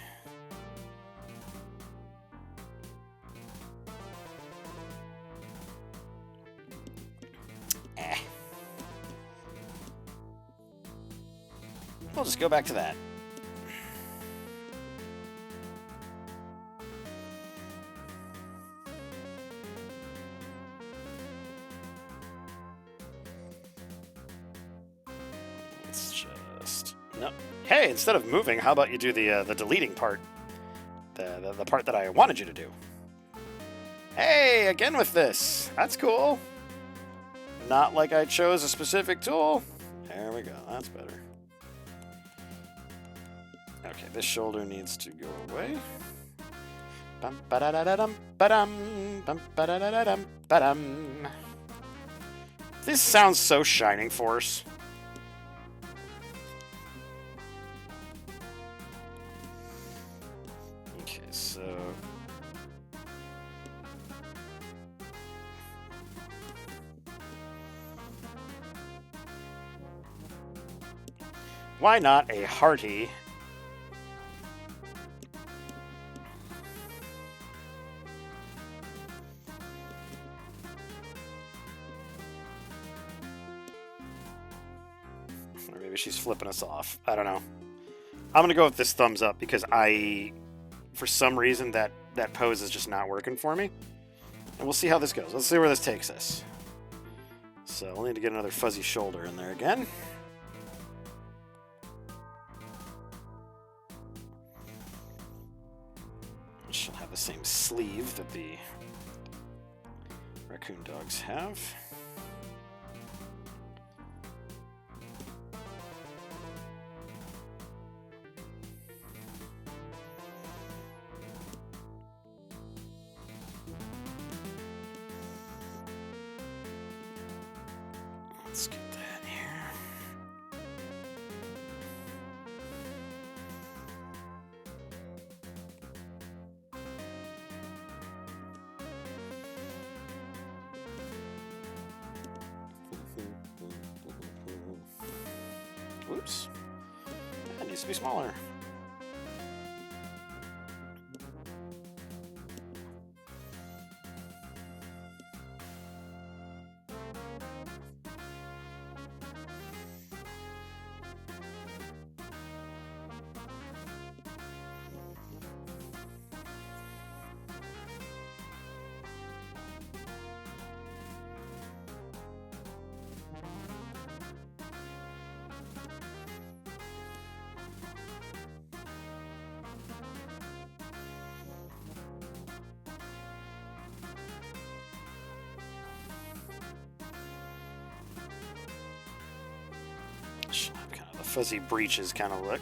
We'll just go back to that. Let's just... No. Hey, instead of moving, how about you do the deleting part? The part that I wanted you to do. Hey, again with this. That's cool. Not like I chose a specific tool. There we go. That's better. Okay, this shoulder needs to go away. Bum ba da da da dum ba dum bum ba da da da dum ba dum. This sounds so Shining Force. Okay, so why not a hearty? Or maybe she's flipping us off. I don't know. I'm going to go with this thumbs up because for some reason, that pose is just not working for me. And we'll see how this goes. Let's see where this takes us. So we'll need to get another fuzzy shoulder in there again. She'll have the same sleeve that the raccoon dogs have. Let's get that here. Oops. That needs to be smaller. Kind of the fuzzy breeches kind of look.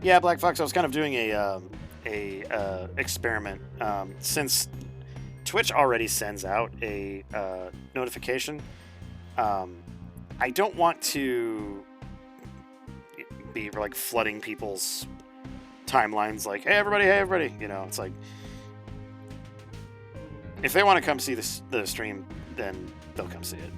Yeah, Black Fox. I was kind of doing a experiment since Twitch already sends out a notification. I don't want to be like flooding people's timelines, like, hey everybody. You know, it's like if they want to come see the stream, then they'll come see it.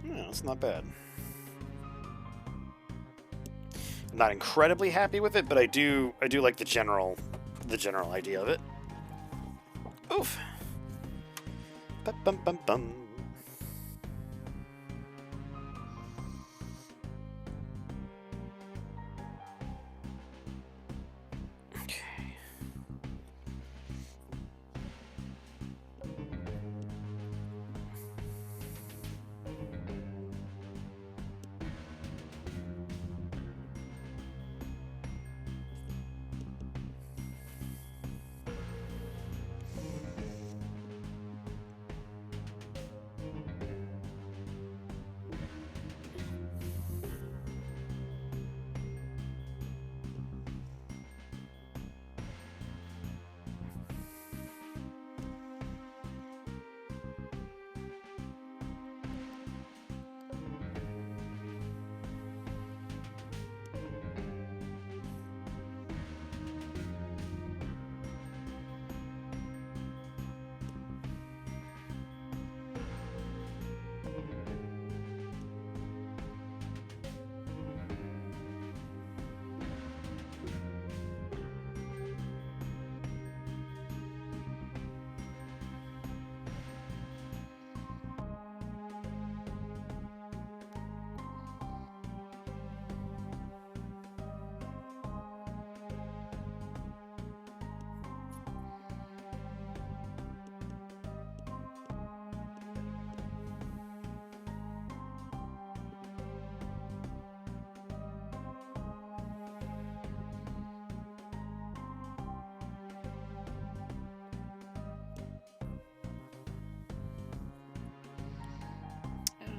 Yeah, it's not bad. I'm not incredibly happy with it, but I do like the general idea of it. Oof. Bum. Okay.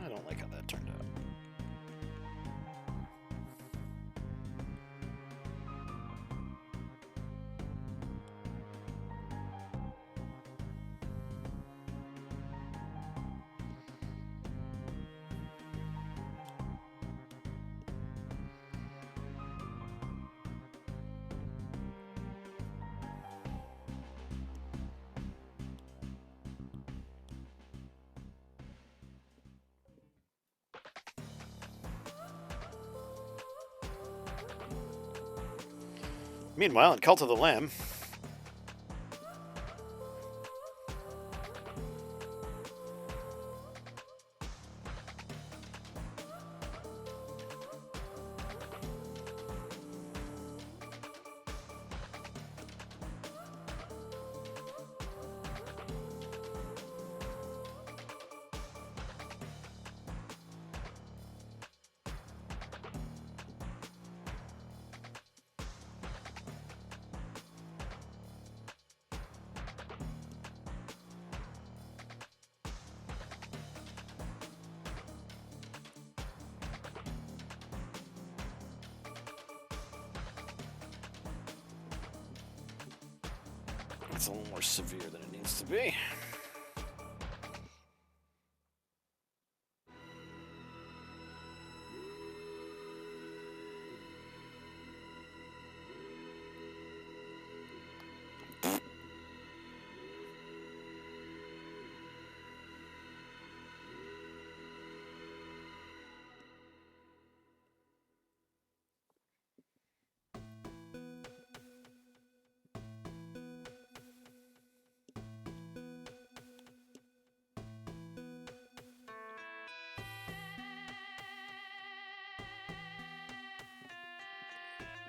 I don't like how that turned out. Meanwhile, in Cult of the Lamb, It's a little more severe than it needs to be.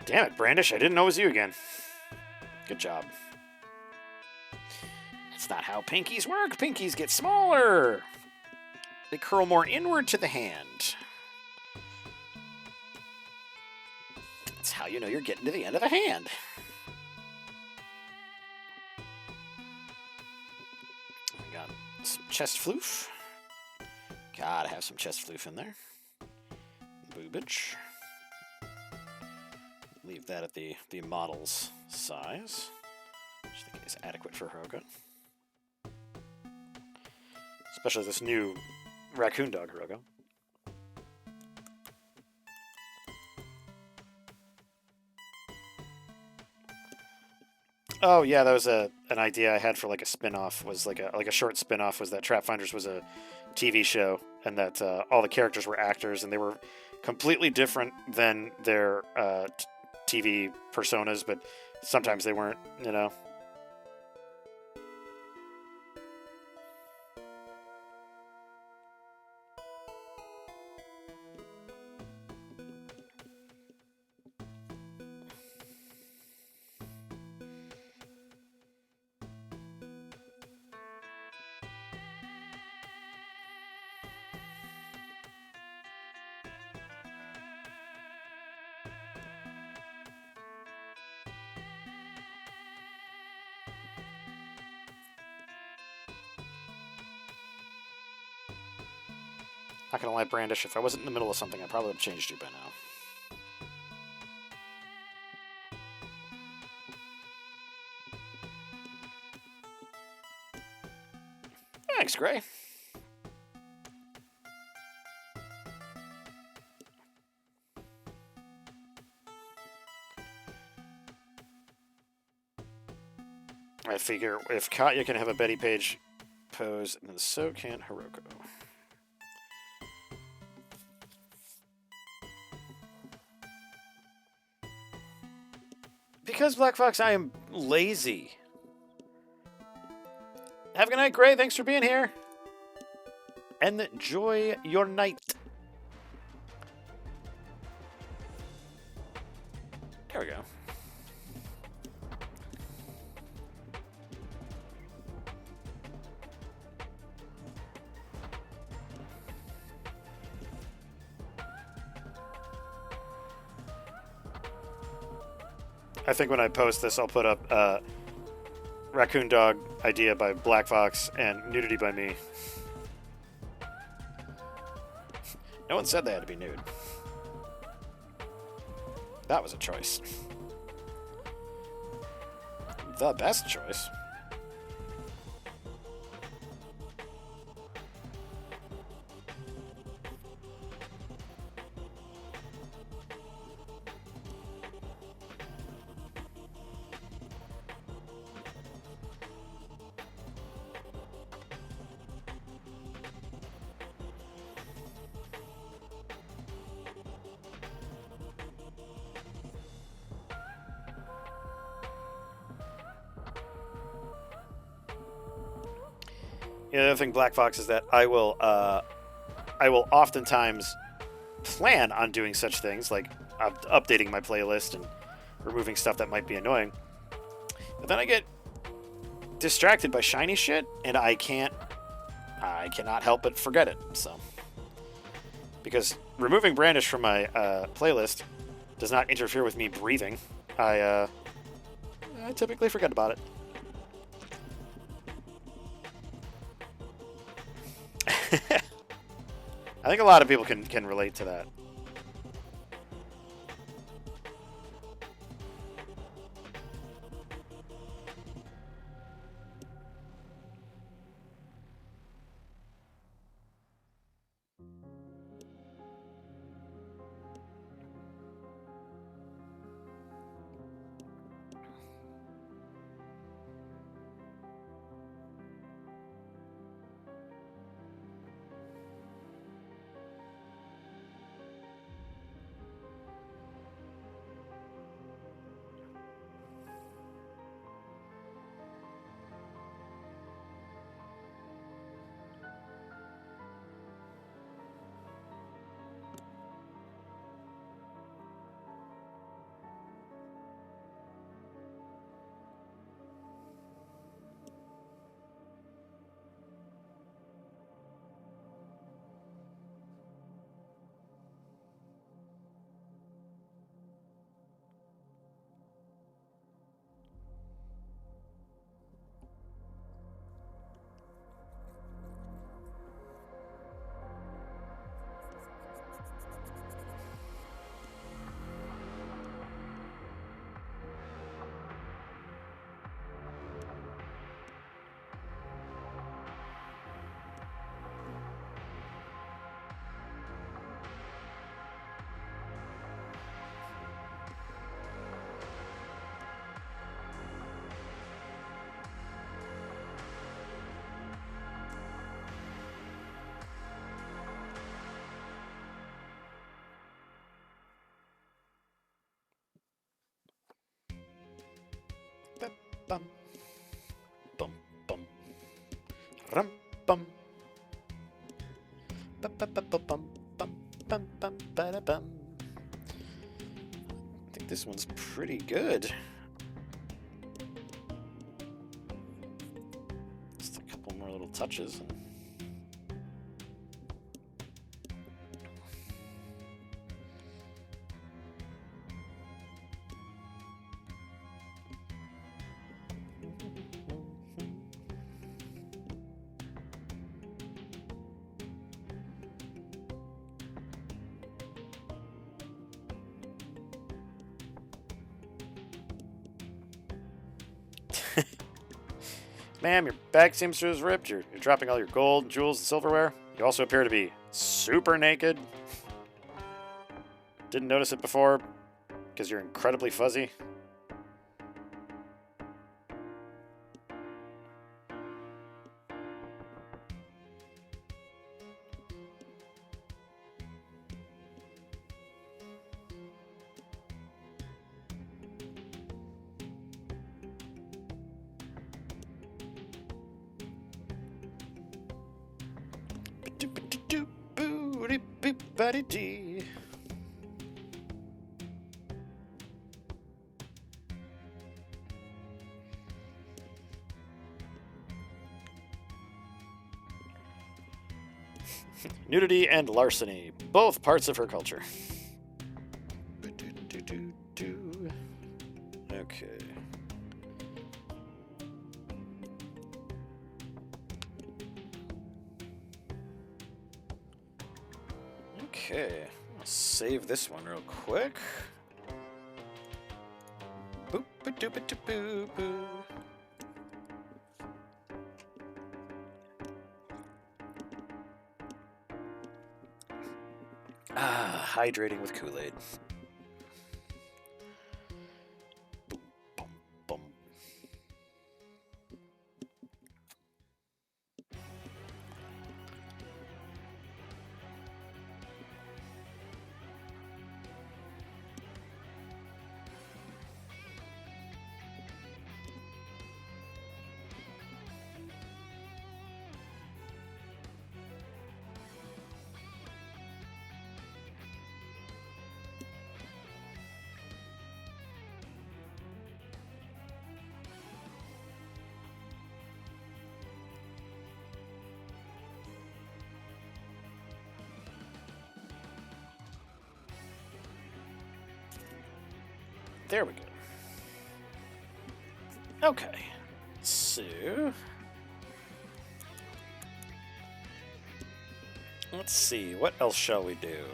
Damn it, Brandish, I didn't know it was you again. Good job. That's not how pinkies work. Pinkies get smaller. They curl more inward to the hand. That's how you know you're getting to the end of the hand. We got some chest floof. Gotta have some chest floof in there. Boobage. Leave that at the model's size, which I think is adequate for Hiroka. Especially this new raccoon dog Hiroka. Oh yeah, that was an idea I had for like a spin-off. Was like a short spin-off. Was that Trapfinders was a TV show, and that all the characters were actors, and they were completely different than their TV personas, but sometimes they weren't, you know. Not gonna lie, Brandish, if I wasn't in the middle of something, I probably would have changed you by now. Thanks, Gray. I figure if Katya can have a Betty Page pose, then so can Hiroko. Because, Black Fox, I am lazy. Have a good night, Gray. Thanks for being here. Enjoy your night. There we go. I think when I post this, I'll put up Raccoon Dog idea by Black Fox and nudity by me. No one said they had to be nude. That was a choice. The best choice. The other thing, Black Fox, is that I will oftentimes plan on doing such things, like updating my playlist and removing stuff that might be annoying. But then I get distracted by shiny shit, and I cannot help but forget it. So, because removing Brandish from my playlist does not interfere with me breathing, I typically forget about it. I think a lot of people can relate to that. bum. Bum, bum. Rum, bum. Bum, bum, bum, bum, bum, bum, bum, bum, ba-da-bum. I think this one's pretty good. Just a couple more little touches. Ma'am, your bag seems to have ripped. You're dropping all your gold, jewels, and silverware. You also appear to be super naked. Didn't notice it before because you're incredibly fuzzy. Ba-dee-dee. Nudity and larceny, both parts of her culture. Okay. Okay, I'll save this one real quick. Boop, ba-doop, ba-doop, boo. Ah, hydrating with Kool-Aid. Boom, boom, boom. There we go. Okay. So let's see, what else shall we do?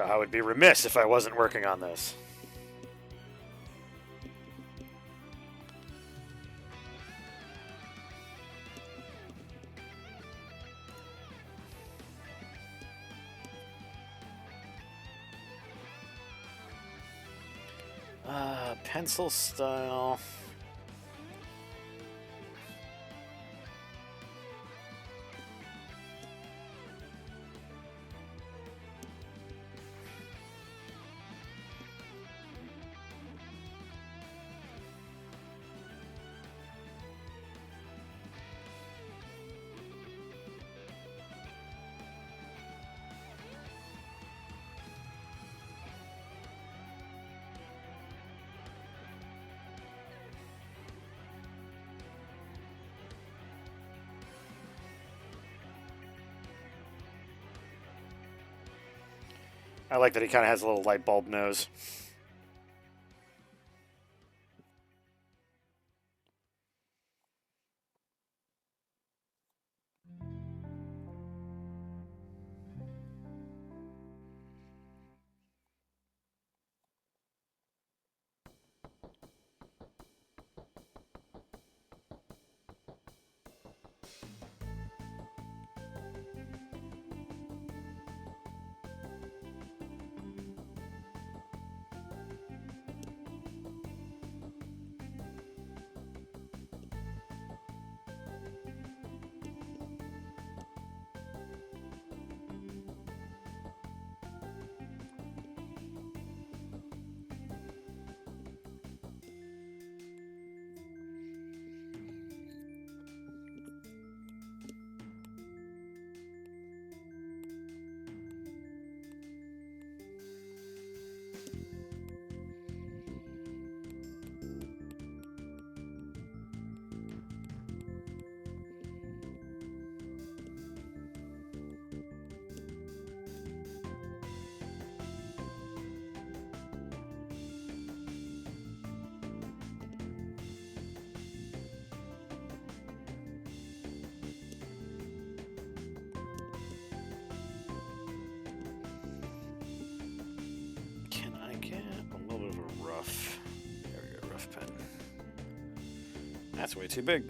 I would be remiss if I wasn't working on this. Pencil style. I like that he kind of has a little light bulb nose. That's way too big.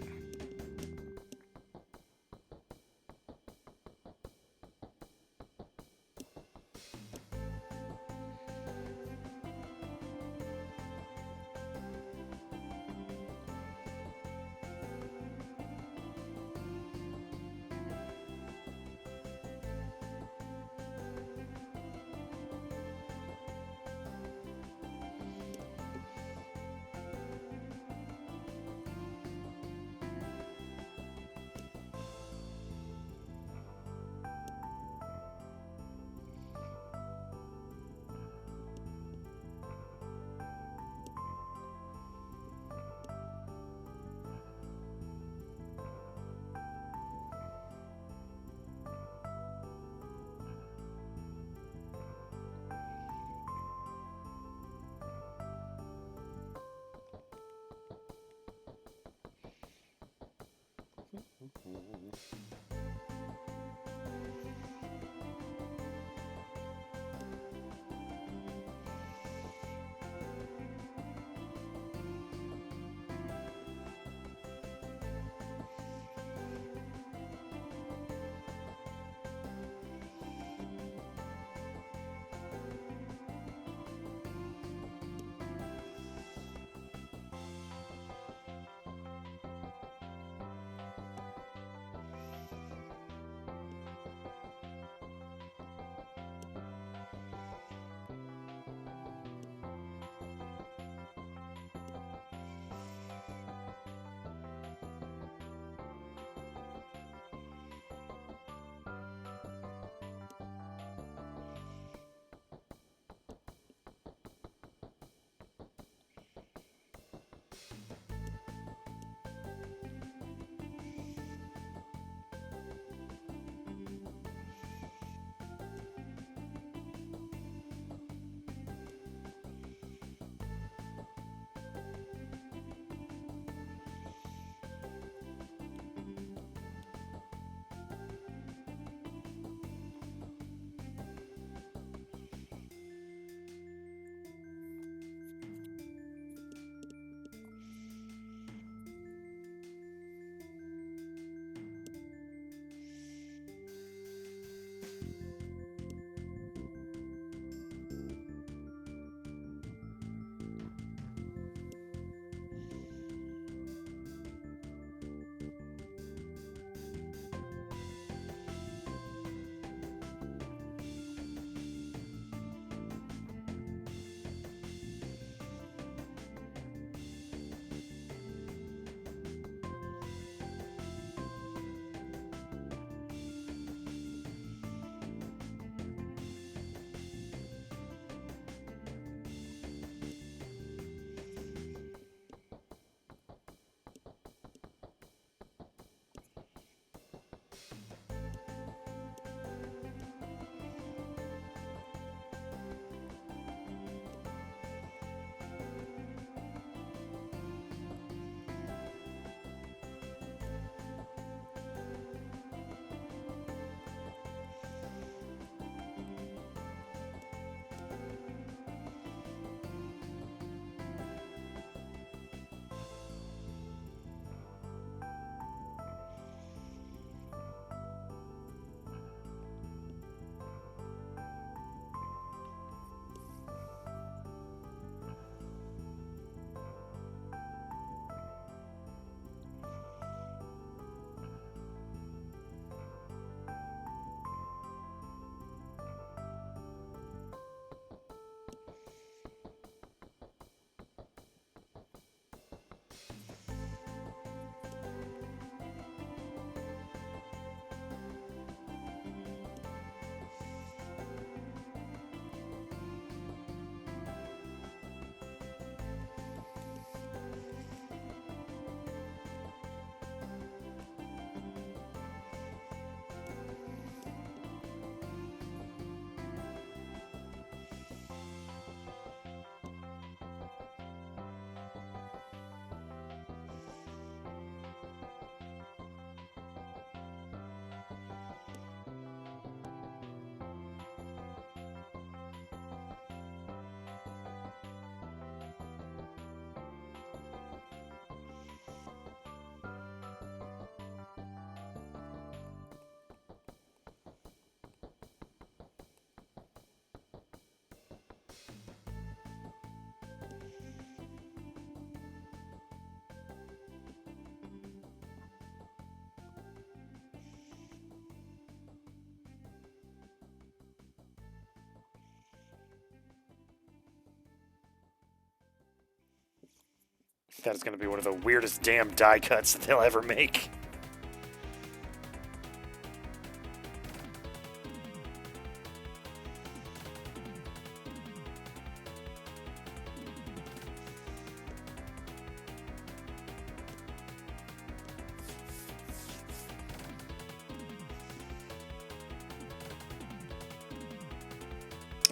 That is going to be one of the weirdest damn die cuts that they'll ever make.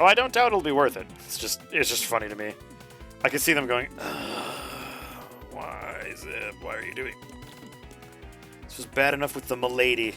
Oh, I don't doubt it'll be worth it. It's just funny to me. I can see them going, why is it? Why are you doing? This was bad enough with the Milady.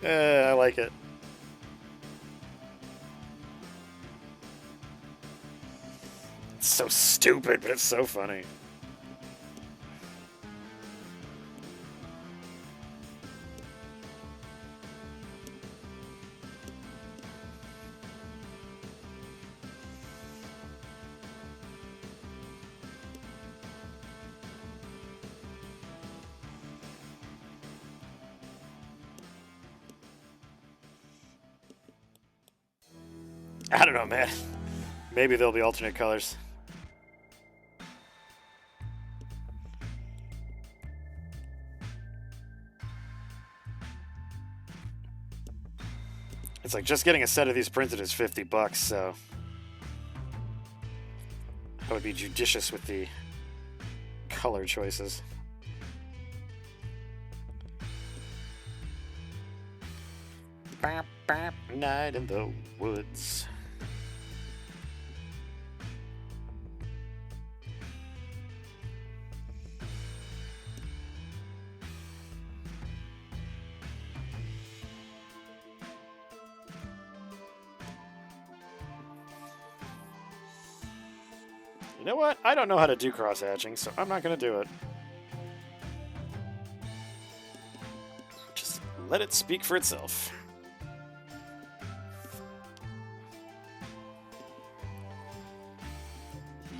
I like it. It's so stupid, but it's so funny. I don't know, man. Maybe there'll be alternate colors. It's like just getting a set of these printed is $50, so I would be judicious with the color choices. Bap, bap, night in the woods. You know what? I don't know how to do cross-hatching, so I'm not going to do it. Just let it speak for itself.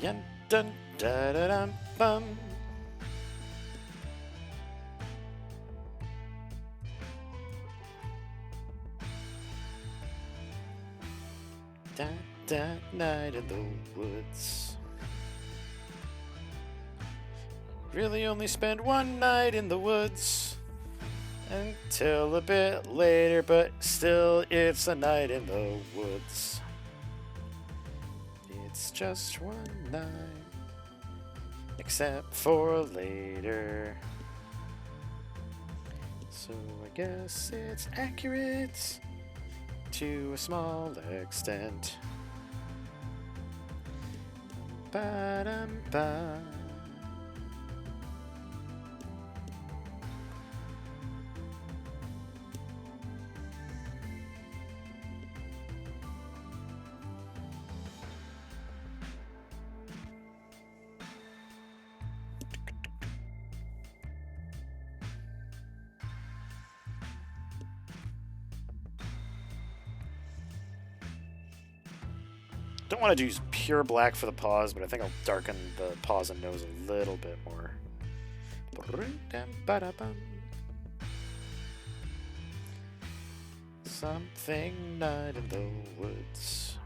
Yen dun da da dum bum. Da da night in the woods. Really only spend one night in the woods until a bit later, but still it's a night in the woods. It's just one night, except for later. So I guess it's accurate to a small extent. Ba-dum-ba. Don't want to use pure black for the paws, but I think I'll darken the paws and nose a little bit more. Something night in the woods.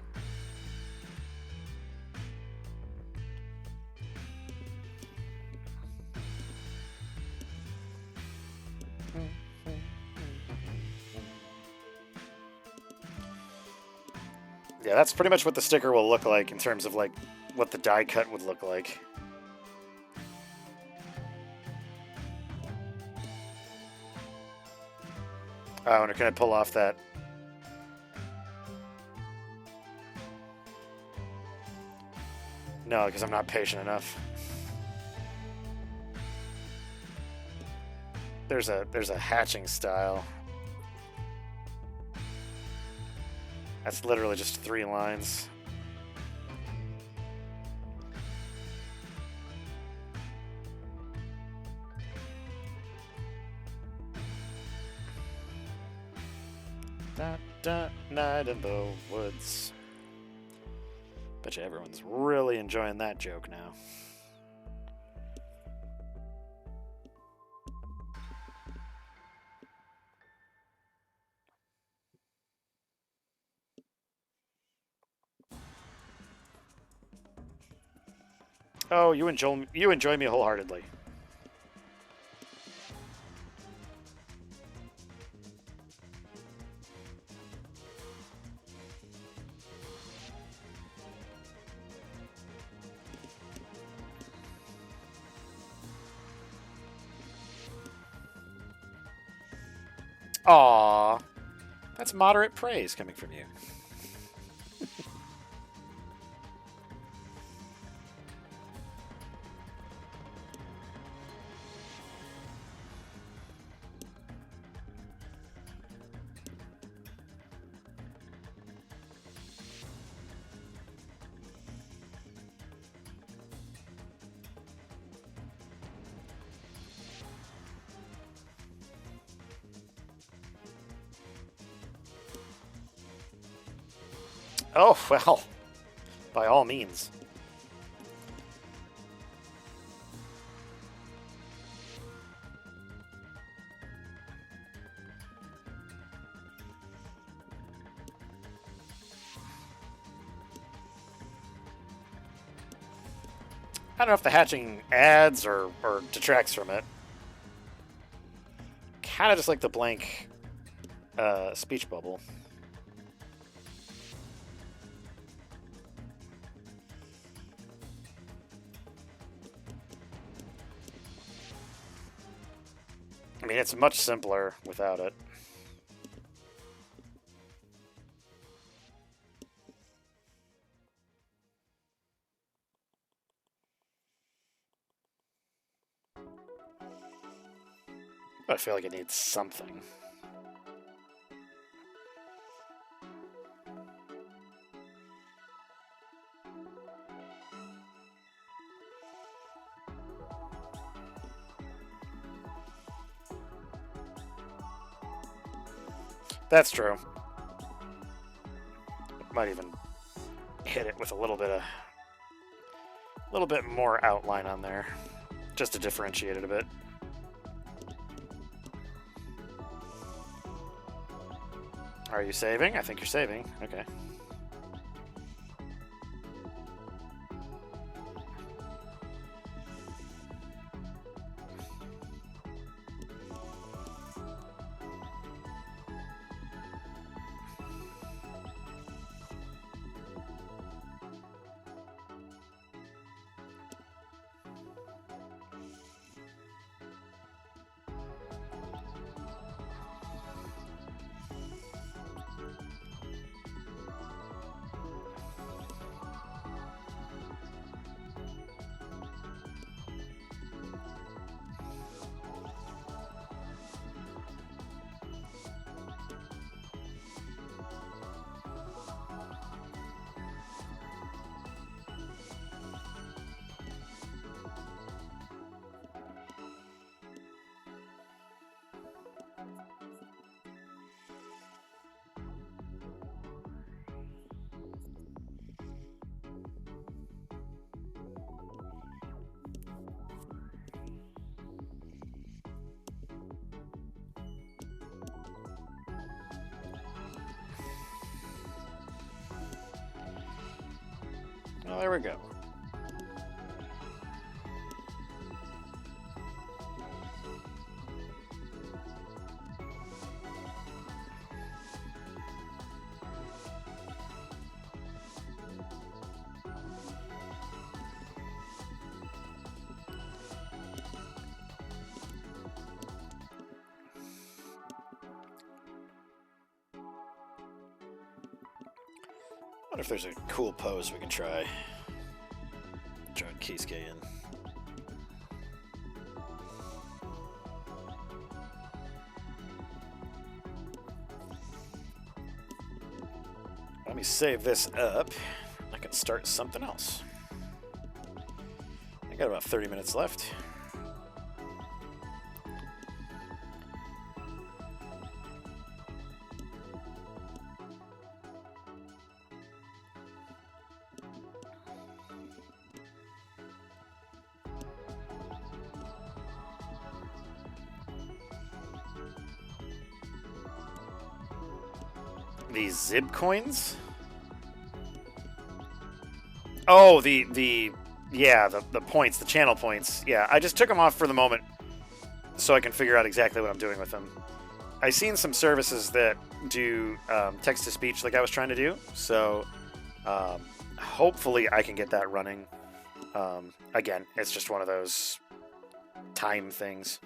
Yeah, that's pretty much what the sticker will look like in terms of, like, what the die cut would look like. Oh, and can I pull off that? No, because I'm not patient enough. There's a hatching style. That's literally just 3 lines. Night in the woods. Bet you everyone's really enjoying that joke now. Oh, you enjoy me wholeheartedly. Aww. That's moderate praise coming from you. Oh, well, by all means. I don't know if the hatching adds or detracts from it. Kind of just like the blank speech bubble. I mean, it's much simpler without it. But I feel like it needs something. That's true. Might even hit it with a little bit more outline on there, just to differentiate it a bit. Are you saving? I think you're saving. Okay. Well, there we go. wonder if there's a cool pose we can try. Join Keisuke in. Let me save this up. I can start something else. I got about 30 minutes left. These Zib coins? Oh, the points, the channel points. Yeah, I just took them off for the moment so I can figure out exactly what I'm doing with them. I've seen some services that do text-to-speech like I was trying to do, so hopefully I can get that running. Again, it's just one of those time things.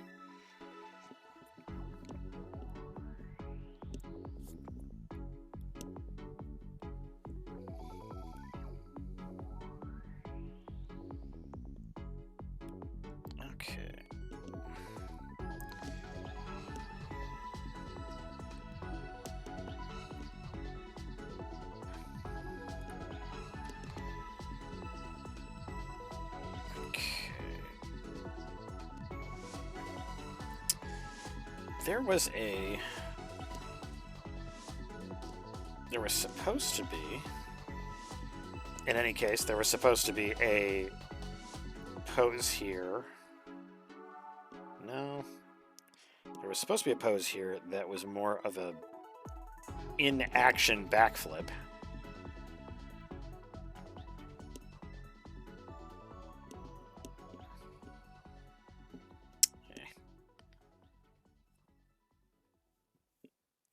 There was supposed to be, in any case, there was supposed to be a pose here. No. There was supposed to be a pose here that was more of a in-action backflip.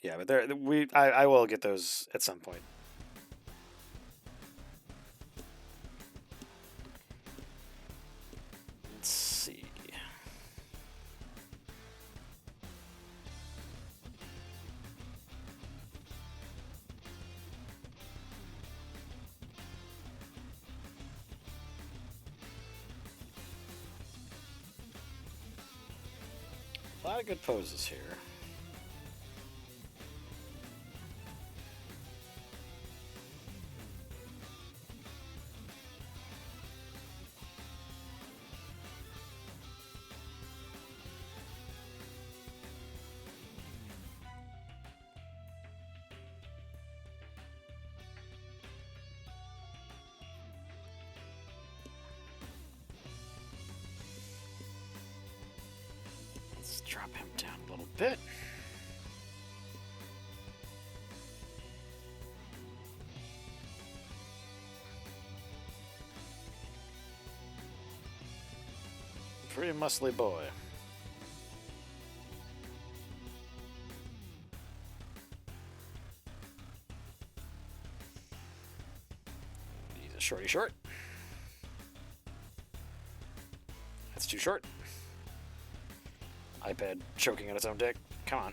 Yeah, but I will get those at some point. Let's see. A lot of good poses here. Drop him down a little bit. Pretty muscly boy. He's a shorty short. That's too short. iPad choking on its own dick. Come on.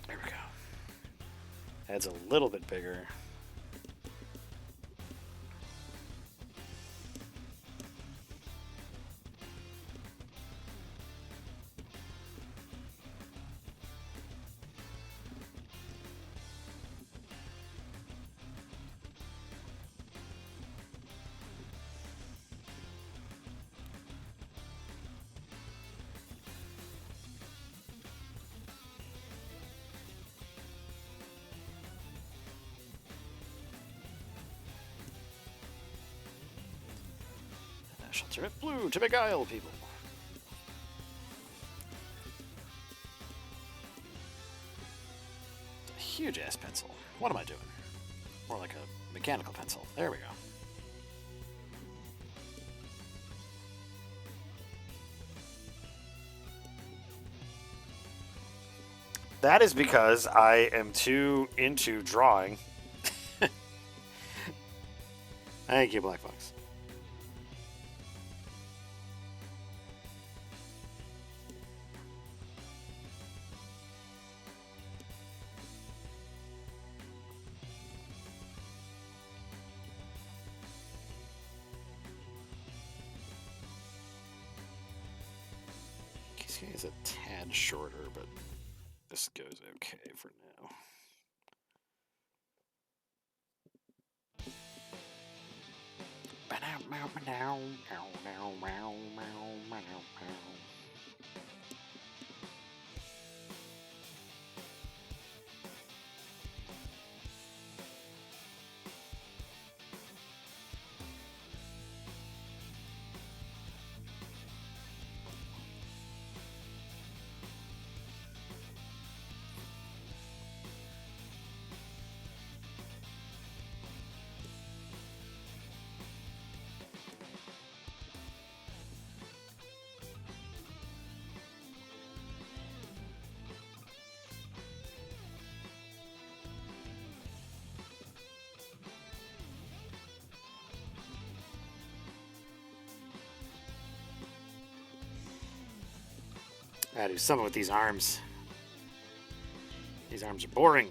There we go. Head's a little bit bigger. Ultimate blue to beguile people. It's a huge ass pencil. What am I doing? More like a mechanical pencil. There we go. That is because I am too into drawing. Thank you, Black Fox. is a tad shorter, but this goes okay for now. Gotta do something with these arms. These arms are boring.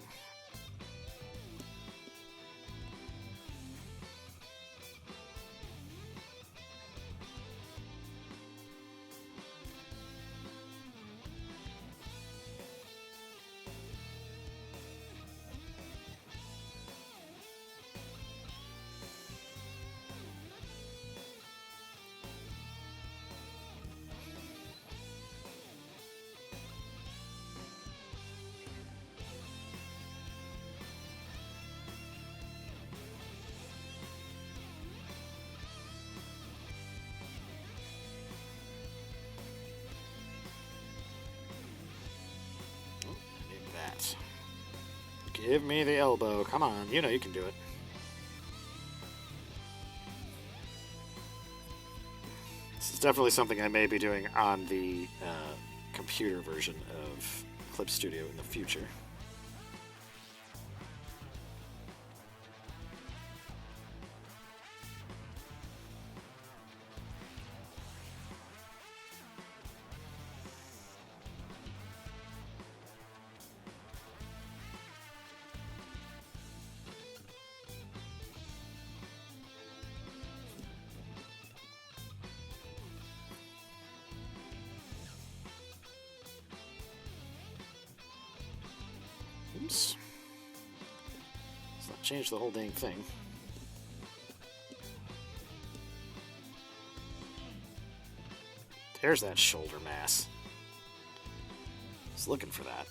Give me the elbow. Come on, you know you can do it. This is definitely something I may be doing on the computer version of Clip Studio in the future. Oops. Let's not change the whole dang thing. There's that shoulder mass. I was looking for that.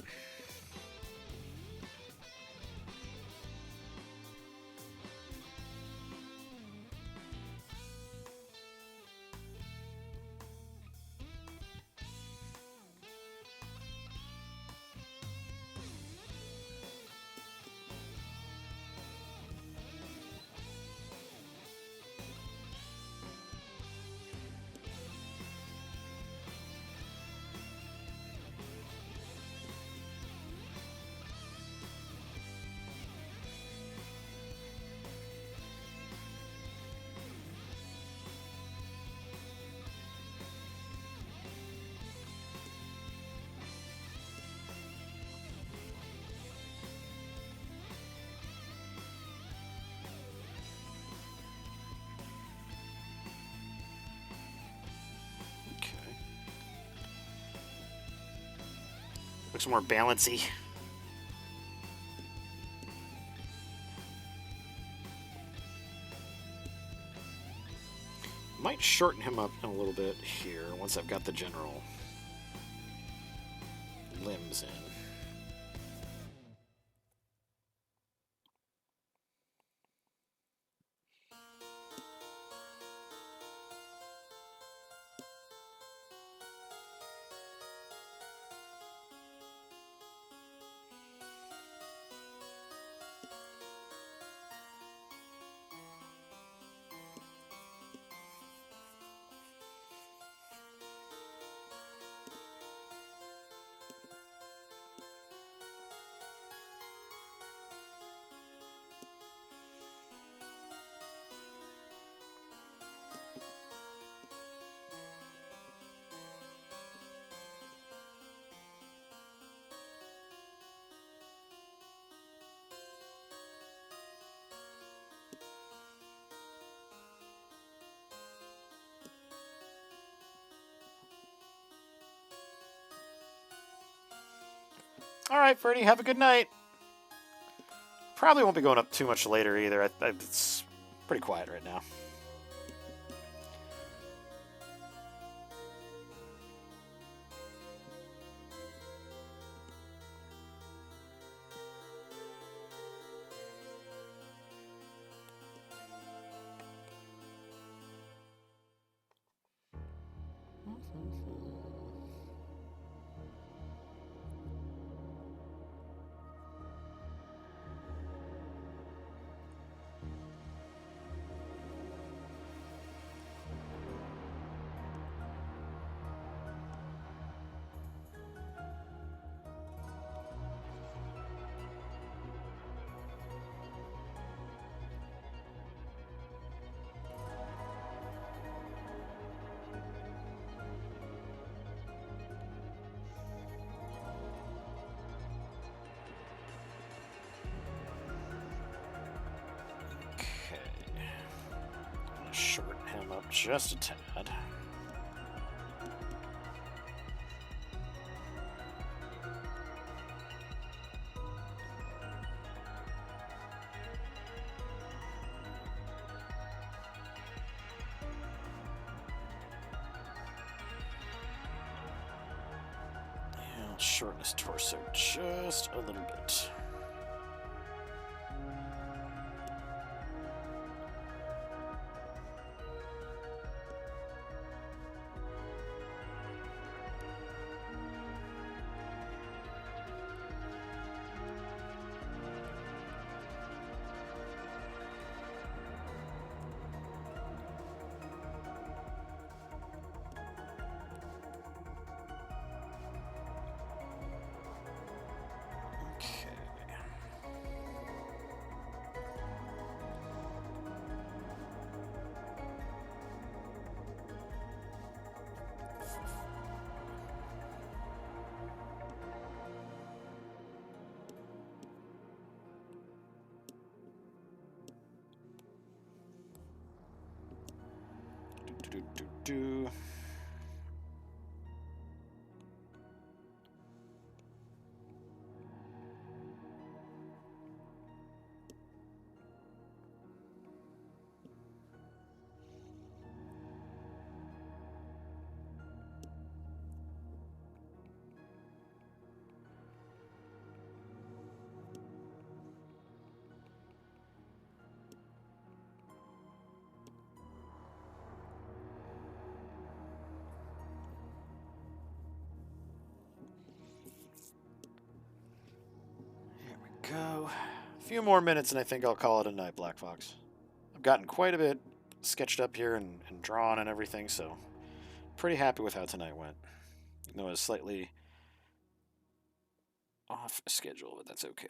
Looks more balancy. Might shorten him up a little bit here once I've got the general limbs in. All right, Freddy, have a good night. Probably won't be going up too much later either. It's pretty quiet right now. Shorten him up just a tad. And I'll shorten his torso just a little bit. Do. Go. A few more minutes and I think I'll call it a night, Black Fox. I've gotten quite a bit sketched up here and drawn and everything, so pretty happy with how tonight went. Even though it was slightly off schedule, but that's okay.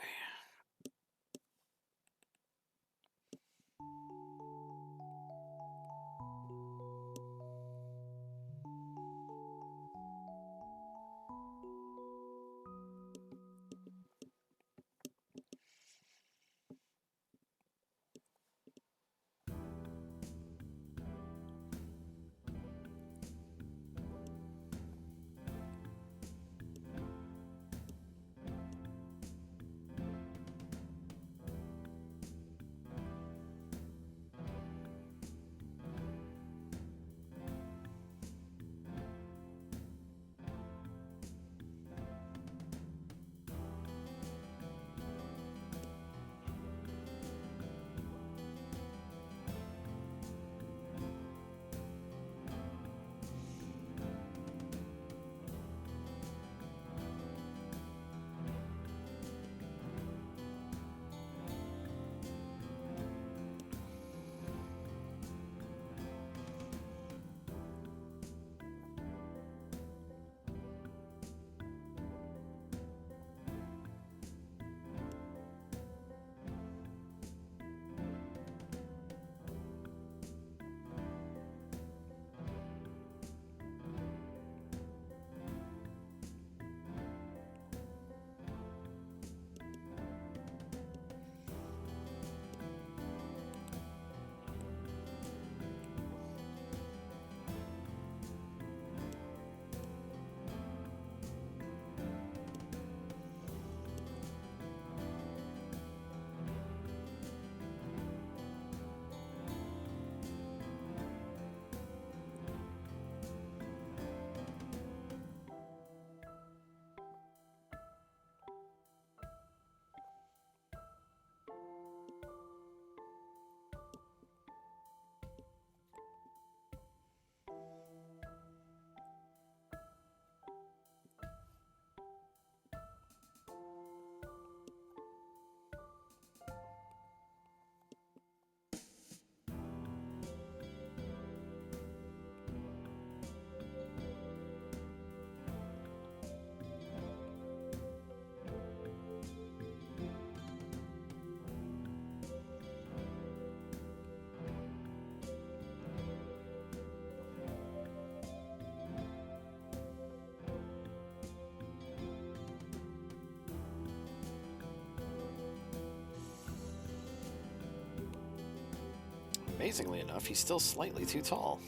Amazingly enough, he's still slightly too tall.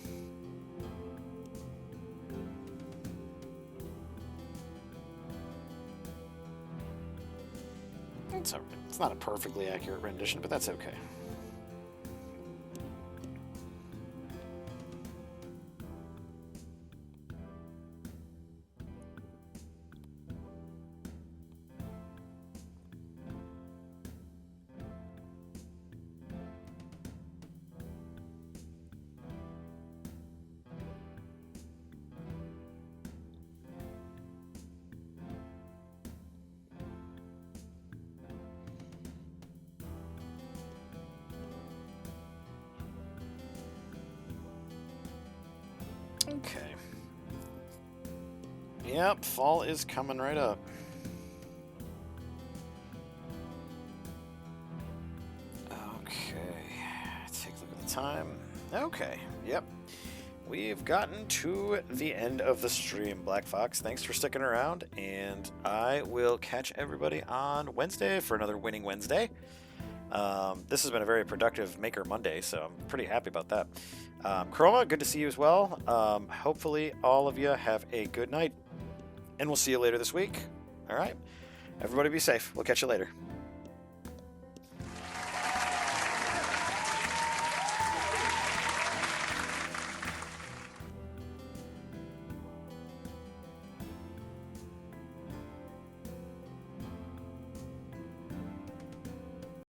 It's not a perfectly accurate rendition, but that's okay. Okay. Yep, fall is coming right up. Okay. Take a look at the time. Okay. Yep. We've gotten to the end of the stream, Black Fox. Thanks for sticking around, and I will catch everybody on Wednesday for another Winning Wednesday. This has been a very productive Maker Monday, so I'm pretty happy about that. Chroma, good to see you as well. Hopefully all of you have a good night, and we'll see you later this week. All right? Everybody be safe. We'll catch you later.